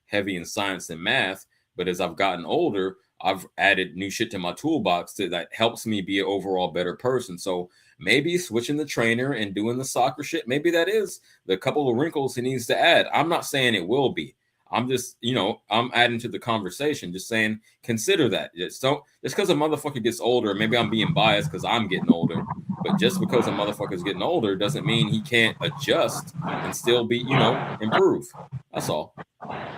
heavy in science and math. But as I've gotten older, I've added new shit to my toolbox that helps me be an overall better person. So maybe switching the trainer and doing the soccer shit, maybe that is the couple of wrinkles he needs to add. I'm not saying it will be. I'm just, I'm adding to the conversation, just saying, consider that. Just because a motherfucker gets older, maybe I'm being biased because I'm getting older, but just because a motherfucker's getting older doesn't mean he can't adjust and still be, improve. That's all.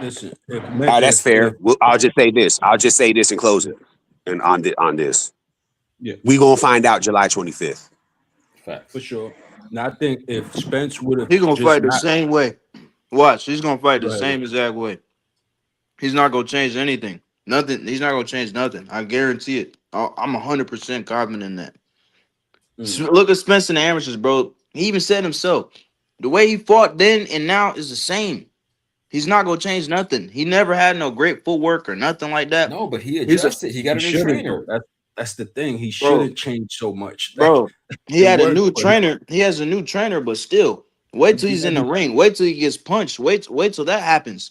Listen, That's fair. I'll just say this. I'll just say this in closing, and on this, yeah, we gonna find out July 25th. Facts. for sure. Now I think if Spence would have He's gonna just fight the not, same way. Watch, he's gonna fight go the ahead. same exact way. He's not gonna change anything. Nothing. He's not gonna change nothing. I guarantee it. I'm 100% confident in that. Look at Spencer and the amateurs, bro. He even said himself, the way he fought then and now is the same. He's not gonna change nothing. He never had no great footwork or nothing like that. No, but he He's a adjusted. He got He a new shouldn't trainer. though. That's the thing. He bro, shouldn't change so much. bro. He The had a word new for him. trainer. He has a new trainer, but still, wait till he's in the ring. Wait till he gets punched. Wait till that happens.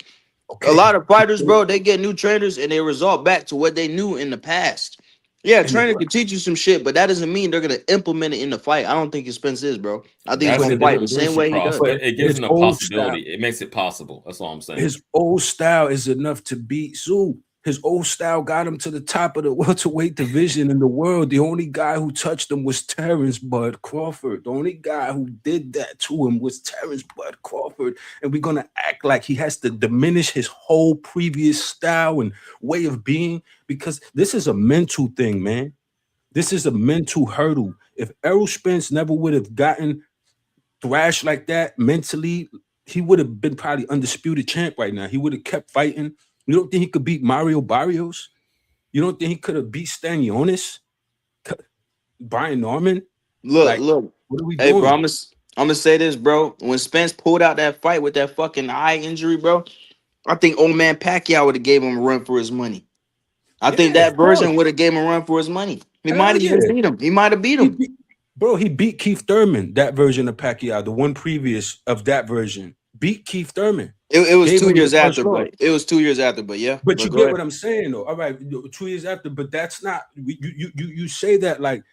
A lot of fighters, bro, they get new trainers and they resort back to what they knew in the past. Yeah, trainer can teach you some shit, but that doesn't mean they're gonna implement it in the fight. I don't think Spence is, bro. I think he's That's gonna the fight the difference, same Brucey way he Cross, does. but it gives his him a old style, possibility. It makes it possible. That's all I'm saying. his old style is enough to beat Zoo. His old style got him to the top of the welterweight division in the world. The only guy who touched him was Terrence Bud Crawford. The only guy who did that to him was Terrence Bud Crawford. And we're gonna act like he has to diminish his whole previous style and way of being, because this is a mental thing, man. This is a mental hurdle. If Errol Spence never would have gotten thrashed like that mentally, he would have been probably undisputed champ right now. He would have kept fighting. You don't think he could beat Mario Barrios? You don't think he could have beat Stanionis? Brian Norman? Look. What are we Hey, doing? bro, I'm gonna say this, bro. When Spence pulled out that fight with that fucking eye injury, bro, I think old man Pacquiao would have gave him a run for his money. I think that version would have gave him a run for his money. He might have even beat him. He might have beat him. He beat Keith Thurman, that version of Pacquiao, the one previous of that version. Beat Keith Thurman. It was Gave 2 him years the first after, round. but it was 2 years after, but yeah. But you go get ahead. what I'm saying, though. All right, 2 years after, but that's not you say that like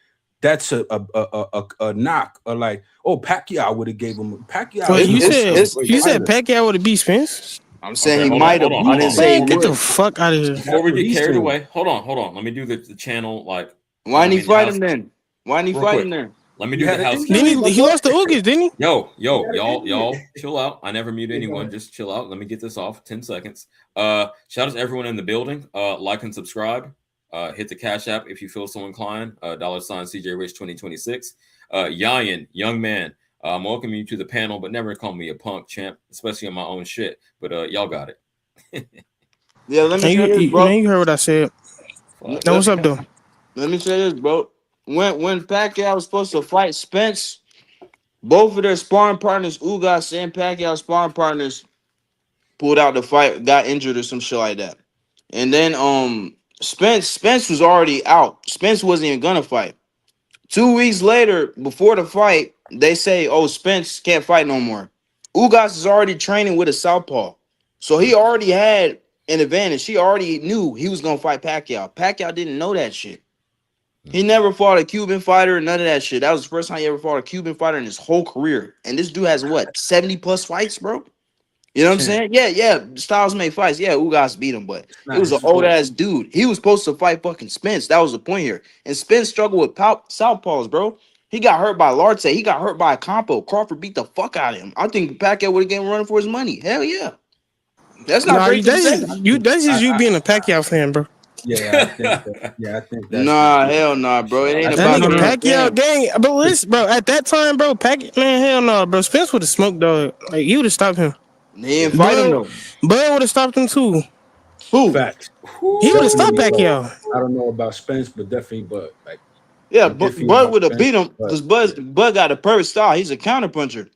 that's a knock, or like, oh, Pacquiao would have gave him Pacquiao. So you said Pacquiao would have beat Spence? I'm saying Okay, he hold might have. on, I didn't say he Man, get would. the fuck out of here. Before we get carried away, hold on. Let me do the channel like. Why didn't he fight him then? Why didn't he fight him then? Let me do the house. Then he lost to Ugas, didn't he? Yo, y'all, chill out. I never mute anyone. Just chill out. Let me get this off. 10 seconds. Shout out to everyone in the building. Like and subscribe. Hit the Cash App if you feel so inclined. $CJ Rich 2026. Yayan, young man. I'm welcoming you to the panel, but never call me a punk, champ, especially on my own shit. But y'all got it. Yeah, let me say this, bro. Man, you heard what I said. Now what's up, though? Let me say this, bro. When Pacquiao was supposed to fight Spence, both of their sparring partners, Ugas and Pacquiao sparring partners, pulled out the fight, got injured or some shit like that. And then Spence was already out. Spence wasn't even gonna fight. 2 weeks later, before the fight, they say, "Oh, Spence can't fight no more." Ugas is already training with a southpaw, so he already had an advantage. He already knew he was gonna fight Pacquiao. Pacquiao didn't know that shit. He never fought a Cuban fighter, none of that shit. That was the first time he ever fought a Cuban fighter in his whole career. And this dude has what, 70 plus fights, bro? You know what I'm saying? Yeah. Styles made fights. Yeah, Ugas beat him, but it was an old ass dude. He was supposed to fight fucking Spence. That was the point here. And Spence struggled with southpaws, bro. He got hurt by Larte. He got hurt by a compo. Crawford beat the fuck out of him. I think Pacquiao would have getting running for his money. Hell yeah. That's not Nah, crazy to say. that's just you being a Pacquiao fan, bro. Yeah, I think that's nah, hell nah, bro. It ain't that about nigga being a Pacquiao, fan. dang, but listen, bro, at that time, bro, man, hell no, bro. Spence would have smoked, dog. Like, he would have stopped him. He didn't fight him, though. Bud would have stopped him, too. Who? Facts. He would have stopped Pacquiao. I don't know about Spence, but definitely Bud. Like, yeah, Bud would have beat him because Bud got a perfect style. He's a counter puncher.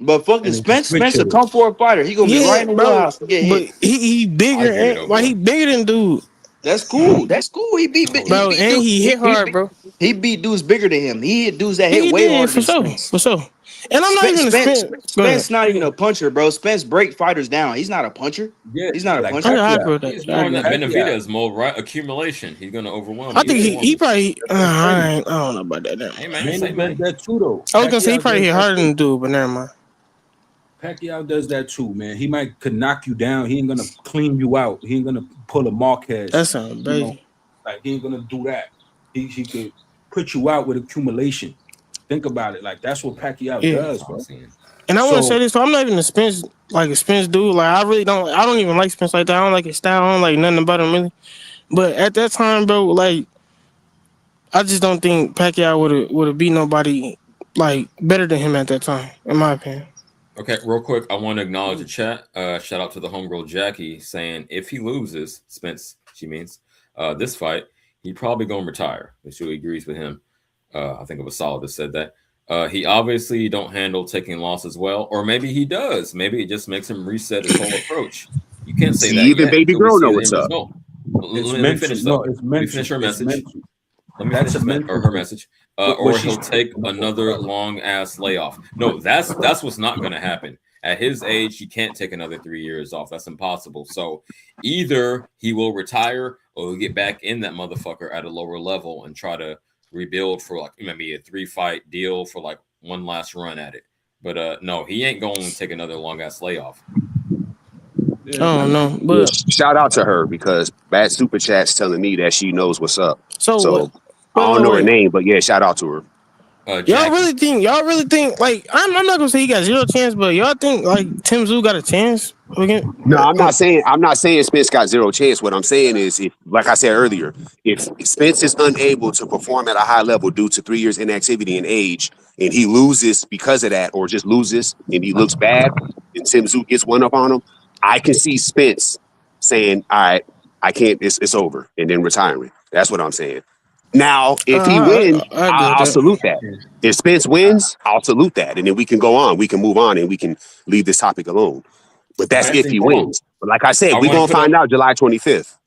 But fucking Spence a come for a fighter. He gonna be right in the wheelhouse to get hit. But he bigger. Why he bigger than dude? That's cool. He beat bro, and he hit hard, bro. He beat dudes bigger than him. He hit dudes that hit way harder for than sure, for sure. And I'm not even a Spence. Spence not even a puncher, bro. Spence break fighters down. He's not a puncher. Yeah, he's not a puncher. He's more in that Benavidez mode, right? Accumulation. He's gonna overwhelm. I think he probably. I don't know about that. Hey man, that too though. I was gonna say he probably hit harder than dude, but never mind. Pacquiao does that too, man. He could knock you down. He ain't gonna clean you out. He ain't gonna pull a Marquez. That sounds crazy. Like he ain't gonna do that. He could put you out with accumulation. Think about it. Like that's what Pacquiao does, bro. And I want to say this, so I'm not even a Spence dude. Like I don't even like Spence like that. I don't like his style. I don't like nothing about him really. But at that time, bro, like I just don't think Pacquiao would have beat nobody like better than him at that time, in my opinion. Okay, real quick, I want to acknowledge the chat. Shout out to the homegirl Jackie saying if he loses, Spence, she means, this fight, he probably gonna retire. And she agrees with him. I think it was Solid that said that. He obviously don't handle taking losses well, or maybe he does. Maybe it just makes him reset his whole approach. You can't say that. Even baby girl know what's up. Let me finish though. Let me finish her message. Let me finish her message. Or he'll take another long ass layoff. No, that's what's not going to happen. At his age, he can't take another 3 years off. That's impossible. So either he will retire or he'll get back in that motherfucker at a lower level and try to rebuild for like maybe a 3-fight deal for like one last run at it. But no, he ain't going to take another long ass layoff. Oh no! But shout out to her because Bad Super Chat's telling me that she knows what's up. So I don't know her name, but yeah, shout out to her. Y'all really think like I'm not gonna say he got zero chance, but y'all think like Tim Tszyu got a chance again? No, I'm not saying Spence got zero chance. What I'm saying is, if, like I said earlier, if Spence is unable to perform at a high level due to 3 years inactivity and age, and he loses because of that, or just loses and he looks bad, and Tim Tszyu gets one up on him, I can see Spence saying, "All right, I can't. It's over," and then retiring. That's what I'm saying. Now, if he wins, I'll salute that. If Spence wins, I'll salute that. And then we can go on. We can move on and we can leave this topic alone. But that's if he wins. But like I said, we're going to find out July 25th.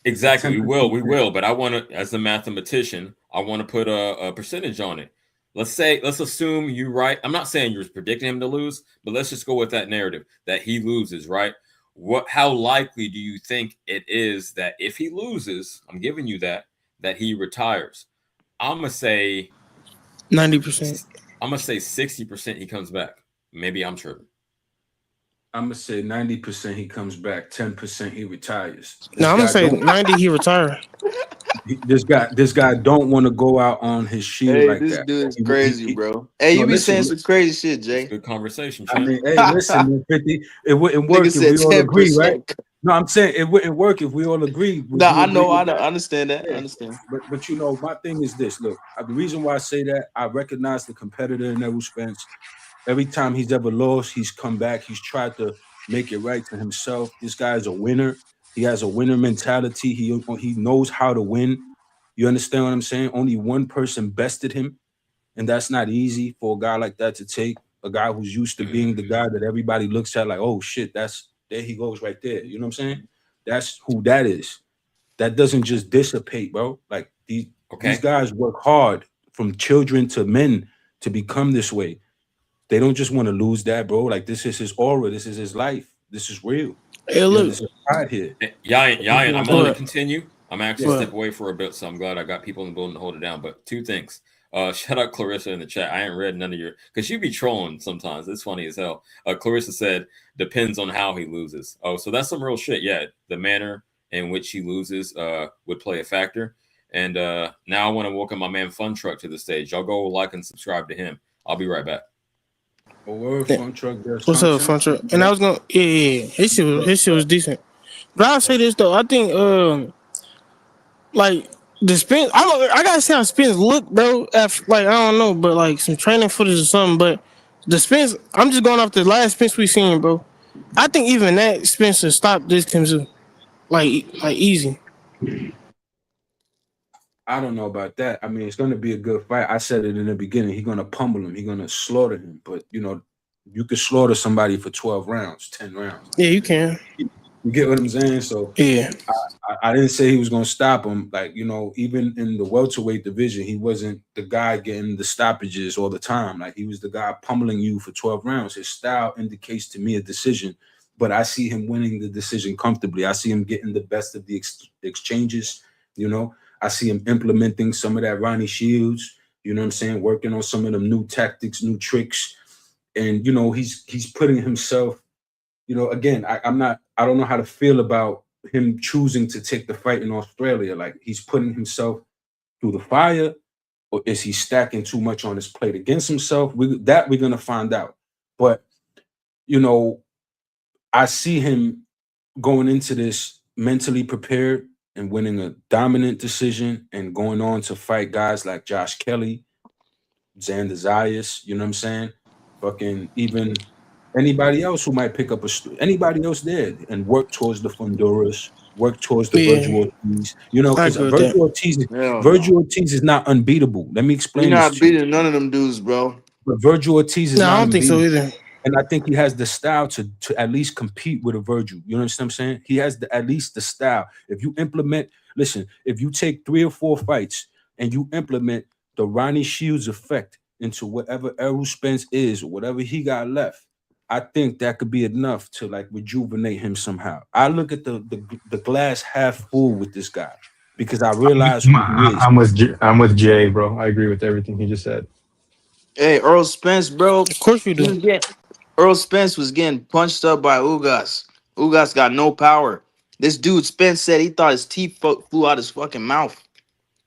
Exactly. We will. But I want to, as a mathematician, I want to put a percentage on it. Let's assume you're right. I'm not saying you're predicting him to lose, but let's just go with that narrative that he loses, right? How likely do you think it is that if he loses, I'm giving you that he retires? I'm gonna say 90%. I'm gonna say 60% he comes back. Maybe I'm tripping. I'm gonna say 90% he comes back, 10% he retires. No, I'm gonna say 90 he retires. This guy don't want to go out on his shield like this that. Dude is crazy, bro. Hey, you be saying some crazy shit, Jay. Good conversation. I mean, hey, listen, 50, it wouldn't work if we all agree, right? No, I'm saying it wouldn't work if we all agree. No, I know, I understand that. I understand. But you know, my thing is this. Look, the reason why I say that, I recognize the competitor in Errol Spence. Every time he's ever lost, he's come back. He's tried to make it right to himself. This guy is a winner. He has a winner mentality. He knows how to win. You understand what I'm saying? Only one person bested him, and that's not easy for a guy like that to take. A guy who's used to being the guy that everybody looks at like, oh shit, there he goes right there. You know what I'm saying? That's who that is. That doesn't just dissipate, bro. Like these guys work hard from children to men to become this way. They don't just want to lose that, bro. Like this is his aura. This is his life. This is real. Hey, look, this is pride here. Yayan, I'm going to continue. I'm actually step away for a bit, so I'm glad I got people in the building to hold it down. But two things. Shout out Clarissa in the chat. I ain't read none of your because you be trolling sometimes. It's funny as hell. Clarissa said depends on how he loses. Oh, so that's some real shit. Yeah, the manner in which he loses would play a factor. And now I want to welcome my man Fun Truck to the stage. Y'all go like and subscribe to him. I'll be right back. Fun Truck. What's up, Fun Truck? And I was gonna, his shit was decent. But I'll say this though, I think like the spin, I gotta see how spins look, bro. After, like I don't know, but like some training footage or something. But the spins, I'm just going off the last spins we seen, bro. I think even that Spencer stopped this Timzu, like easy. I don't know about that. I mean, it's going to be a good fight. I said it in the beginning. He's going to pummel him. He's going to slaughter him. But, you know, you could slaughter somebody for 12 rounds, 10 rounds. Yeah, you can. You get what I'm saying? So, yeah, I didn't say he was going to stop him. Like, you know, even in the welterweight division, he wasn't the guy getting the stoppages all the time. Like, he was the guy pummeling you for 12 rounds. His style indicates to me a decision, but I see him winning the decision comfortably. I see him getting the best of the exchanges, you know. I see him implementing some of that Ronnie Shields, you know what I'm saying, working on some of them new tactics, new tricks. And, you know, he's putting himself, you know, again, I don't know how to feel about him choosing to take the fight in Australia. Like, he's putting himself through the fire, or is he stacking too much on his plate against himself? We're going to find out. But, you know, I see him going into this mentally prepared and winning a dominant decision and going on to fight guys like Josh Kelly, Xander Zayas, you know what I'm saying? Fucking even anybody else who might pick up anybody else there and work towards the Funduras, work towards the Virgil Ortiz, you know, because Virgil Ortiz is not unbeatable. Let me explain You're this not beating none of them dudes, bro. But Virgil Ortiz is not I don't think so unbeatable. either. And I think he has the style to at least compete with a Virgil. You understand what I'm saying? He has at least the style. If you implement, listen, if you take 3 or 4 fights and you implement the Ronnie Shields effect into whatever Errol Spence is or whatever he got left, I think that could be enough to like rejuvenate him somehow. I look at the glass half full with this guy because I realize who he is. I'm with Jay, bro. I agree with everything he just said. Hey, Earl Spence, bro. Of course you do. Earl Spence was getting punched up by Ugas. Ugas got no power. This dude Spence said he thought his teeth flew out his fucking mouth.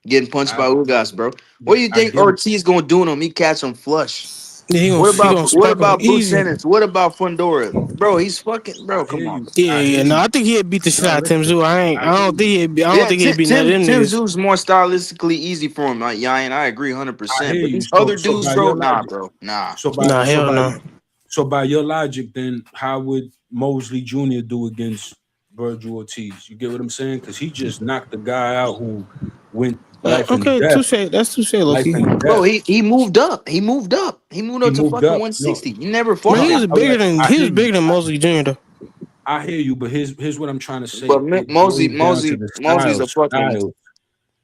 Getting punched by Ugas, bro. What do you think Ortiz gonna do to him? He catch him flush. Yeah, what about Bout Sentence? What about Fundora? Bro, he's fucking come on. Yeah. No, I think he'd beat the shit out of Timzu. I don't think he'd beat none of them niggas. Timzu's more stylistically easy for him, Yayan. I agree 100%. But these other dudes, bro, nah, bro. Nah. Hell no. So by your logic, then how would Mosley Jr. do against Virgil Ortiz? You get what I'm saying? Because he just knocked the guy out who went life and death. Touche. That's touche, Loki. Bro, he moved up. He moved up to fucking 160. No. He never fought. Man, he was bigger than Mosley Jr. though. I hear you, but here's what I'm trying to say. But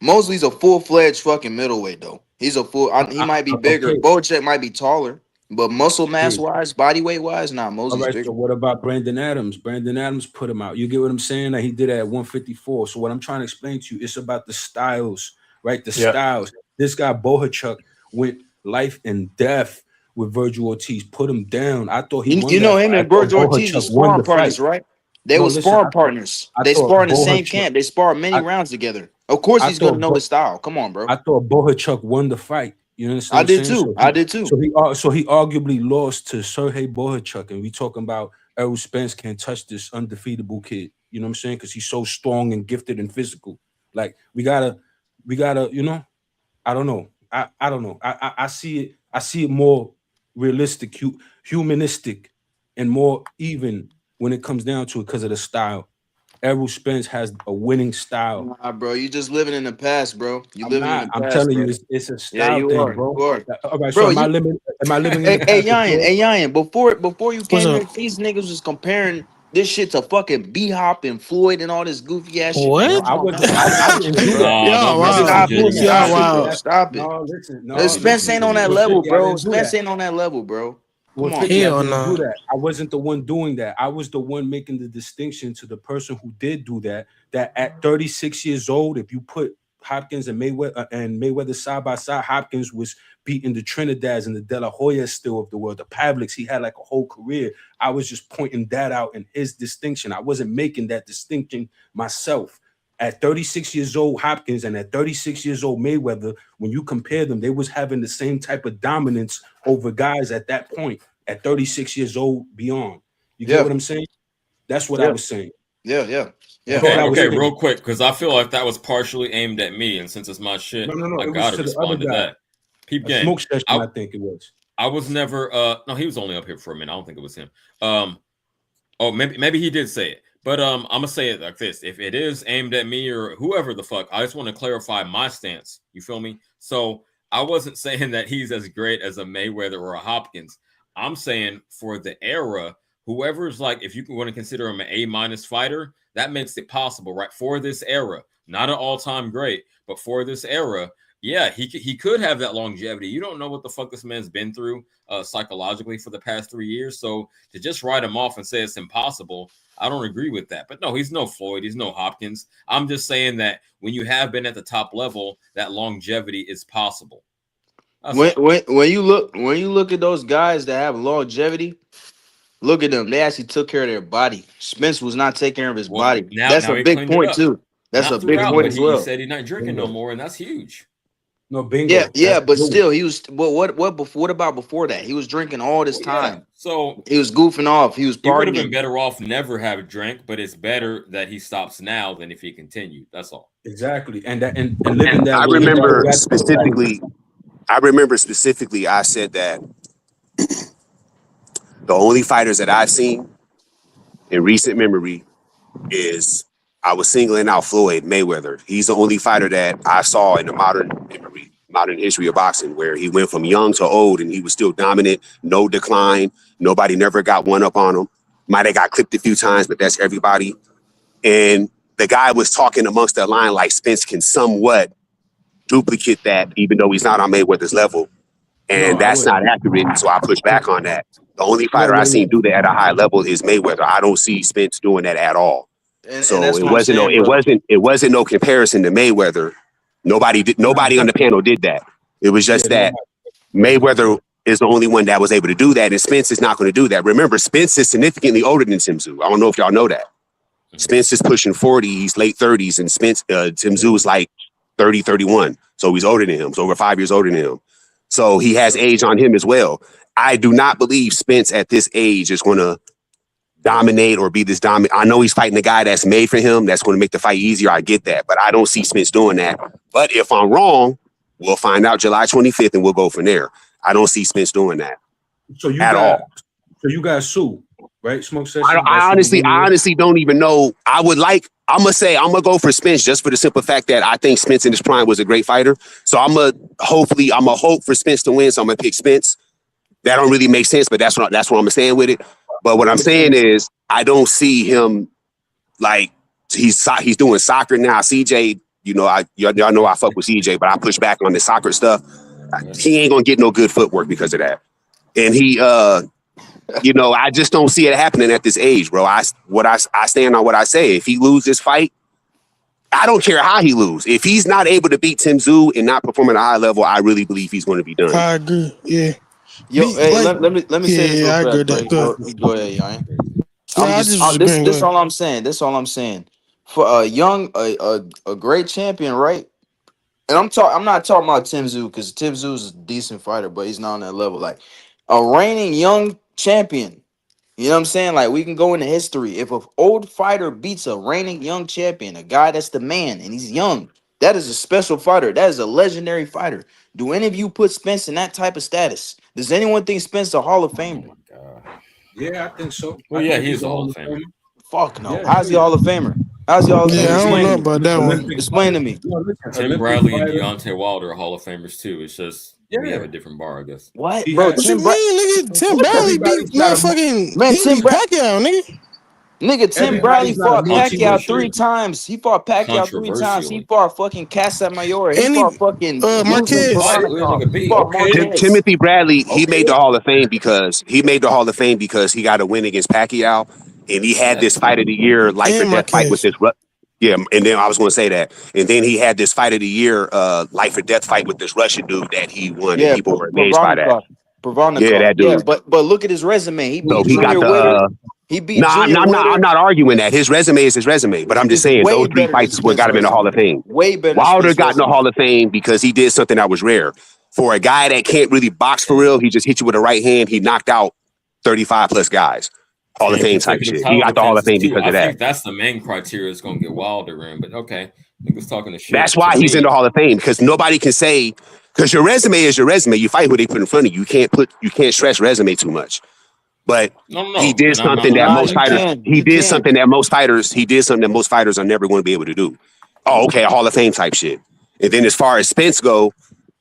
Mosley's a full-fledged fucking middleweight though. He's a full. He might be bigger. Okay. Bocek might be taller, but muscle mass wise, body weight wise, Mosley's bigger. So what about Brandon Adams? Brandon Adams put him out. You get what I'm saying? That he did it at 154. So what I'm trying to explain to you, it's about the styles, right? The styles. This guy Bohachuk went life and death with Virgil Ortiz. Put him down. I thought he won. You know him and Virgil Ortiz were sparring partners, right? They were sparring partners. They sparred in the same camp. They sparred many rounds together. Of course, he's gonna know the style. Come on, bro. I thought Bohachuk won the fight. You understand? I did too. I did too. So he arguably lost to Sergey Bohachuk, and we talking about Errol Spence can't touch this undefeatable kid. You know what I'm saying? Because he's so strong and gifted and physical. Like we gotta, you know. I don't know. I don't know. I see it more realistic, humanistic, and more even when it comes down to it because of the style. Errol Spence has a winning style. Nah, bro, you just living in the past, bro. I'm telling you, it's a style thing, bro. All right, bro, so am I living in the past? Hey, Yayan, before you came here, these niggas was comparing this shit to fucking B-Hop and Floyd and all this goofy ass shit. What? I didn't do that. Stop it. No, listen. Spence ain't on that level, bro. Spence ain't on that level, bro. Well, Come on. Hell no. I wasn't the one doing that. I was the one making the distinction to the person who did do that. That at 36 years old, if you put Hopkins and Mayweather side by side. Hopkins was beating the Trinidads and the De La Hoyas still of the world, the Pavliks. He had like a whole career. I was just pointing that out in his distinction. I wasn't making that distinction myself. At 36 years old, Hopkins, and at 36 years old, Mayweather, when you compare them, they was having the same type of dominance over guys at that point, at 36 years old beyond. You get what I'm saying? That's what I was saying. Yeah. Okay, real quick, because I feel like that was partially aimed at me, and since it's my shit, No, I gotta respond to that. Peep game. Smoke session, I think it was. I was never no, he was only up here for a minute. I don't think it was him. Oh, maybe he did say it. But I'm gonna say it like this: if it is aimed at me or whoever the fuck, I just want to clarify my stance. You feel me? So I wasn't saying that he's as great as a Mayweather or a Hopkins. I'm saying for the era, whoever's like, if you want to consider him an A- fighter, that makes it possible, right? For this era, not an all-time great, but for this era, yeah, he could have that longevity. You don't know what the fuck this man's been through psychologically for the past 3 years. So to just write him off and say it's impossible, I don't agree with that. But no, he's no Floyd. He's no Hopkins. I'm just saying that when you have been at the top level, that longevity is possible. When you look at those guys that have longevity, look at them. They actually took care of their body. Spence was not taking care of his body. That's a big point too. That's a big point as well. He said he's not drinking no more, and that's huge. No, bingo. Yeah, but still, he was. What about before that? He was drinking all this time. Yeah. So he was goofing off. He was partying. He would have been better off never have drank, but it's better that he stops now than if he continued. That's all. Exactly, and living that. I remember specifically. I said that the only fighters that I've seen in recent memory is I was singling out Floyd Mayweather. He's the only fighter that I saw in the modern history of boxing where he went from young to old and he was still dominant, no decline. Nobody never got one up on him. Might have got clipped a few times, but that's everybody. And the guy was talking amongst that line like Spence can somewhat duplicate that, even though he's not on Mayweather's level. And that's not accurate. So I push back on that. The only fighter I seen do that at a high level is Mayweather. I don't see Spence doing that at all. So it wasn't no comparison to Mayweather. Nobody on the panel did that. It was just that Mayweather is the only one that was able to do that, and Spence is not going to do that. Remember, Spence is significantly older than Tim Tszyu. I don't know if y'all know that. Spence is pushing 40, he's late 30s, and Tim Tszyu is like 30, 31. So he's older than him. So over 5 years older than him. So he has age on him as well. I do not believe Spence at this age is going to dominate or be this dominant. I know he's fighting the guy that's made for him. That's going to make the fight easier. I get that. But I don't see Spence doing that. But if I'm wrong, we'll find out July 25th and we'll go from there. I don't see Spence doing that all. So you guys sue, right? Smoke session. I honestly don't even know. I'm gonna go for Spence just for the simple fact that I think Spence in his prime was a great fighter. So I'm gonna hope for Spence to win. So I'm gonna pick Spence. That don't really make sense, but that's what I'm saying with it. But what I'm saying is I don't see him like he's doing soccer now. CJ, y'all know I fuck with CJ, but I push back on the soccer stuff. He ain't gonna get no good footwork because of that. And he I just don't see it happening at this age, bro. I stand on what I say. If he loses this fight, I don't care how he loses. If he's not able to beat Tim Tszyu and not perform at a high level, I really believe he's going to be done. I agree. Yeah. Yo, let me say this real quick. Go ahead, Yan. This all I'm saying. For a young, a great champion, right? And I'm not talking about Tim Tszyu because Tim Tszyu is a decent fighter, but he's not on that level. Like a reigning young champion. You know what I'm saying? Like we can go into history. If an old fighter beats a reigning young champion, a guy that's the man and he's young, that is a special fighter. That is a legendary fighter. Do any of you put Spence in that type of status? Does anyone think Spence a Hall of Famer? Oh my God. Yeah, I think so. Well, yeah, he's a Hall of Famer. Fuck no. Yeah, how's he Hall of Famer? How's he Hall of Famer? I don't know about that one. Explain to me. Tim Bradley and Deontay Wilder are Hall of Famers too. It's just we have a different bar, I guess. What, bro? Tim Bradley beat motherfucking Tim Pacquiao, nigga. Nigga, Tim Bradley fought Pacquiao 3 times. He fought Pacquiao 3 times. He fought fucking Casa Mayor. He fought fucking Marquez. Timothy Bradley. He made the Hall of Fame because he got a win against Pacquiao, and he had this fight of the year like that fight with this. Yeah, and then I was going to say that, and then he had this fight of the year, life or death fight with this Russian dude that he won, and Yeah, people were amazed by that. Yeah, Provannikov. that Yeah, dude. but look at his resume. He So beat he got Junior the. Witter. He beat No, Junior Witter. I'm not arguing that his resume is his resume, but I'm just It's saying way those three better than fights is what Spence got him in the Hall of resume. Fame. Way better than Wilder Spence got in the resume. Hall of Fame because he did something that was rare. For a guy that can't really box for real, he just hit you with a right hand. He knocked out 35 plus guys. Hall of Fame type shit. He got the Hall of Fame because I of that. think that's the main criteria that's going to get Wilder in. But okay, niggas talking the shit. That's why he's in the Hall of Fame, because nobody can say, because your resume is your resume. You fight who they put in front of you. You can't stress resume too much. But he did something that most fighters. He did something that most fighters are never going to be able to do. Oh, okay, a Hall of Fame type shit. And then as far as Spence go,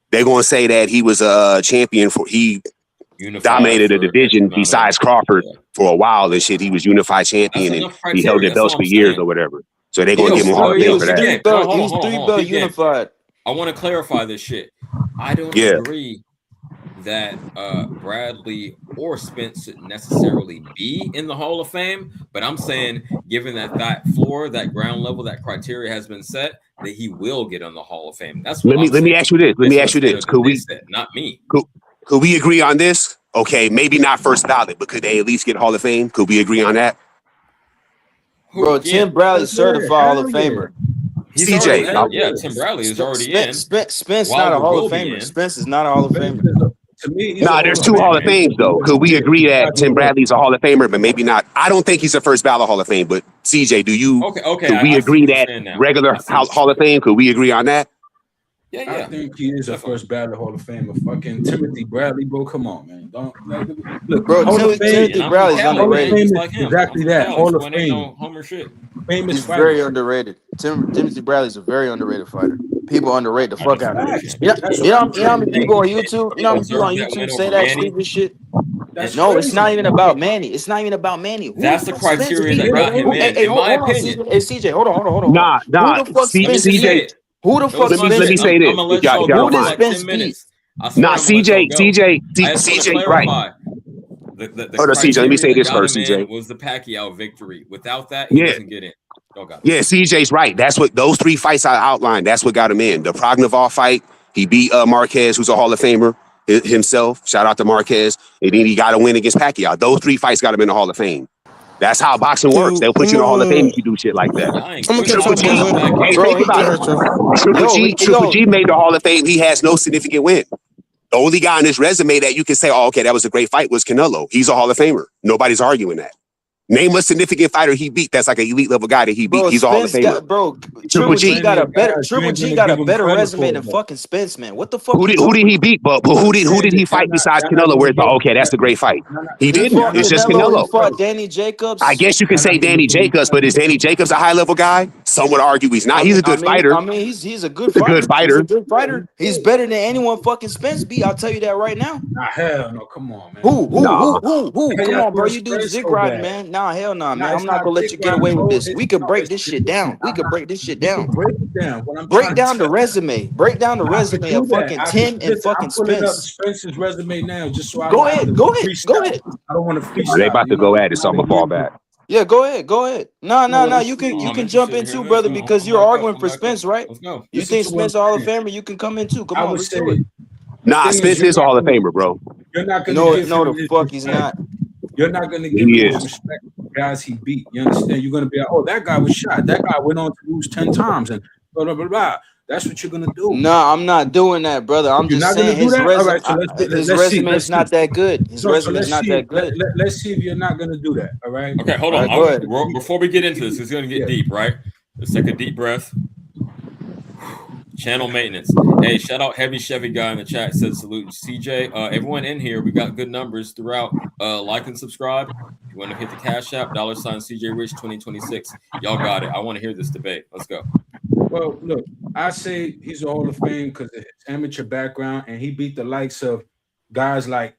they're going to say that he was a champion dominated a division besides Crawford for a while and shit. He was unified champion and he held the belts for years or whatever. So they're going to give him a Hall of Fame for that. He's 3-belt unified. I want to clarify this shit. I don't agree that Bradley or Spence should necessarily be in the Hall of Fame, but I'm saying, given that floor, that ground level, that criteria has been set, that he will get on the Hall of Fame. That's what let me ask you this. Could we? Not me. Could we agree on this? Okay, maybe not first ballot, but could they at least get Hall of Fame? Could we agree on that? Bro, Tim Bradley certified Hall of Famer. CJ, Tim Bradley is already in. Spence not a Hall of Famer. Spence is not a Hall of Famer. To me, there's two Hall of Fames though. Could we agree that Tim Bradley's a Hall of Famer, but maybe not? I don't think he's a first ballot Hall of Fame, but CJ, do you? Okay. Could we agree that regular Hall of Fame? Could we agree on that? Yeah. I think he is a first ballot Hall of Famer. Fucking Timothy Bradley, bro. Come on, man. Don't look, bro. Timothy Bradley's underrated. Exactly that. Hall of Fame. Homer shit. He's very underrated. Timothy Bradley's a very underrated fighter. People underrate the fuck out of him. You know how many people on YouTube? You know how many people on YouTube say that stupid shit? No, it's not even about Manny. It's not even about Manny. That's the criteria that got him in. In my opinion. Hey, CJ, hold on. Nah. Who the fuck CJ. Who the fuck? Let me say this. Who did Spence beat? Nah, CJ, right. Hold on, CJ. Let me say this first, CJ. Was the Pacquiao victory? Without that, he doesn't get in. Yeah, CJ's right. That's what those three fights I outlined. That's what got him in. The Prognoval fight, he beat Marquez, who's a Hall of Famer himself. Shout out to Marquez. And then he got a win against Pacquiao. Those three fights got him in the Hall of Fame. That's how boxing works. They'll put you in the Hall of Fame if you do shit like that. Triple G made the Hall of Fame. He has no significant win. The only guy on his resume that you can say, oh, okay, that was a great fight was Canelo. He's a Hall of Famer. Nobody's arguing that. Name a significant fighter he beat. That's like an elite level guy that he beat. Bro, he's a Hall of Famer. Triple G got a better resume than fucking Spence, man. What the fuck? Who did he beat? But who did he fight besides Canelo? Where it's like, okay, that's a great fight. He didn't. It's just Canelo. He fought Danny Jacobs. I guess you can say Danny Jacobs, but is Danny Jacobs a high level guy? Some would argue he's not. He's a good fighter. I mean, he's a good fighter. He's a good fighter. He's better than anyone fucking Spence beat. I'll tell you that right now. Nah, hell no. Come on, man. Who? Come on, bro. You do dick riding, man. Nah, hell no, man. I'm not gonna let you get away with this. We could break this shit down. Break it down. Break down the resume. Break down the resume of fucking Tim and fucking Spence. Spence's resume now, just so I go ahead. I don't want to freestyle. They about to go at it, so I'm gonna fall back. Yeah, go ahead. No. You can jump in too, brother, because you're arguing for Spence, right? You think Spence Hall of Famer? You can come in too. Come on, let's do it. Nah, Spence is a Hall of Famer, bro. You're not gonna no, the fuck he's not. You're not gonna give him respect for the guys he beat. You understand? You're gonna be like, oh, that guy was shot. That guy went on to lose 10 times and blah blah blah blah. That's what you're gonna do. No, I'm not doing that, brother. I'm just saying his resume is not that good. His resume is not that good. Let's see if you're not gonna do that. All right. Okay, hold on. Go ahead. Before we get into this, it's gonna get deep, right? Let's take a deep breath. Channel maintenance. Hey, shout out Heavy Chevy guy in the chat said salute CJ. Everyone in here, we got good numbers throughout. Like and subscribe. If you want to hit the Cash App, $ CJ Rich 2026. Y'all got it. I want to hear this debate. Let's go. Well, look, I say he's a Hall of Fame because of his amateur background, and he beat the likes of guys like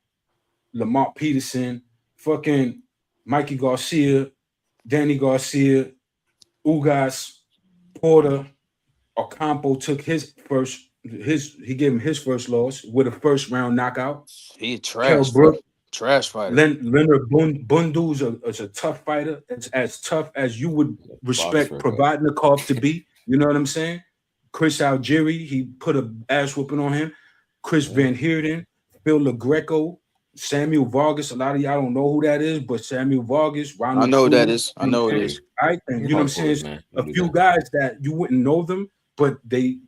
Lamont Peterson, fucking Mikey Garcia, Danny Garcia, Ugas, Porter. Ocampo took he gave him his first loss with a first round knockout. He trash, bro. Trash fighter. Leonard Bundu is a tough fighter. It's as tough as you would respect Provodnikov to be. You know what I'm saying? Chris Algieri, he put a ass whooping on him. Chris Van Heerden, Phil LaGreco, Samuel Vargas. A lot of y'all don't know who that is, but Samuel Vargas, Ronald I know who that Cruz, is. I know who it is. All right, and you know what I'm saying? Man. A few guys that you wouldn't know them, but they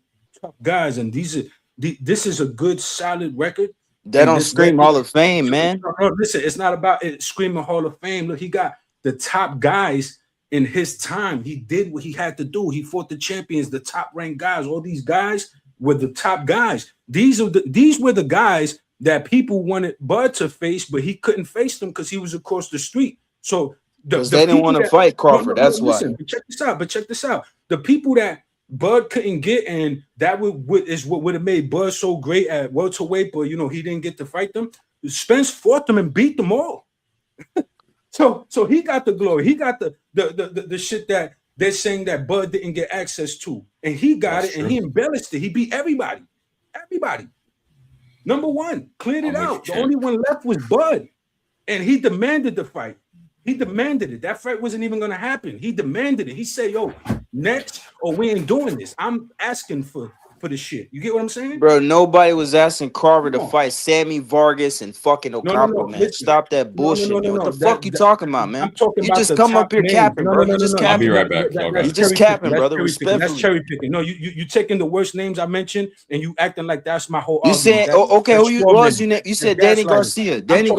tough guys, and this is a good, solid record. That don't scream Hall of Fame, man. No, listen, it's not about it screaming Hall of Fame. Look, he got the top guys in his time. He did what he had to do. He fought the champions, the top ranked guys. All these guys were the top guys. These were the guys that people wanted Bud to face, but he couldn't face them because he was across the street. So they didn't want to fight Crawford. That's why. Listen, but check this out. The people that Bud couldn't get, and that is what would have made Bud so great at welterweight, but you know he didn't get to fight them. Spence fought them and beat them all. so he got the glory. He got the shit that they're saying that Bud didn't get access to, and he got it, and he embellished it. He beat everybody. Number one, cleared it out. The only one left was Bud, and he demanded the fight. He demanded it. That fight wasn't even going to happen. He demanded it. He said, yo, next, or we ain't doing this. I'm asking for the shit. You get what I'm saying? Bro, nobody was asking Carver to fight Sammy Vargas and fucking Ocampo, man. Listen. Stop that bullshit. What the fuck you talking about, man? You just come up here capping, bro. You just capping. I'll be right back. You just capping, brother. Respectfully. That's cherry picking. No, you taking the worst names I mentioned and you acting like that's my whole argument. You said, okay, who you was? You said Danny Garcia. Danny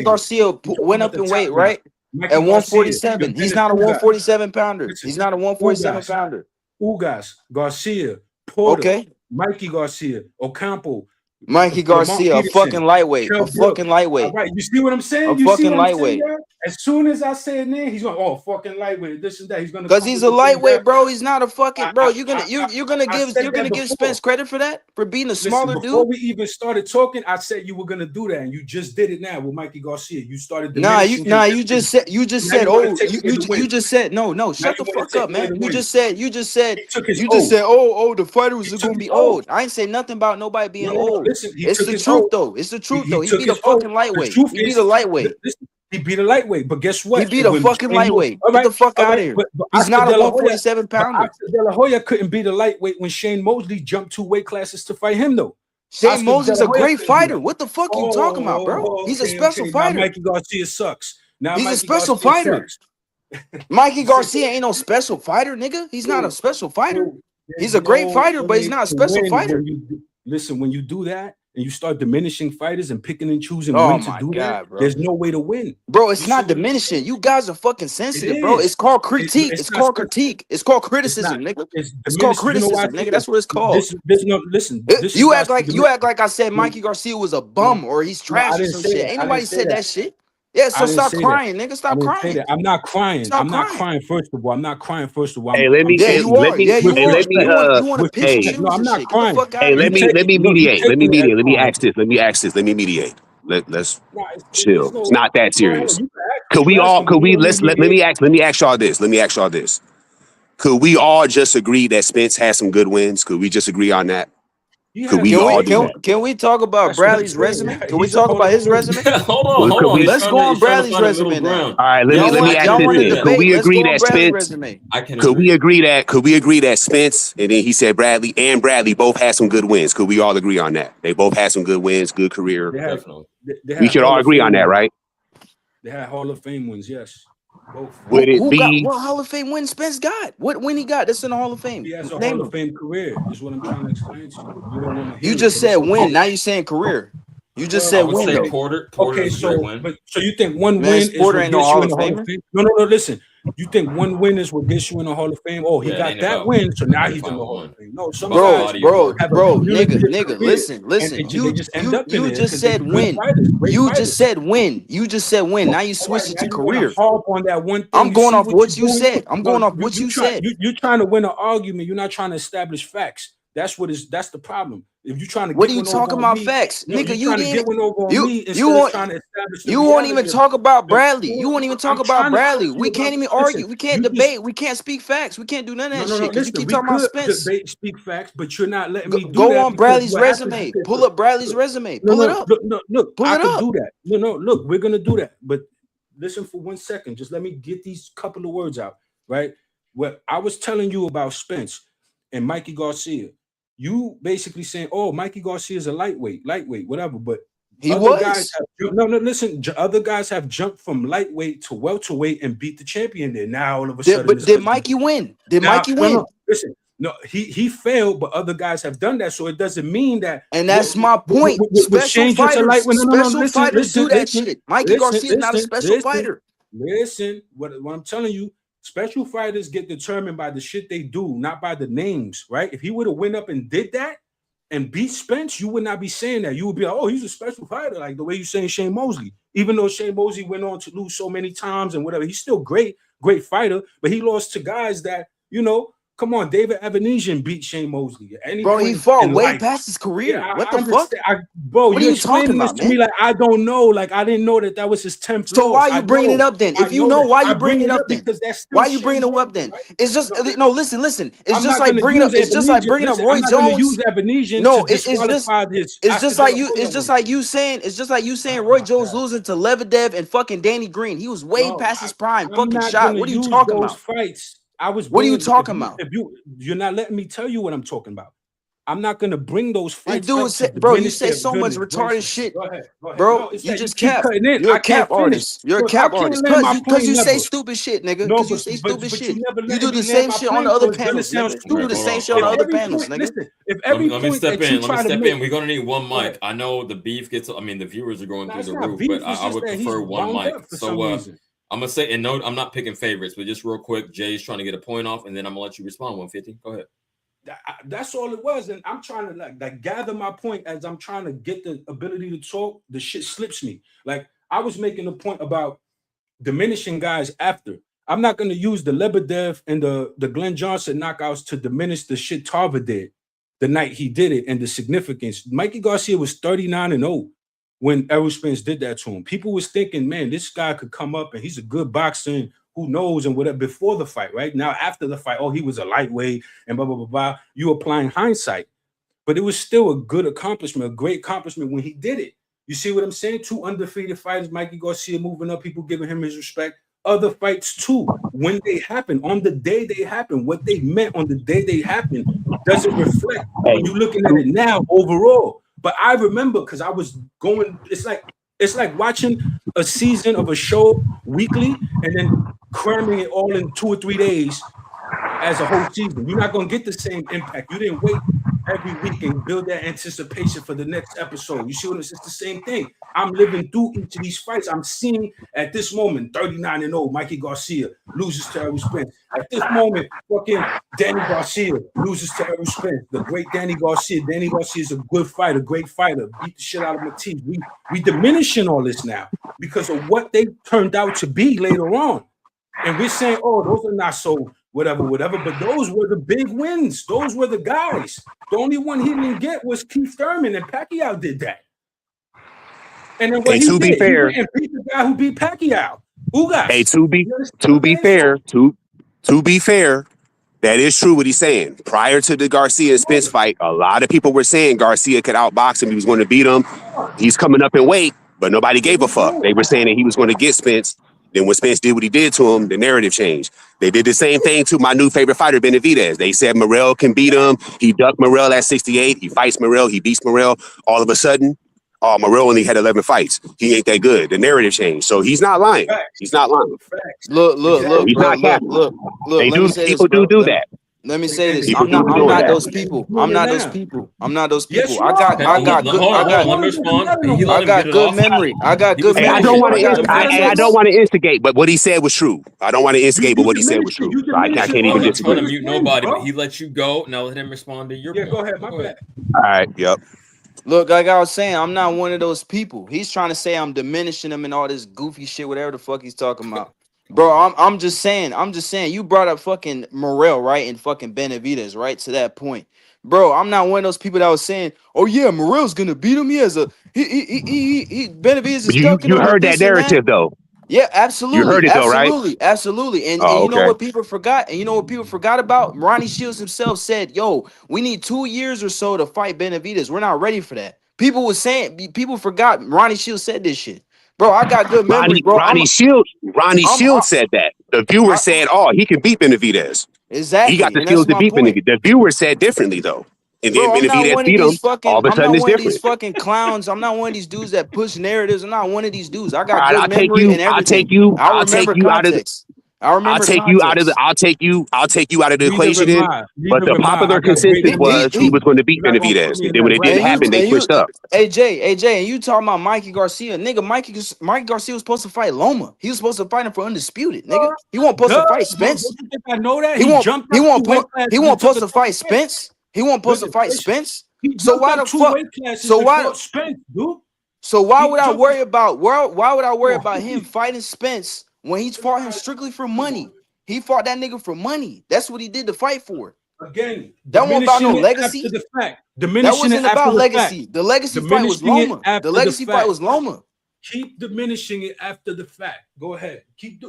Garcia went up in weight, right? At 147. He's not a 147 pounder. He's not a 147 pounder. Ugas, Garcia, Porter, okay. Mikey Garcia, Ocampo. Mikey Garcia, a fucking lightweight. A fucking lightweight. All right, you see what I'm saying? A fucking lightweight. As soon as I say a name, he's going, fucking lightweight. This and that. He's gonna because he's a lightweight, bro. He's not a fucking bro. You're gonna give Spence credit for that, for being a smaller dude. Before we even started talking, I said you were gonna do that, and you just did it now with Mikey Garcia. You started. You just said. You just said. No. Shut the fuck up, man. You just said. The fighter was gonna be old. I ain't say nothing about nobody being old. It's the truth, though. It's the truth, though. He beat a fucking lightweight. He beat a lightweight. He beat a lightweight, but guess what? He beat a fucking lightweight. Get the fuck out of here. He's not a 147 pounder. De La Hoya couldn't beat a lightweight when Shane Mosley jumped 2 weight classes to fight him, though. Shane Mosley's a great fighter. What the fuck are you talking about, bro? He's a special fighter. Now Mikey Garcia sucks. He's a special fighter. Mikey Garcia ain't no special fighter, nigga. He's not a special fighter. He's a great fighter, but he's not a special fighter. Listen, when you do that, and you start diminishing fighters and picking and choosing when to do that, bro. There's no way to win. Bro, it's not diminishing. You guys are fucking sensitive, bro. It's called critique. It's called critique. It's called criticism, nigga. It's called criticism, nigga. That's what it's called. You act like I said Mikey Garcia was a bum or he's trash or some shit. Ain't nobody said that shit. Yeah, so stop crying, nigga. Stop crying. I'm not crying. I'm not crying. First of all, I'm not crying. First of all, hey, let me. You want to pitch? No, I'm not crying. Hey, let me mediate. Let me ask this. Let me mediate. Let's chill. It's not that serious. Let me ask y'all this. Could we all just agree that Spence had some good wins? Could we just agree on that? Can we talk about Bradley's resume? Can we talk about his resume? Hold on. Let's go on Bradley's resume now. All right, let me ask this then. Could we agree that Spence? Could we agree that Spence, and then he said Bradley and Bradley both had some good wins? Could we all agree on that? They both had some good wins, good career. Definitely. We should all agree on that, right? They had Hall of Fame wins, yes. Would it be what Hall of Fame win Spence got? What win he got? That's in the Hall of Fame. He has a Hall of Fame career, is what I'm trying to explain to you. You just said win. Now you're saying career. You just said win. Porter okay, so you think one win is what gets you in the Hall of Fame? No, listen. You think one win is what gets you in the Hall of Fame? Oh, he got that win, so now he's in the Hall of Fame. No, bro, nigga, listen. You just said win. You just said win. Now you switched it to career. I'm going off what you said. You're trying to win an argument. You're not trying to establish facts. That's the problem. If you're trying to What get are you one over talking on about me, facts? no, Nigga, you're you trying to get didn't one over on me you instead of won't trying to establish the you won't even reality of talk about the Bradley. You sport. won't even talk I'm about trying to Bradley. tell you We can't about. even Listen, argue. We can't you just debate. We can't speak facts. We can't do none of that no. shit because you Listen, keep we talking about could Spence. debate, speak facts, but you're not letting me do Go that on because Bradley's what happens is resume. this. Pull up Bradley's resume. No, Pull it no, up. look. Pull I it could up. do that. No, look, we're gonna do that. But listen for 1 second. Just let me get these couple of words out, right? What I was telling you about Spence and Mikey Garcia, you basically saying, "Oh, Mikey Garcia is a lightweight, whatever." But He other guys was. have no. Listen, other guys have jumped from lightweight to welterweight and beat the champion there. Now all of a sudden, But it's did Mikey win? Did now, Mikey no. win? Listen, no, he failed, but other guys have done that. So it doesn't mean that And that's my point. Special Shane just a fighters, lightweight. No. special fighters do that shit. Mikey Garcia is not a special fighter. Listen. What I'm telling you, special fighters get determined by the shit they do, not by the names, right? If he would have went up and did that and beat Spence, you would not be saying that. You would be like, oh, he's a special fighter, like the way you're saying Shane Mosley. Even though Shane Mosley went on to lose so many times and whatever, he's still great fighter, but he lost to guys that, come on, David Evanesian beat Shane Mosley. At any Bro, point he fought in way life, past his career. yeah, What I the fuck? understand. Bro, What are you're you talking explaining this about, to me man? like I don't know. Like I didn't know that was his 10th So loss. why are you bringing it up then? I If you know know, that. why I you bring bringing it it up up then? because that's still Why you Shane bringing it up Mosley, then? right? It's just no. Listen. It's I'm just not like going to bringing up. use It's just like Evanesian. bringing up Listen, Roy I'm not going to use Jones. Evanesian No, to disqualify his it's Oscar just De like La you. Hoya It's just win. like you saying. It's just like you saying Oh Roy my Jones God. losing to Lebedev and fucking Danny Green. He was way No, past his prime. I'm Fucking not going shot. to What are you use talking those about? fights. I was What are you bringing talking about? if you're not letting me tell you what I'm talking about. I'm not going to bring those And fights dude, up to bro, you diminish say their so much goodness. retarded shit, Go ahead. bro. No, it's You that you just keep cap. cutting in. You're a I can't cap finish. artist. You're a Look, I cap can't artist. land my Cause plane you say never. stupid shit, nigga. No, Cause you say stupid but shit. you never You letting do me the land same my shit on plane, the so other it's gonna panels, sound nigga. You do Right, the stupid. hold same on, shit on If the hold other on. every panels, point, nigga. listen, if every Let me point step that you in. Let me try to step make, in. We're gonna need one go ahead. mic. I know the beef gets. I mean, the viewers are going No, through it's the not roof, but beef. It's I just would that he's prefer one wound mic. up for some So reason. I'm gonna say, and no, I'm not picking favorites, but just real quick, Jay's trying to get a point off, and then I'm gonna let you respond. 150. Go ahead. That's all it was, and I'm trying to like gather my point as I'm trying to get the ability to talk. The shit slips me. Like I was making a point about diminishing guys after. I'm not going to use the Lebedev and the Glenn Johnson knockouts to diminish the shit Tarver did the night he did it and the significance. Mikey Garcia was 39-0 when Errol Spence did that to him. People was thinking, man, this guy could come up and he's a good boxer and who knows and whatever before the fight, right? Now after the fight, oh, he was a lightweight and blah, blah, blah, blah. You applying hindsight. But it was still a good accomplishment, a great accomplishment when he did it. You see what I'm saying? 2 undefeated fighters, Mikey Garcia moving up, people giving him his respect. Other fights too, when they happen, on the day they happen, what they meant on the day they happen doesn't reflect when you're looking at it now overall. But I remember because I was going, it's like watching a season of a show weekly and then cramming it all in 2 or 3 days as a whole season. You're not going to get the same impact. You didn't wait every week and build that anticipation for the next episode. You see what it's the same thing. I'm living through each of these fights. I'm seeing at this moment 39-0, Mikey Garcia loses to Errol Spence. At this moment, fucking Danny Garcia loses to Errol Spence. The great Danny Garcia. Danny Garcia is a good fighter, great fighter. Beat the shit out of Matisse. We diminishing all this now because of what they turned out to be later on. And we're saying, oh, those are not so whatever. But those were the big wins. Those were the guys. The only one he didn't get was Keith Thurman, and Pacquiao did that. And then what he did, he went and beat the guy who beat Pacquiao. Ugas. Hey, to be fair, that is true what he's saying. Prior to the Garcia and Spence fight, a lot of people were saying Garcia could outbox him. He was going to beat him. He's coming up in weight, but nobody gave a fuck. They were saying that he was going to get Spence. Then when Spence did what he did to him, the narrative changed. They did the same thing to my new favorite fighter, Benavidez. They said Morrell can beat him. He ducked Morrell at 68. He fights Morrell. He beats Morrell. All of a sudden, Morrell only had 11 fights. He ain't that good. The narrative changed. So he's not lying. He's not lying. Look, He's bro. not capping. Look. They Let me do. say this, People bro. do that. Let me say this. People I'm do be not doing that. those people. I'm not those people. Yes, you I got good. Hold I on. Let me got. respond. He I let him get got it good off. memory. I got He good was Hey, I memory. don't finishing. want I to. got a I better don't face. want to instigate, but what he said was true. I don't want to instigate, but what he said was true. So I can't even I'm not trying disagree. to mute nobody, but he let you go. Now let him respond to your point. Go ahead. My bad. All right. Yep. Look, like I was saying, I'm not one of those people. He's trying to say I'm diminishing him and all this goofy shit, whatever the fuck he's talking about. Bro, I'm just saying, you brought up fucking Morrell, right? And fucking Benavidez, right? To that point. Bro, I'm not one of those people that was saying, "Oh yeah, Morrell's gonna beat him." He Benavidez is ducking You him and heard that this and that. narrative though. Yeah, You heard absolutely, it though, right? absolutely, absolutely. And Oh, you know okay. what people forgot? And you know what people forgot about? Ronnie Shields himself said, "Yo, we need 2 years or so to fight Benavidez. We're not ready for that." People forgot Ronnie Shields said this shit. Bro, I got good memory, bro. Ronnie Shields said that. The viewer I said, "Oh, he can beat Benavidez. He got exactly, the and that's skills to my beat point. Benavidez." The viewer said differently though. And then Bro, Benavidez beat him. All of a I'm sudden, not it's one of these different. fucking clowns. I'm not one of these dudes that push narratives. I'm not one of these dudes. I All got right, good memory and everything. I I'll take remember you out of the, context. I remember context. I'll take you out of the Neither equation am then. I. But Neither the am I. I popular got great consensus memory was he He was too. going to beat You're not gonna put Benavidez. me And in then when that it didn't and bracket. you happen, they and you switched up. AJ, and you talking about Mikey Garcia, nigga. Mikey Garcia was supposed to fight Loma. He was supposed to fight him for undisputed, nigga. He wasn't supposed to Duh. fight Don't Spence. you think I know that? He He won't jumped he up two won't weight po- classes he and won't took supposed a to tough fight fight. Spence. He won't supposed to Goodness fight gracious. Spence. He So jumped why up the two fuck? weight classes So and why? fought Spence, dude. So why He would I jumped up. worry about why would I worry Oh, about him fighting Spence when he fought him strictly for money? He fought that nigga for money. That's what he did to fight for. again, That wasn't about no diminishing it after legacy. the fact. That Diminishing it wasn't after about the fact. legacy. The legacy fight was Diminishing it Loma. after The the legacy fight fact. was Loma. Keep diminishing it after the fact. Go ahead.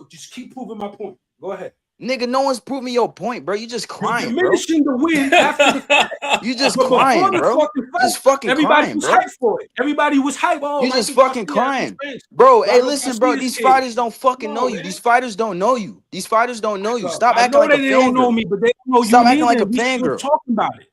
Just keep proving my point. Go ahead. Nigga, no one's proving your point, bro. You just You're crying, bro. diminishing the win after the fact. You just But before crying, the bro. fucking fight, Just fucking everybody crying, was bro. hyped for it. Everybody was hyped. Oh, You just Mikey fucking Garcia has his crying. face. Bro, hey, Robert listen, bro. Garcia's These kid. fighters don't fucking Come know on, you. man. These fighters don't know you. These fighters don't know you. Stop I acting know like a that they don't know fangirl. me, but they don't know Stop you acting like neither. a We still fangirl. talking about it.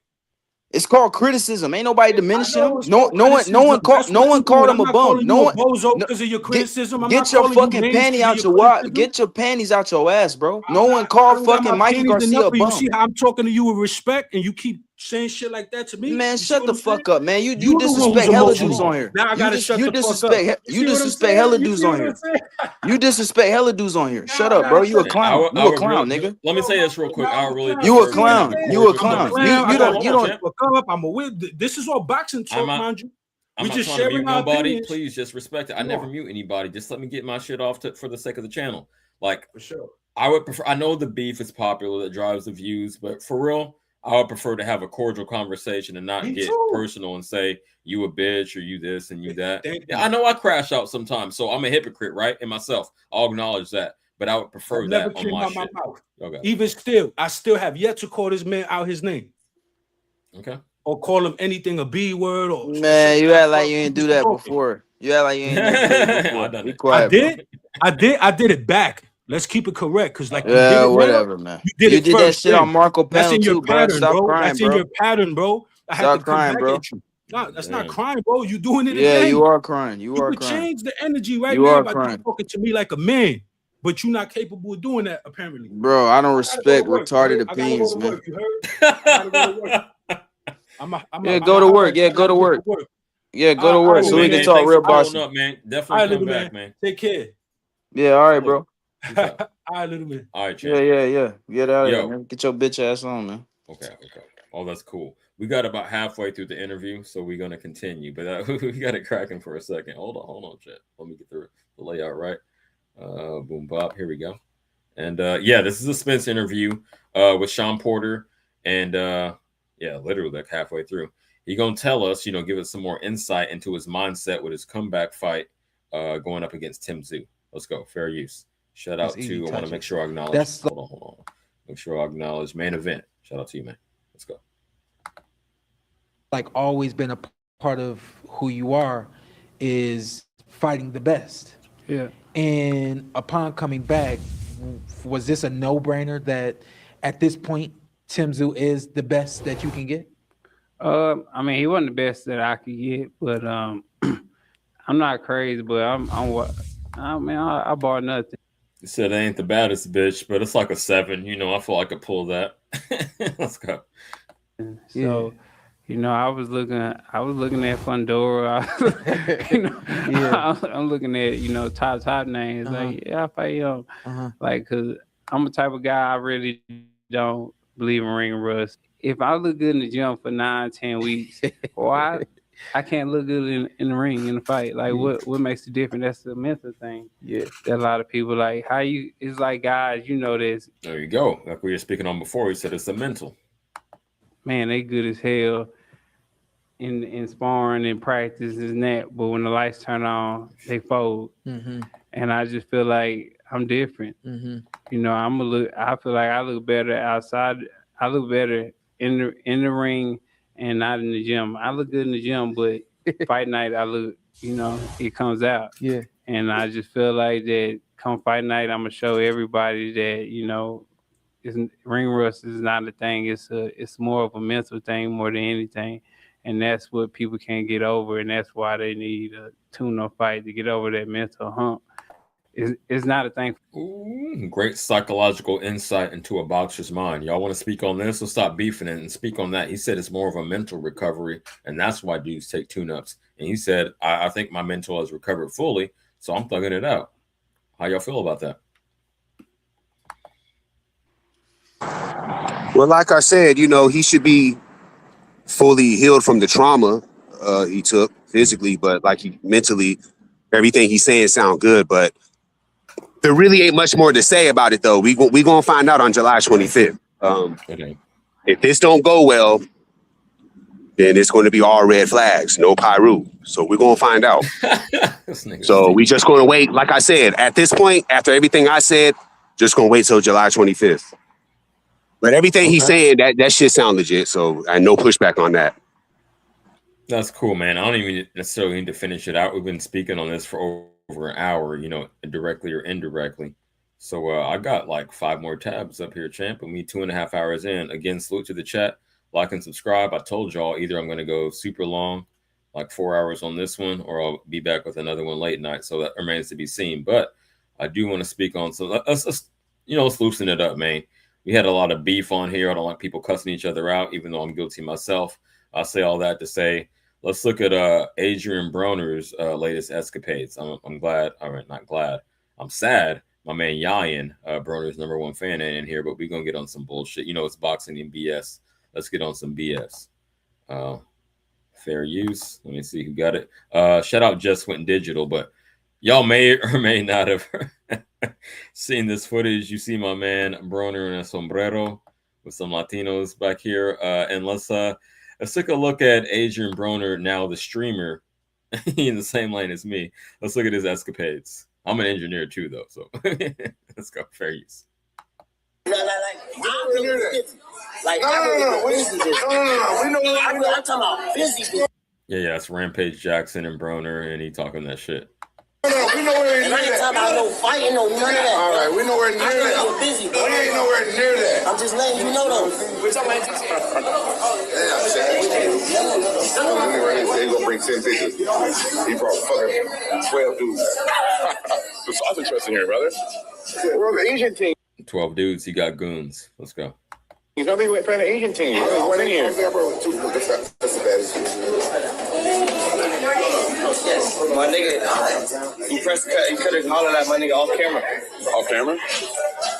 It's called criticism. Ain't nobody I diminishing know him. it's called criticism. That's No what one you do. called And him I'm a not bum. calling No you a one bozo no, because of your get criticism. I'm not get your calling you fucking names panty because of out your your wad. criticism. Get your panties out your ass, bro. No I'm one not. I called don't got fucking my Mikey panties Garcia enough, a but you see bum. how I'm talking to you with respect, and you keep saying shit like that to me. Man, You see shut what the I'm saying? fuck up, man. You You the one who's disrespect hella dudes emotional. on here. Now I gotta shut the fuck up. You You see what I'm disrespect saying? hella You dudes see on what I'm here. saying? You disrespect hella dudes on here. Now Shut I up, bro. gotta You a shut Man, up. clown. I You a would clown, really nigga. let me say this real quick. I really You a prefer to have clown. a You a cordial clown. conversation. I gotta You Hold on, don't. champ. fuck up. I'm aware. This is all boxing I'm talk, not. mind you. I'm We not just trying to sharing mute our nobody. opinions. Please just respect it. I never mute anybody. Just let me get my shit off for the sake of the channel. Like, For sure. I would prefer. I know the beef is popular that drives the views, but for real, I would prefer to have a cordial conversation and not Me get too. personal and say you a bitch or you this and you that. Thank Yeah, you. I know I crash out sometimes, so I'm a hypocrite, right? In myself, I'll acknowledge that, but I would prefer That that never on came my out my shit. mouth. Okay. Even still, I still have yet to call this man out his name. Okay. Or call him anything a B word or Man, you act like you ain't do that before. You act like you ain't never did it before. I done Be it. quiet, bro. I did it back. Let's keep it correct, because like you did Yeah, it now, whatever, man. you did You it did that first. shit on Then. Marco That's panel in your too, bro. pattern, Stop bro. crying, That's in bro. your pattern, bro. I had Stop to come crying, back bro. at you. No, that's not Damn. crying, bro. You doing it Yeah, again. you are crying. You You are could crying. change the energy right You now are by crying. talking to me like a man, but you're not capable of doing that, apparently. Bro, I don't I gotta go respect to work. You retarded heard? I gotta go opinions, to man. work. You heard? I gotta go to work. Yeah, go to work. Yeah, go to work. Yeah, go to work Cool, so we man. can Hey, talk thanks real for pulling boxing. up, man. All Definitely right, come little back, man. man. Take care. Yeah, all right, bro. Peace out. All right, little man. All right, champ. Yeah. Get out of here, Yo. man. Get your bitch ass on, man. Okay. Oh, that's cool. We got about halfway through the interview, so we're gonna continue. But we got it cracking for a second. Hold on, chat. Let me get the layout right. Boom, bop. Here we go. And yeah, this is a Spence interview with Sean Porter, and yeah, literally like halfway through. He gonna tell us, give us some more insight into his mindset with his comeback fight going up against Tim Tszyu. Let's go. Fair use. Shout out to. I want to make sure I acknowledge. Hold on. Make sure I acknowledge main event. Shout out to you, man. Let's go. Like always been a part of who you are is fighting the best. Yeah. And upon coming back, was this a no-brainer that at this point Tim Tszyu is the best that you can get? I mean, he wasn't the best that I could get, but I'm not crazy, but I bought nothing. You said it ain't the baddest bitch, but it's like a 7. I feel like I could pull that. Let's go. So, I was looking at Fundora. I'm looking at top names. Like, yeah, I fight him. Like, cause I'm the type of guy I really don't believe in ring rust. If I look good in the gym for 9-10 weeks, why I can't look good in the ring in the fight? Like, what makes the difference? That's the mental thing. Yeah, that a lot of people like. It's like, guys, this. There you go. Like we were speaking on before, he said it's a mental. man, they good as hell in sparring and practice and that, but when the lights turn on, they fold. Mm-hmm. And I just feel like I'm different. Mm-hmm. You know, I feel like I look better outside. I look better in the ring and not in the gym. I look good in the gym, but fight night I look, you know, it comes out. Yeah. And I just feel like that come fight night, I'm gonna show everybody that, you know, ring rust is not a thing. It's more of a mental thing more than anything, and that's what people can't get over, and that's why they need a tune-up fight to get over that mental hump. It's not a thing. Ooh, great psychological insight into a boxer's mind. Y'all want to speak on this? Let's stop beefing it and speak on that. He said it's more of a mental recovery, and that's why dudes take tune-ups. And he said, I think my mental has recovered fully, so I'm thugging it out. How y'all feel about that? Well, like I said, you know, he should be fully healed from the trauma he took physically, but like he mentally, everything he's saying sound good. But there really ain't much more to say about it, though. We gonna find out on July 25th. If this don't go well, then it's going to be all red flags, no Pyru. So we're gonna find out. So we just gonna wait. Like I said, at this point, after everything I said, just gonna wait till July 25th. But everything he's saying, that shit sound legit. So I no pushback on that. That's cool, man. I don't even necessarily need to finish it out. We've been speaking on this for over an hour, you know, directly or indirectly. So I got like 5 more tabs up here, champ, and we 2.5 hours in. Again, salute to the chat. Like and subscribe. I told y'all either I'm going to go super long, like 4 hours on this one, or I'll be back with another one late night. So that remains to be seen. But I do want to speak on, so let's loosen it up, man. We had a lot of beef on here. I don't like people cussing each other out, even though I'm guilty myself. I say all that to say, let's look at Adrian Broner's latest escapades. I'm glad, not glad. I'm sad. My man Yayan, Broner's #1 fan, ain't in here, but we're going to get on some bullshit. You know, it's boxing and BS. Let's get on some BS. Fair use. Let me see who got it. Shout out Just Went Digital, but y'all may or may not have seen this footage. You see my man Broner in a sombrero with some Latinos back here. And let's take a look at Adrian Broner, now the streamer, in the same lane as me. Let's look at his escapades. I'm an engineer too, though, so let's go. Fair use. No. We know. I'm talking about busy. Yeah, it's Rampage Jackson and Broner, and he talking that shit. We know where and I ain't talking about no fighting, no none of that. All right, we nowhere near that. You're busy, bro. We ain't nowhere near that. I'm just letting you know, though. We're talking about He's gonna bring 10 pictures. He brought fucking 12 dudes. The sausage interesting here, brother. We're the Asian team. 12 dudes. He got goons. Let's go. You know, we're playing the Asian team. What in here? That's the baddest. My nigga, you could have hollered at my nigga off camera. Off camera?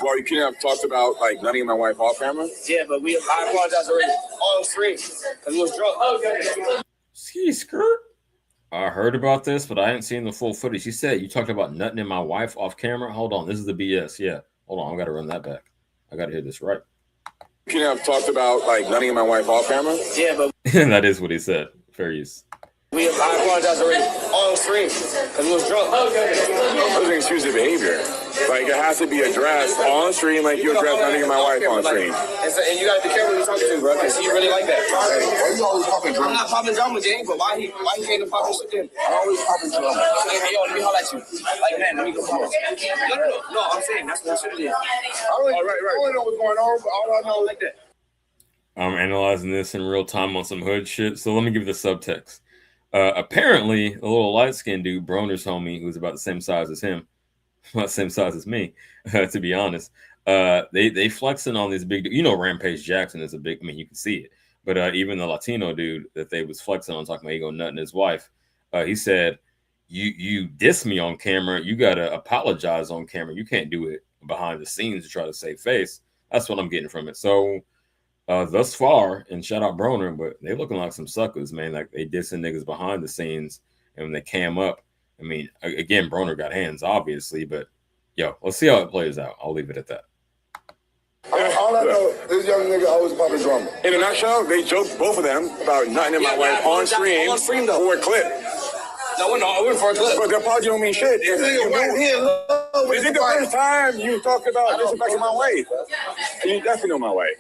Well, you couldn't have talked about like nutting my wife off camera? Yeah, but I apologize already. All 3. Because he was drunk. Ski skirt. I heard about this, but I ain't seen the full footage. He said you talked about nutting in my wife off camera. Hold on, this is the BS. Yeah, hold on, I gotta run that back. I gotta hear this right. You couldn't have talked about like nutting my wife off camera? Yeah, but that is what he said. Fair use. I apologize already. On stream, because he was drunk. That was exclusive behavior. Like, it has to be addressed on stream, like you addressed nutting my wife on stream. And you gotta be careful who you're talking to, bro, because he really like that. Hey, why you always popping drama? I'm not popping drama, James, but why he can't pop shit then? I'm always popping drama. Hey, yo, let me holler at you. Like, man, let me go pop. No, I'm saying that's what shit is. I don't know what's going on, but all I know is like that. I'm analyzing this in real time on some hood shit, so let me give you the subtext. Apparently, a little light-skinned dude, Broner's homie, who's about the same size as him, about the same size as me, to be honest. They flexing on this big, you know, Rampage Jackson is a big, I mean, you can see it. But even the Latino dude that they was flexing on, talking about he go nutting his wife, he said, you diss me on camera, you gotta apologize on camera. You can't do it behind the scenes to try to save face. That's what I'm getting from it. So thus far, and shout out Broner, but they looking like some suckers, man. Like they dissing niggas behind the scenes, and when they cam up, I mean, again, Broner got hands, obviously, but yo, let's see how it plays out. I'll leave it at that. All I know, this young nigga always popping drama. In a nutshell, they joked, both of them, about nothing in my wife on stream for a clip. No, I went for a clip. But the apology don't mean shit. Is it the first time you talked about disrespecting my wife? You definitely know my wife.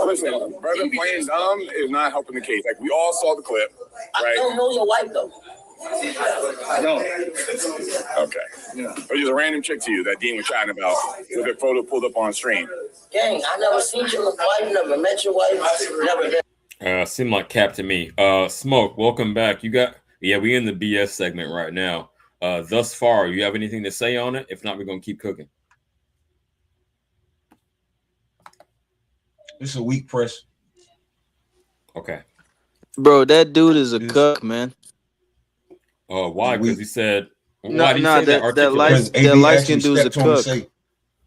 Listen, brother playing dumb is not helping the case. Like, we all saw the clip, right? I don't know your wife, though. I don't. Okay. Yeah. It was just a random chick to you that Dean was chatting about with a photo pulled up on stream. Gang, I never seen your wife, never met your wife, never. Seemed like cap to me. Smoke, welcome back. We in the BS segment right now. Thus far, you have anything to say on it? If not, we're gonna keep cooking. It's a weak press. Okay. Bro, that dude is a cook, man. Why? Because he said. Why did he say that light skin dude is a cook.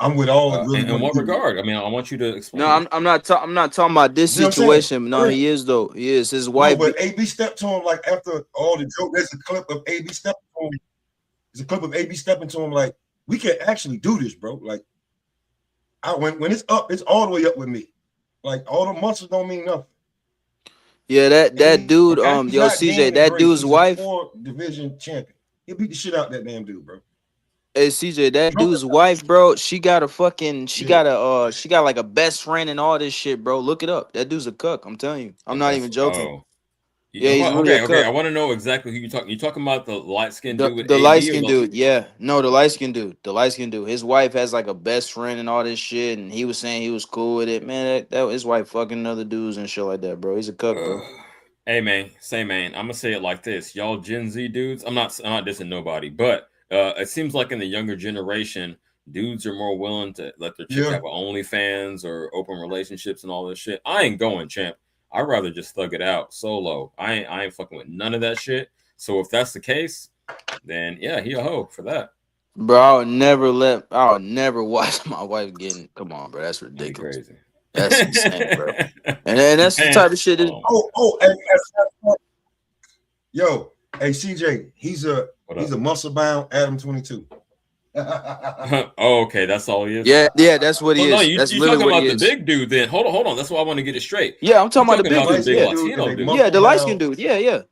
I'm with all the really in what regard? I mean, I want you to explain. No, I'm not talking about this situation. No, he is though. He is his wife. No, but AB stepped to him like after all the joke. There's a clip of AB stepping to him. There's a clip of AB stepping to him like, we can actually do this, bro. Like, when it's up, it's all the way up with me. Like, all the muscles don't mean nothing. Yeah, that dude, yo, CJ, that dude's wife. 4-division champion. He'll beat the shit out that damn dude, bro. Hey CJ, that dude's wife, bro, she got like a best friend and all this shit, bro. Look it up. That dude's a cook. I'm telling you. I'm not even joking. Oh. Yeah, he's really a cook. I want to know exactly who you're talking. You talking about the light skinned dude with the light skinned dude? Yeah, no, the light skinned dude. The light skinned dude. His wife has like a best friend and all this shit, and he was saying he was cool with it. Man, that his wife fucking other dudes and shit like that, bro. He's a cook, bro. Hey man, I'm gonna say it like this, y'all Gen Z dudes. I'm not dissing nobody, but it seems like in the younger generation, dudes are more willing to let their chick have OnlyFans or open relationships and all this shit. I ain't going, champ. I'd rather just thug it out solo. I ain't fucking with none of that shit. So if that's the case, then yeah, he a hoe for that. Bro, I would never watch my wife getting. Come on, bro, that's ridiculous. Crazy. That's insane, bro. And that's the type of shit. Yo, hey CJ, he's a muscle bound Adam 22. Oh, okay, that's all he is. Yeah, that's what he is. No, you're talking about the big dude. Then hold on. That's why I want to get it straight. Yeah, I'm talking about the big dude. Yeah, the light skinned dude. Yeah.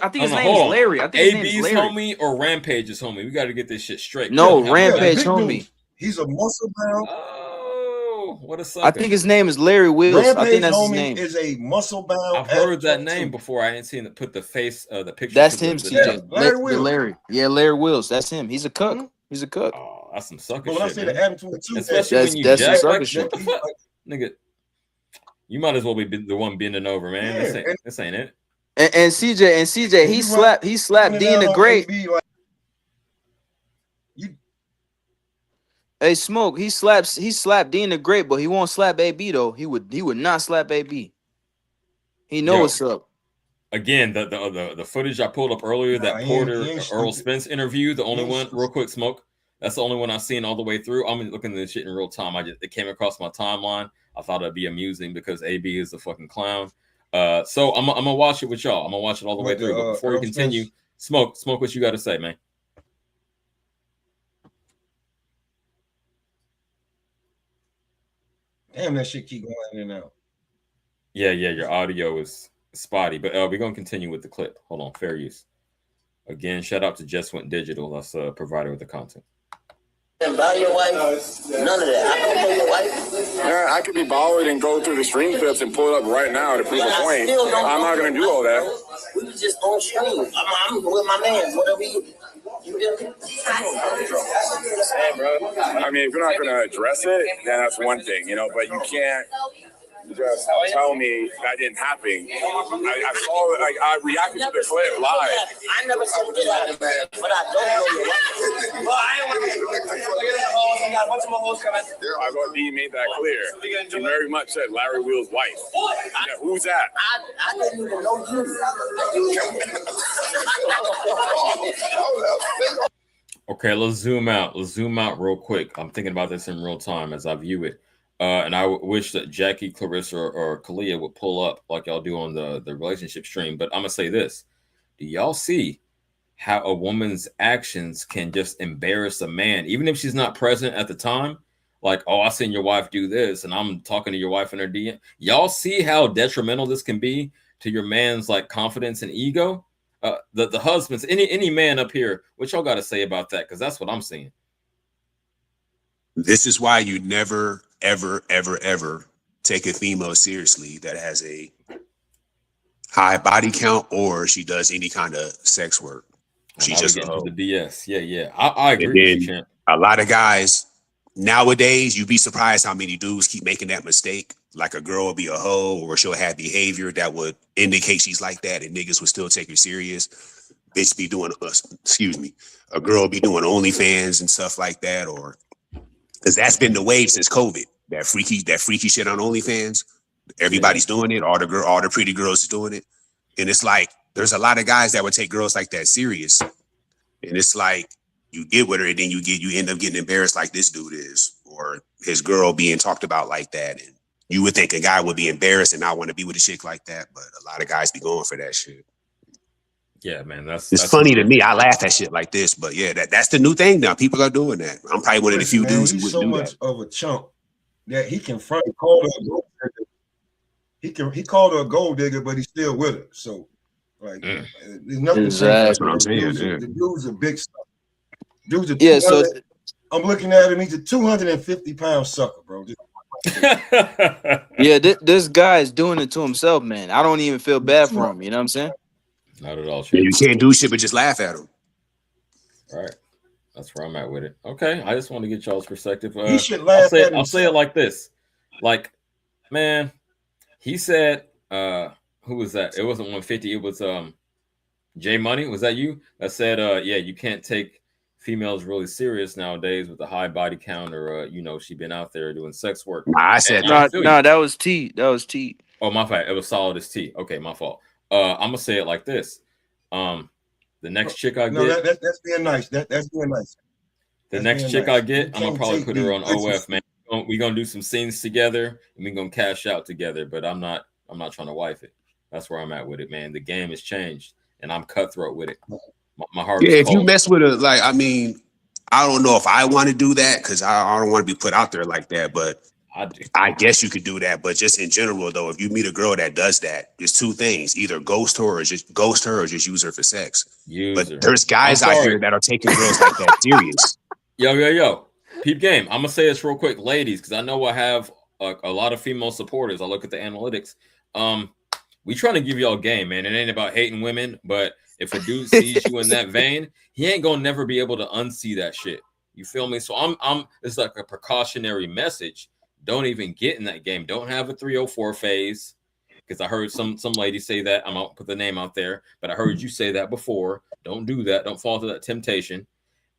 I think his name is Larry. I think his name is Larry. Homie or Rampage's homie. We got to get this shit straight. No, Rampage homie. Dude. He's a muscle bound. Oh, what a sucker. I think his name is Larry Wills. Rampage I think that's his name. Is a muscle bound. I've heard that name before. I ain't seen it. Put the face, the picture. That's him, CJ. Larry Wills. Larry. Yeah, Larry Wills. That's him. He's a cook. He's a cook. Oh, that's some sucker shit. When I say the Adam 22, especially when you jack like shit. What the fuck, nigga? You might as well be the one bending over, man. Yeah, this ain't it. And CJ, he slapped Dean the Great. Hey, Smoke, he slapped Dean the Great, but he won't slap AB though. He would not slap AB. He know what's up. Again, the footage I pulled up earlier, that Porter Earl Spence interview, the only one, real quick, Smoke. That's the only one I've seen all the way through. I'm looking at this shit in real time. It came across my timeline. I thought it'd be amusing because AB is a fucking clown. So I'm gonna watch it with y'all. I'm gonna watch it all the way through. But before we continue, Smoke, what you got to say, man? Damn, that shit keep going in and out. Yeah, your audio is spotty, but we're gonna continue with the clip. Hold on, fair use. Again, shout out to Just Went Digital. That's a provider of the content. And buy your wife, none of that. I don't know your wife. Yeah, I could be bothered and go through the stream clips and pull it up right now to prove a point. I'm not gonna do all that. We was just on stream. I'm with my man. Whatever you do. I mean, if you're not gonna address it, then that's one thing, but you can't just tell me that didn't happen. I saw it, I reacted to the clip live. I never said it happened, but I don't know your wife. Well, I got a bunch of my hoes coming. I thought D made that clear. He very much said Larry Wheel's wife. Yeah, who's that? I didn't even know you. Okay, let's zoom out. Let's zoom out real quick. I'm thinking about this in real time as I view it. And I wish that Jackie, Clarissa, or Kalia would pull up like y'all do on the relationship stream. But I'm going to say this. Do y'all see how a woman's actions can just embarrass a man? Even if she's not present at the time, like, oh, I seen your wife do this, and I'm talking to your wife in her DM. Y'all see how detrimental this can be to your man's like confidence and ego? The husbands, any man up here, what y'all got to say about that? Because that's what I'm seeing. This is why you never, ever, ever, ever take a female seriously that has a high body count or she does any kind of sex work. She's just a hoe. The BS. Yeah. I agree with you, champ. A lot of guys nowadays, you'd be surprised how many dudes keep making that mistake. Like a girl will be a hoe or she'll have behavior that would indicate she's like that and niggas would still take her serious. Bitch be doing, a girl be doing OnlyFans and stuff like that, or because that's been the wave since COVID. That freaky shit on OnlyFans. Everybody's doing it. All the pretty girls is doing it. And it's like, there's a lot of guys that would take girls like that serious. And it's like, you get with her and then you end up getting embarrassed like this dude is, or his girl being talked about like that. And you would think a guy would be embarrassed and not want to be with a chick like that. But a lot of guys be going for that shit. Yeah, man. It's funny to me. I laugh at shit like this, but yeah, that's the new thing now. People are doing that. I'm probably one of the few dudes who would do that. He's so much of a chump that he can front call her a gold digger. He called her a gold digger, but he's still with her. So, like, there's nothing. That's what I'm saying. The dude's a big stuff. Dude's a I'm looking at him. He's a 250-pound sucker, bro. Yeah, this guy is doing it to himself, man. I don't even feel bad for him. You know what I'm saying? Not at all. Yeah, you can't do shit but just laugh at him. All right. That's where I'm at with it. Okay. I just want to get y'all's perspective. He should laugh at himself. I'll say it like this. Like, man, he said, who was that? It wasn't 150. It was J Money. Was that you? That said, yeah, you can't take females really serious nowadays with a high body count or, she been out there doing sex work. Nah, I said no, that was T. That was T. Oh, my fault. It was solid as T. Okay, my fault. I'm gonna say it like this. The next chick I get, that's being nice. That's being nice. The next chick I get, I'm gonna probably put her on OF, man. We're gonna do some scenes together and we're gonna cash out together, but I'm not trying to wife it. That's where I'm at with it, man. The game has changed and I'm cutthroat with it. My heart is if cold. you mess with her, like, I mean, I don't know if I want to do that because I don't want to be put out there like that, but I guess you could do that. But just in general, though, if you meet a girl that does that, there's two things: either ghost her or just use her for sex. But there's guys out here that are taking girls like that serious. Yo. Peep game. I'm gonna say this real quick, ladies, because I know I have a lot of female supporters. I look at the analytics. We trying to give y'all game, man. It ain't about hating women, but if a dude sees you in that vein, he ain't gonna never be able to unsee that shit. You feel me? So I'm it's like a precautionary message. Don't even get in that game. Don't have a 304 phase. Because I heard some ladies say that. I'm gonna put the name out there, but I heard you say that before. Don't do that. Don't fall to that temptation.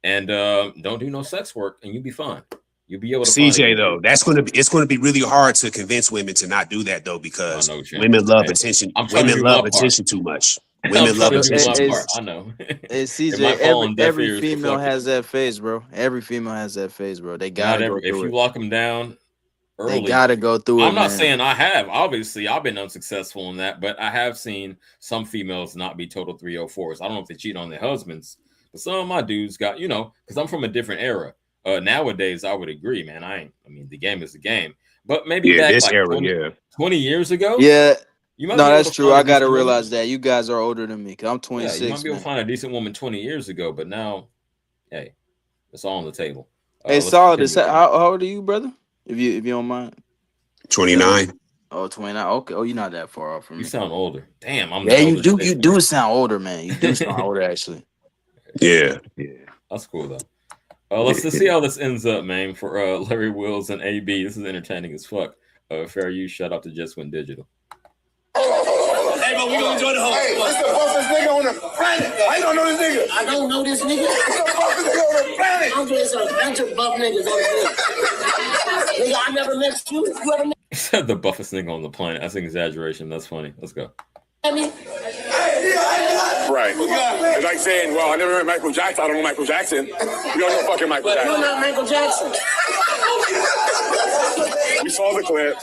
And don't do no sex work, and you'll be fine. You'll be able to. CJ, though, it's gonna be really hard to convince women to not do that, though, because women love attention. Women love attention too much. Women love attention too much. I know. Hey, CJ, every female has that phase, bro. Every female has that phase, bro. They gotta go through if you lock them down early, they gotta go through it. I'm not saying I have. Obviously, I've been unsuccessful in that, but I have seen some females not be total 304s. I don't know if they cheat on their husbands. But some of my dudes got, because I'm from a different era. Nowadays, I would agree, man. I mean, the game is the game. But maybe back like era, 20 years ago. Yeah. That's true. I got to realize that. You guys are older than me because I'm 26. You might be able to find a decent woman 20 years ago. But now, hey, it's all on the table. Hey, Solid, how old are you, brother? If you don't mind. 29. Oh, 29. Okay. Oh, you're not that far off from me. You sound older. Damn. You do sound older, man. You do sound older, actually. Yeah. That's cool though. Let's see how this ends up, man. For Larry Wills and AB, this is entertaining as fuck. Fair use. Shout out to Just Went Digital. Hey, man, we gonna enjoy the whole. Hey, it's the buffest nigga on the planet. I don't know this nigga. I don't know this nigga. It's the buffest nigga on the planet. I'm just a bunch of buff niggas on the planet. Nigga, I never met you. You ever met? He said the buffest nigga on the planet. That's an exaggeration. That's funny. Let's go. Right. It's like saying, well, I never heard Michael Jackson. I don't know Michael Jackson. You don't know fucking Michael Jackson. You're not Michael Jackson. We saw the clip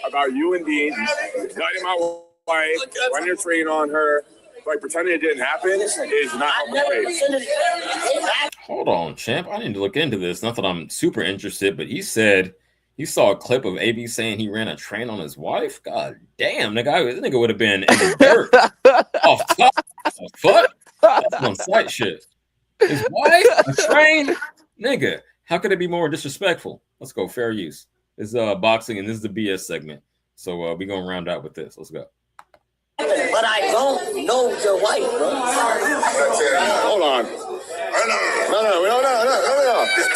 about you and Dean nutting my wife, running your train on her, like pretending it didn't happen is not helpful. Hold on, champ. I need to look into this. Not that I'm super interested, but you said you saw a clip of AB saying he ran a train on his wife. God damn, this nigga would have been in the dirt off top. Fuck, that's on site shit. His wife, a train, nigga. How could it be more disrespectful? Let's go. Fair use. This is boxing, and this is the BS segment. So we're gonna round out with this. Let's go. But I don't know your wife, bro. Hold on.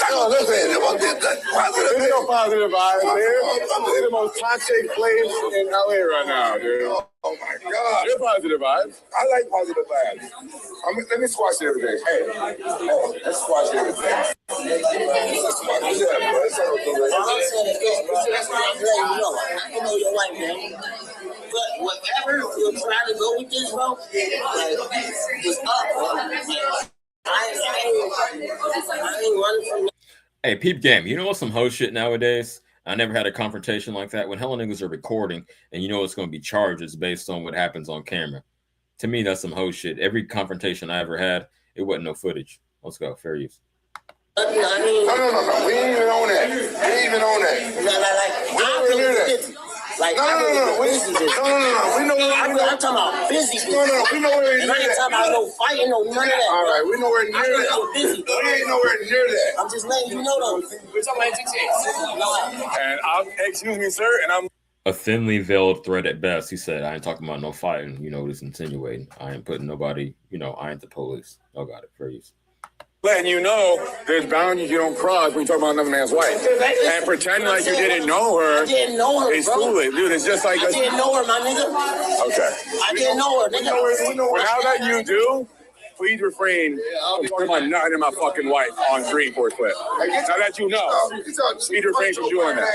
No, listen. There's no positive vibes here. This is the most toxic place in LA right now, dude. Oh my God. You're positive vibes. I like positive vibes. Let me squash everything. Hey, let's squash everything. All I'm saying is this, bro. I know your wife, man. But whatever you're trying to go with this, bro, it's up, bro. I ain't running from that. Hey, peep game. You know what's some hoe shit nowadays? I never had a confrontation like that. When hella niggas are recording and you know it's going to be charges based on what happens on camera. To me, that's some hoe shit. Every confrontation I ever had, it wasn't no footage. Let's go. Fair use. No. We ain't even on that. We ain't even on that. We don't hear that. Like, no. We know where I'm talking about busy. No. We know where I ain't talking about no fighting, no none of that. All right, we know where near that. Busy. We ain't nowhere near that. I'm just letting you know though. We're talking about GTA. And excuse me, sir, and I'm a thinly veiled threat at best. He said, I ain't talking about no fighting. You know, just insinuating. I ain't putting nobody, I ain't the police. Y'all got it. Fair use. letting you know there's boundaries you don't cross when you talk about another man's wife. And pretending like you didn't know her. I didn't know her, it's bro. foolish, dude. It's just like I didn't know her, my nigga. Okay. I didn't know her, nigga. But now that you do, please refrain from talking about nutting in my fucking wife on screen for a clip. Now that you know, please refrain from doing that.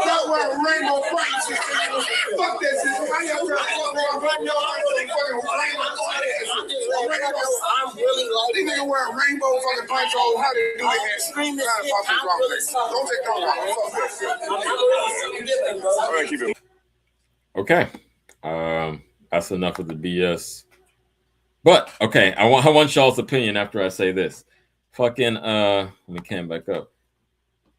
Y'all wear rainbow brights. Fuck that shit. Why y'all trying to run your fucking rainbow? I'm really like these niggas wearing rainbow fucking brights on. How they do that? Scream this Don't take no wrong. Fuck that shit. I'm gonna keep it. Okay. That's enough of the BS. But okay, I want y'all's opinion after I say this. Fucking let me cam back up.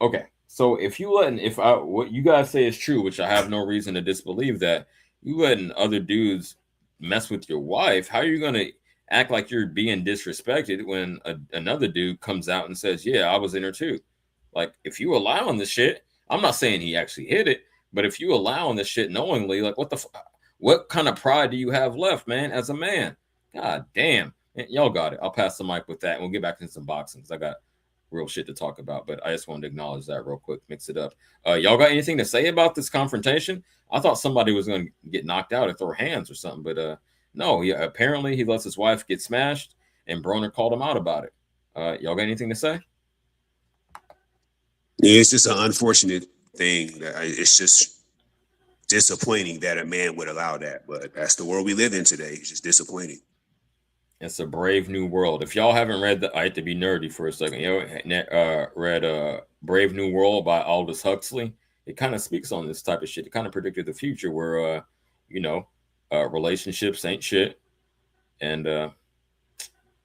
Okay, so if what you guys say is true, which I have no reason to disbelieve that, you letting other dudes mess with your wife, how are you gonna act like you're being disrespected when another dude comes out and says, yeah, I was in her too? Like, if you allow on this shit, I'm not saying he actually hit it, but if you allow on this shit knowingly, like what kind of pride do you have left, man, as a man? God damn. Y'all got it. I'll pass the mic with that, and we'll get back into some boxing because I got real shit to talk about. But I just wanted to acknowledge that real quick, mix it up. Y'all got anything to say about this confrontation? I thought somebody was going to get knocked out or throw hands or something, but no. Apparently, he lets his wife get smashed, and Broner called him out about it. Y'all got anything to say? Yeah, it's just an unfortunate thing. It's just disappointing that a man would allow that, but that's the world we live in today. It's just disappointing. It's a brave new world. If y'all haven't read I hate to be nerdy for a second, read Brave New World by Aldous Huxley. It kind of speaks on this type of shit. It kind of predicted the future where relationships ain't shit. And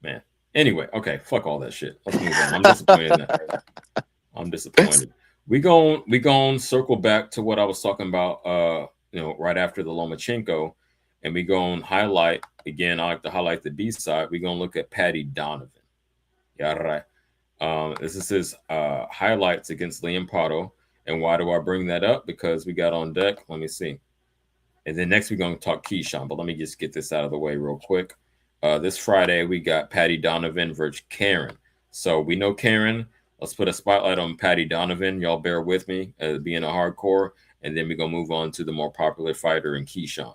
man. Anyway, okay, fuck all that shit. Let's move on. I'm disappointed in that. I'm disappointed. We gon' circle back to what I was talking about right after the Lomachenko, and we gonna highlight again. I like to highlight the B side. We gonna look at Patty Donovan. Yeah, right. This is his highlights against Liam Prado. And why do I bring that up? Because we got on deck. Let me see. And then next we're gonna talk Keyshawn, but let me just get this out of the way real quick. This Friday we got Patty Donovan versus Karen. So we know Karen. Let's put a spotlight on Patty Donovan. Y'all bear with me being a hardcore. And then we're going to move on to the more popular fighter in Keyshawn.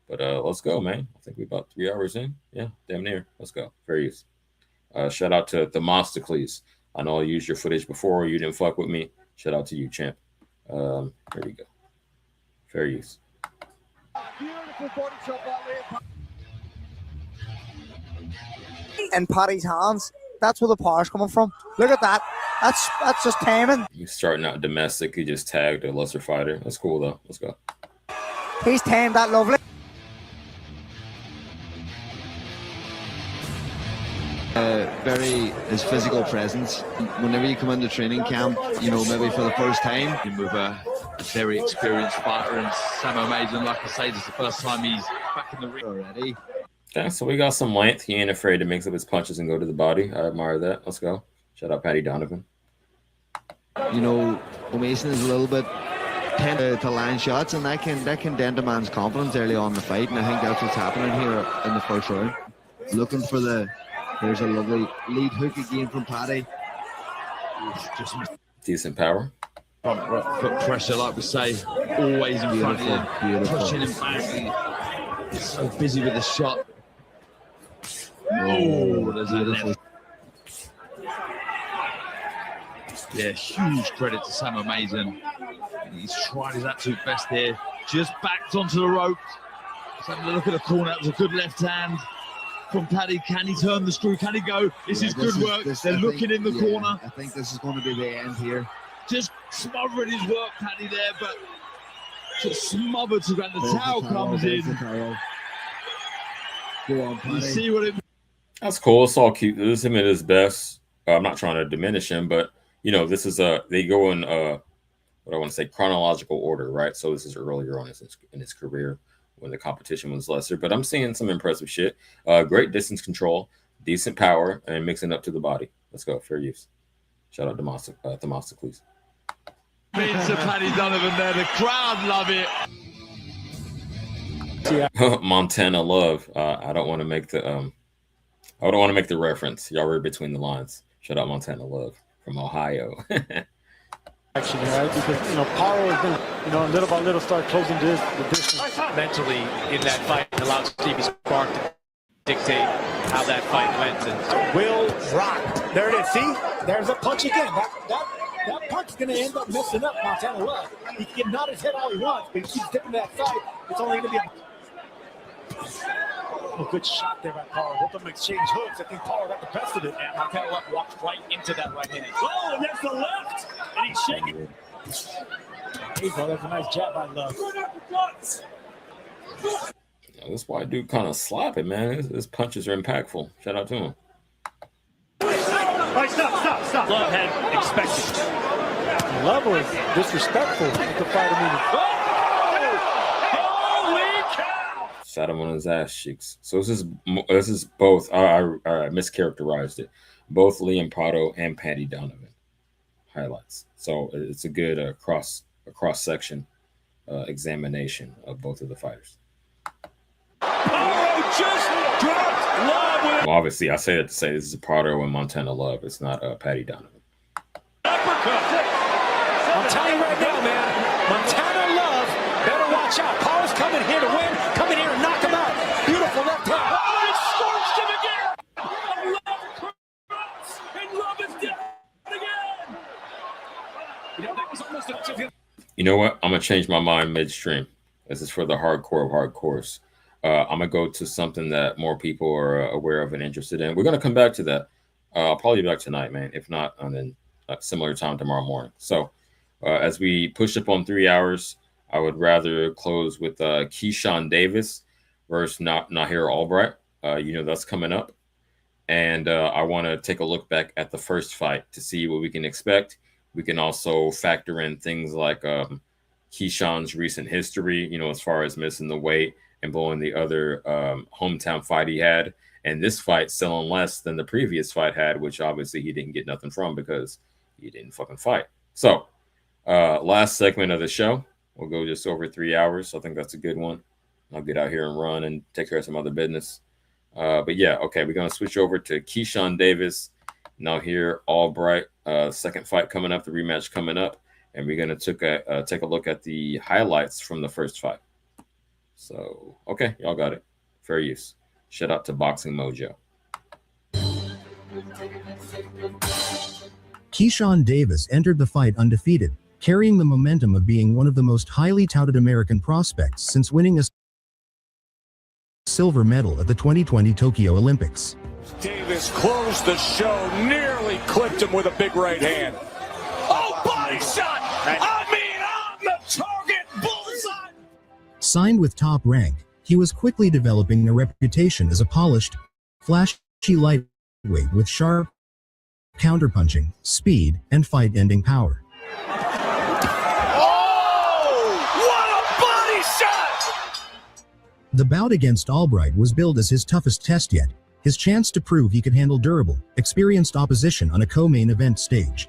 But let's go, man. I think we're about 3 hours in. Yeah, damn near. Let's go. Fair use. Shout out to Themistocles. I know I used your footage before. You didn't fuck with me. Shout out to you, champ. Here we go. Fair use. And Paddy's hands. That's where the power's coming from. Look at that. That's just timing. He's starting out domestic. He just tagged a lesser fighter. That's cool though. Let's go. He's tamed that lovely. His physical presence. Whenever you come into training camp, you know, maybe for the first time, With a very experienced fighter, and Sam Amazing, like I say, this is the first time he's back in the ring already. Okay, so we got some length. He ain't afraid to mix up his punches and go to the body. I admire that. Let's go. Shout out Patty Donovan. You know, Mason is a little bit tend to land shots, and that can dent a man's confidence early on in the fight, and I think that's what's happening here in the first round. Looking for there's a lovely lead hook again from Paddy. Just decent power. Foot pressure, like we say, always in front of him, pushing him back. He's so busy with the shot. Oh, there's a left. Yeah, huge credit to Sam Amazing. He's tried his absolute best here. Just backed onto the rope. Just having a look at the corner. That was a good left hand from Paddy. Can he turn the screw? Can he go? This is good work. They're looking in the corner. I think this is going to be the end here. Just smothered his work, Paddy, there, but just smothered to when the towel comes in. Go on, Paddy. You see what it means? That's cool. It's all cute. This is him at his best. I'm not trying to diminish him, but you know, this is they go in what I want to say chronological order, right? So this is earlier on in his career when the competition was lesser. But I'm seeing some impressive shit. Great distance control, decent power, and mixing up to the body. Let's go. Fair use. Shout out to Themistocles. Means to Paddy Donovan there. The crowd love it. Montana love. I don't want to make the I don't want to make the reference. Y'all read between the lines. Shout out Montana love from Ohio. Action, right? Because Paro has been, little by little start closing the distance. Mentally in that fight allowed Stevie Spark to dictate how that fight went. And Will rock. There it is. See, there's a punch again. That punch is going to end up messing up Montana Love. He can nod his head all he wants, but he keeps dipping that side. It's only going to be a good shot there by Paro. Both of them exchange hooks. I think Paro got the best of it. And Montana Love walked right into that right hand. Oh, and there's the left. And he's shaking. Hey, bro, that's a nice jab by Love. This white dude kind of sloppy, man. His punches are impactful. Shout out to him. Right, stop. Love had expected. Love was disrespectful with the fighter meeting. Holy cow! Sat him on his ass cheeks. So this is both. I mischaracterized it. Both Liam Prado and Patty Donovan highlights. So it's a good cross section examination of both of the fighters. Well, obviously, I say that to say this is Prado and Montana Love. It's not Patty Donovan. I'm telling you right now, man. Montana Love better watch out. Paul's coming here to win. Coming here and knock him out. Beautiful left hand. Oh, he scorched him again. Love cross, and Love is dead again. That was almost You know what? I'm gonna change my mind midstream. This is for the hardcore of hardcores. I'm gonna go to something that more people are aware of and interested in. We're gonna come back to that. I'll probably be back tonight, man. If not, then similar time tomorrow morning. So as we push up on 3 hours, I would rather close with Keyshawn Davis versus Nahir Albright. That's coming up, and I want to take a look back at the first fight to see what we can expect. We can also factor in things like Keyshawn's recent history, as far as missing the weight and blowing the other hometown fight he had. And this fight selling less than the previous fight had, which obviously he didn't get nothing from because he didn't fucking fight. So last segment of the show, we'll go just over 3 hours. So I think that's a good one. I'll get out here and run and take care of some other business. But yeah, okay, we're going to switch over to Keyshawn Davis. Now here, Albright, second fight coming up, the rematch coming up. And we're going to take a look at the highlights from the first fight. So, okay, y'all got it. Fair use. Shout out to Boxing Mojo. Keyshawn Davis entered the fight undefeated, carrying the momentum of being one of the most highly touted American prospects since winning a silver medal at the 2020 Tokyo Olympics. Davis closed the show, nearly clipped him with a big right hand. Oh, body shot! I mean, on the target, bullseye! Signed with Top Rank, he was quickly developing a reputation as a polished, flashy lightweight with sharp counterpunching, speed, and fight-ending power. Body shot! The bout against Albright was billed as his toughest test yet, his chance to prove he could handle durable, experienced opposition on a co-main event stage.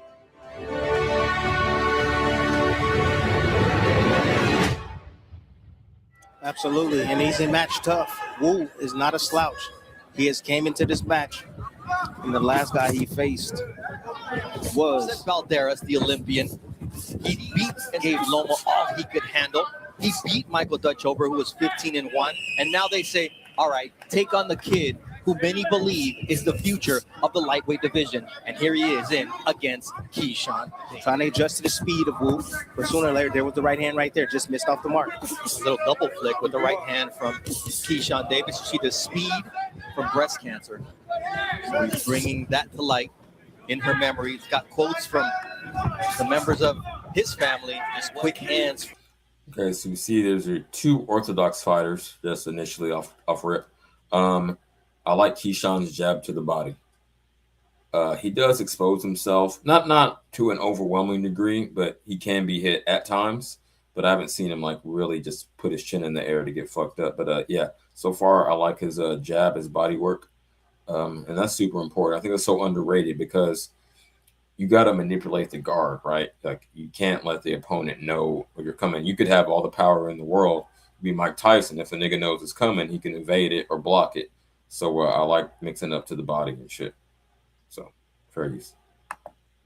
Absolutely, and he's a match tough. Wu is not a slouch. He has came into this match, and the last guy he faced was Valderas, the Olympian. He beat and gave Loma all he could handle. He beat Michael Dutchover, who was 15-1, and now they say, all right, take on the kid who many believe is the future of the lightweight division. And here he is in against Keyshawn. trying to adjust to the speed of Wu, but sooner or later, there was the right hand right there, just missed off the mark. A little double flick with the right hand from Keyshawn Davis. You see the speed from breast cancer. So he's bringing that to light in her memory. He's got quotes from the members of his family, just quick hands. Okay, so you see there's two orthodox fighters just initially off rip. I like Keyshawn's jab to the body. He does expose himself, not to an overwhelming degree, but he can be hit at times. But I haven't seen him like really just put his chin in the air to get fucked up. But yeah, so far I like his jab, his body work, and that's super important. I think it's so underrated because you got to manipulate the guard, right? Like you can't let the opponent know where you're coming. You could have all the power in the world, be Mike Tyson. If a nigga knows it's coming, he can evade it or block it. So I like mixing up to the body and shit. So fair use.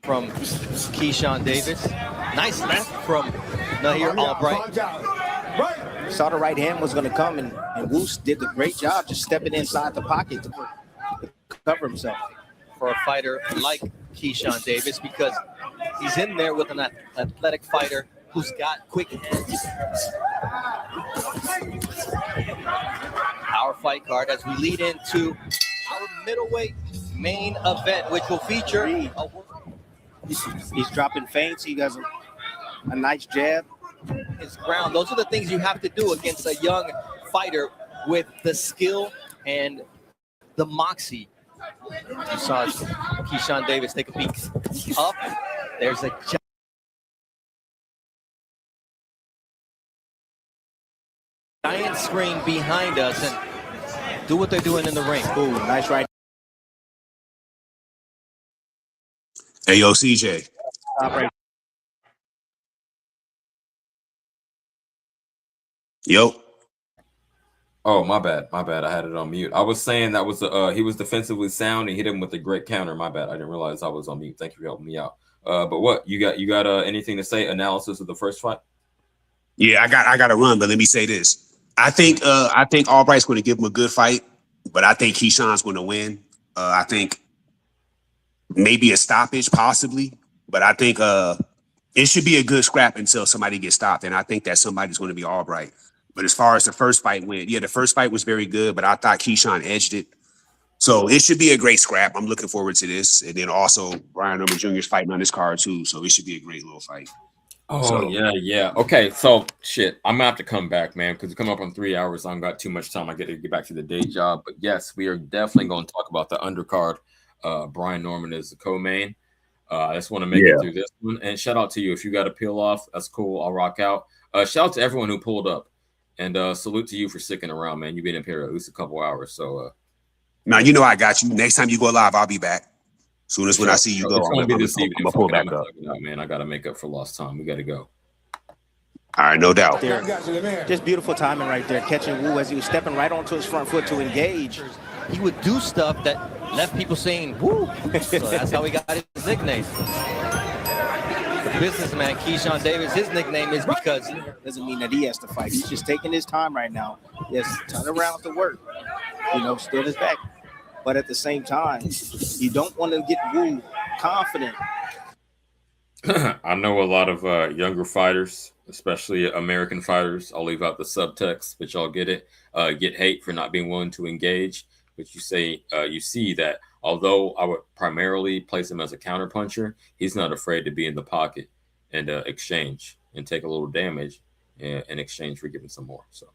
From Keyshawn Davis. Nice left from Nahir Albright. Saw the right hand was going to come, and Woos did a great job just stepping inside the pocket to cover himself. For a fighter like Keyshawn Davis, because he's in there with an athletic fighter who's got quick hands. Our fight card as we lead into our middleweight main event, which will feature he's dropping feints. He does a nice jab. His ground. Those are the things you have to do against a young fighter with the skill and the moxie. You saw Keyshawn Davis take a peek up. There's a giant screen behind us, and do what they're doing in the ring. Ooh, nice right. Hey, yo, CJ. Yo. Oh, my bad. I had it on mute. I was saying that was he was defensively sound and hit him with a great counter. My bad. I didn't realize I was on mute. Thank you for helping me out. But what you got anything to say? Analysis of the first fight? Yeah, I got to run, but let me say this. I think Albright's going to give him a good fight, but I think Keyshawn's going to win. I think maybe a stoppage, possibly, but I think it should be a good scrap until somebody gets stopped, and I think that somebody's going to be Albright. But as far as the first fight went, yeah, the first fight was very good, but I thought Keyshawn edged it. So it should be a great scrap. I'm looking forward to this. And then also Brian Norman Jr. is fighting on this card too, so it should be a great little fight. Oh, so, yeah. Okay, so shit, I'm gonna have to come back, man, because we come up on 3 hours. I don't got too much time. I got to get back to the day job. But yes, we are definitely going to talk about the undercard. Brian Norman is the co-main. I just want to make it through this one. And shout out to you. If you got to peel off, that's cool. I'll rock out. Shout out to everyone who pulled up. And salute to you for sticking around, man. You've been up here at least a couple hours. So now you know I got you. Next time you go live, I'll be back. As soon as when I see you go, I'm gonna pull back up. Man, I gotta make up for lost time. We gotta go. All right, no doubt. Just beautiful timing right there, catching Wu as he was stepping right onto his front foot to engage. He would do stuff that left people saying "woo." So that's how he got his nickname. The businessman Keyshawn Davis, his nickname is because doesn't mean that he has to fight. He's just taking his time right now. Yes, turn around to work. Still his back. But at the same time, you don't want to get Wu confident. I know a lot of younger fighters, especially American fighters. I'll leave out the subtext, but y'all get it. Get hate for not being willing to engage. But you see that although I would primarily place him as a counterpuncher, he's not afraid to be in the pocket and exchange and take a little damage in exchange for giving some more. So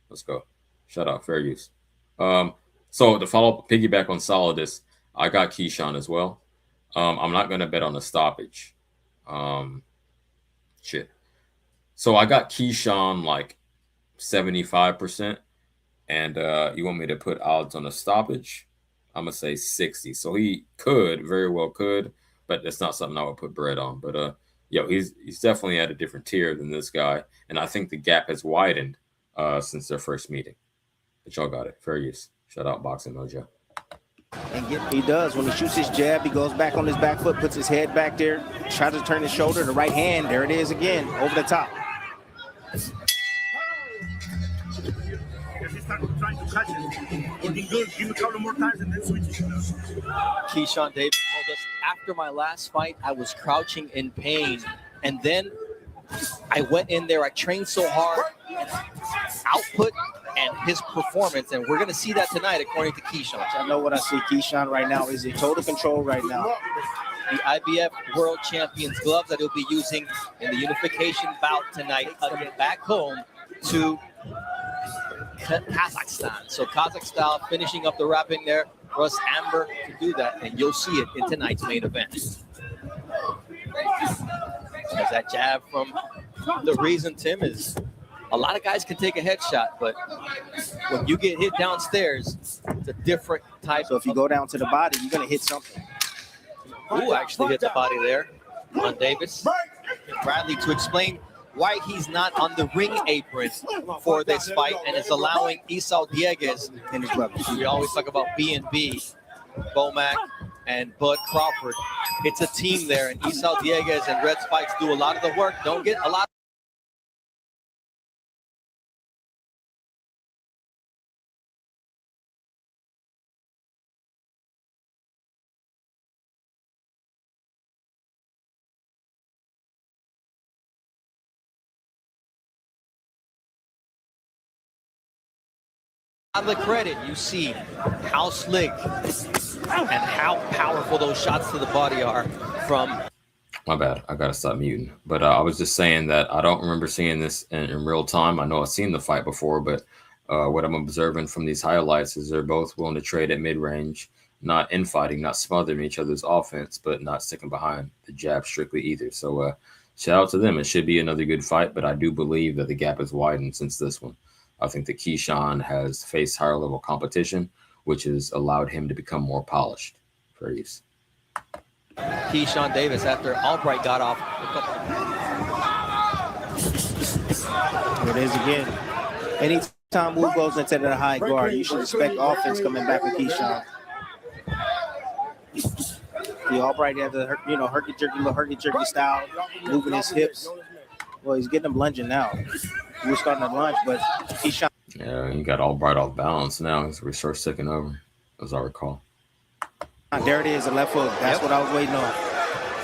let's go. Shout out, fair use. So to follow up, piggyback on Solidus, I got Keyshawn as well. I'm not going to bet on the stoppage. Shit. So I got Keyshawn like 75%, and you want me to put odds on a stoppage? I'm gonna say 60. So he could, very well could, but that's not something I would put bread on. But he's definitely at a different tier than this guy, and I think the gap has widened since their first meeting. But y'all got it. Fair use. Shout out Boxing Mojo. And he does. When he shoots his jab, he goes back on his back foot, puts his head back there, tries to turn his shoulder, the right hand, there it is again, over the top. Keyshawn Davis told us, after my last fight, I was crouching in pain. And then I went in there, I trained so hard, output and his performance, and we're going to see that tonight, according to Keyshawn. I know what I see Keyshawn right now is in total control right now. The IBF World Champions gloves that he'll be using in the unification bout tonight, back home to Kazakhstan. So Kazakhstan finishing up the wrapping there. Russ Amber to do that, and you'll see it in tonight's main event. There's that jab from the reason, Tim, is a lot of guys can take a headshot, but when you get hit downstairs, it's a different type. So if you go down to the body, you're going to hit something. Ooh, actually hit the body there on Davis. Bradley to explain why he's not on the ring apron for this fight and is allowing Esau Dieguez in his weapons. We always talk about B&B, Bomac, and Bud Crawford. It's a team there, and Esau Dieguez and Red Spikes do a lot of the work. Don't get a lot. Of the credit, you see how slick and how powerful those shots to the body are from. My bad. I gotta stop muting. But I was just saying that I don't remember seeing this in real time. I know I've seen the fight before, but what I'm observing from these highlights is they're both willing to trade at mid-range, not infighting, not smothering each other's offense, but not sticking behind the jab strictly either. So shout out to them. It should be another good fight, but I do believe that the gap has widened since this one. I think that Keyshawn has faced higher level competition, which has allowed him to become more polished. For use. Keyshawn Davis after Albright got off. There it is again. Anytime Wu goes into the high guard, you should expect offense coming back with Keyshawn. The Albright had the herky-jerky style, moving his hips. Well, he's getting him lunging now. He was starting to lunge, but Keyshawn. Yeah, he got Albright off balance now. He's starts taking over, as I recall. There it is, a left hook. That's what I was waiting on.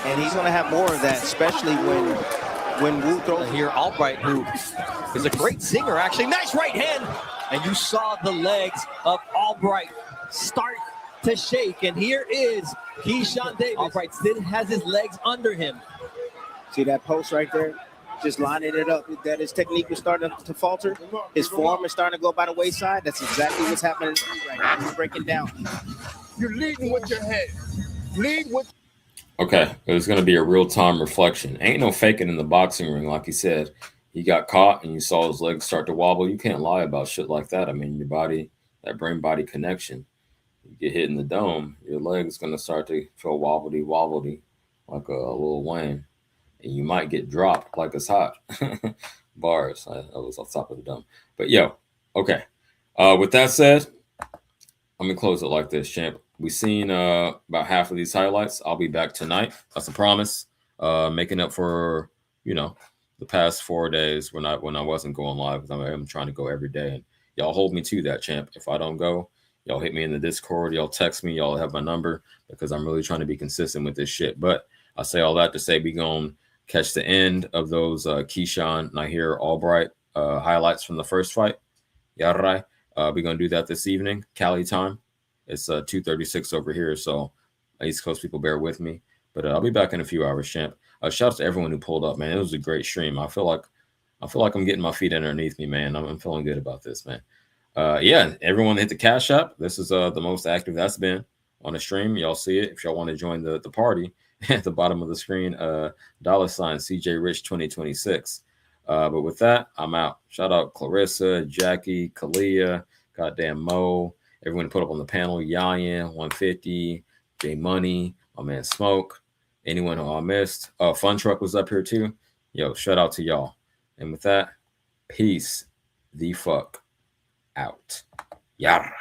And he's going to have more of that, especially when Wu throws. Here, Albright, who is a great singer, actually. Nice right hand. And you saw the legs of Albright start to shake. And here is Keyshawn Davis. Albright still has his legs under him. See that post right there? Just lining it up. That his technique was starting to falter. His form is starting to go by the wayside. That's exactly what's happening right now. He's breaking down. You're leading with your head. Lead with. Okay, it's going to be a real-time reflection. Ain't no faking in the boxing ring, like he said. He got caught and you saw his legs start to wobble. You can't lie about shit like that. I mean, your body, that brain-body connection, you get hit in the dome, your leg's going to start to feel wobbly, like a Lil Wayne. And you might get dropped like it's hot. Bars. I was off top of the dome. But, okay. With that said, let me close it like this, champ. We've seen about half of these highlights. I'll be back tonight. That's a promise. Making up for, the past 4 days when I wasn't going live, because I'm trying to go every day. And y'all hold me to that, champ. If I don't go, y'all hit me in the Discord. Y'all text me. Y'all have my number, because I'm really trying to be consistent with this shit. But I say all that to say we going to catch the end of those Keyshawn and I hear Albright highlights from the first fight. Yarrai. We're going to do that this evening, Cali time. It's 2:36 over here, so East Coast people bear with me. But I'll be back in a few hours, champ. Shout out to everyone who pulled up, man. It was a great stream. I feel like I feel like I'm getting my feet underneath me, man. I'm feeling good about this, man. Yeah, everyone hit the Cash App. This is the most active that's been on the stream. Y'all see it. If y'all want to join the party, at the bottom of the screen, $ CJ Rich 2026. But with that, I'm out. Shout out Clarissa, Jackie, Kalia, goddamn Mo, everyone put up on the panel, Yayan, 150, J Money, my man Smoke, anyone who I missed. Fun Truck was up here too. Yo, shout out to y'all. And with that, peace the fuck out. Yara.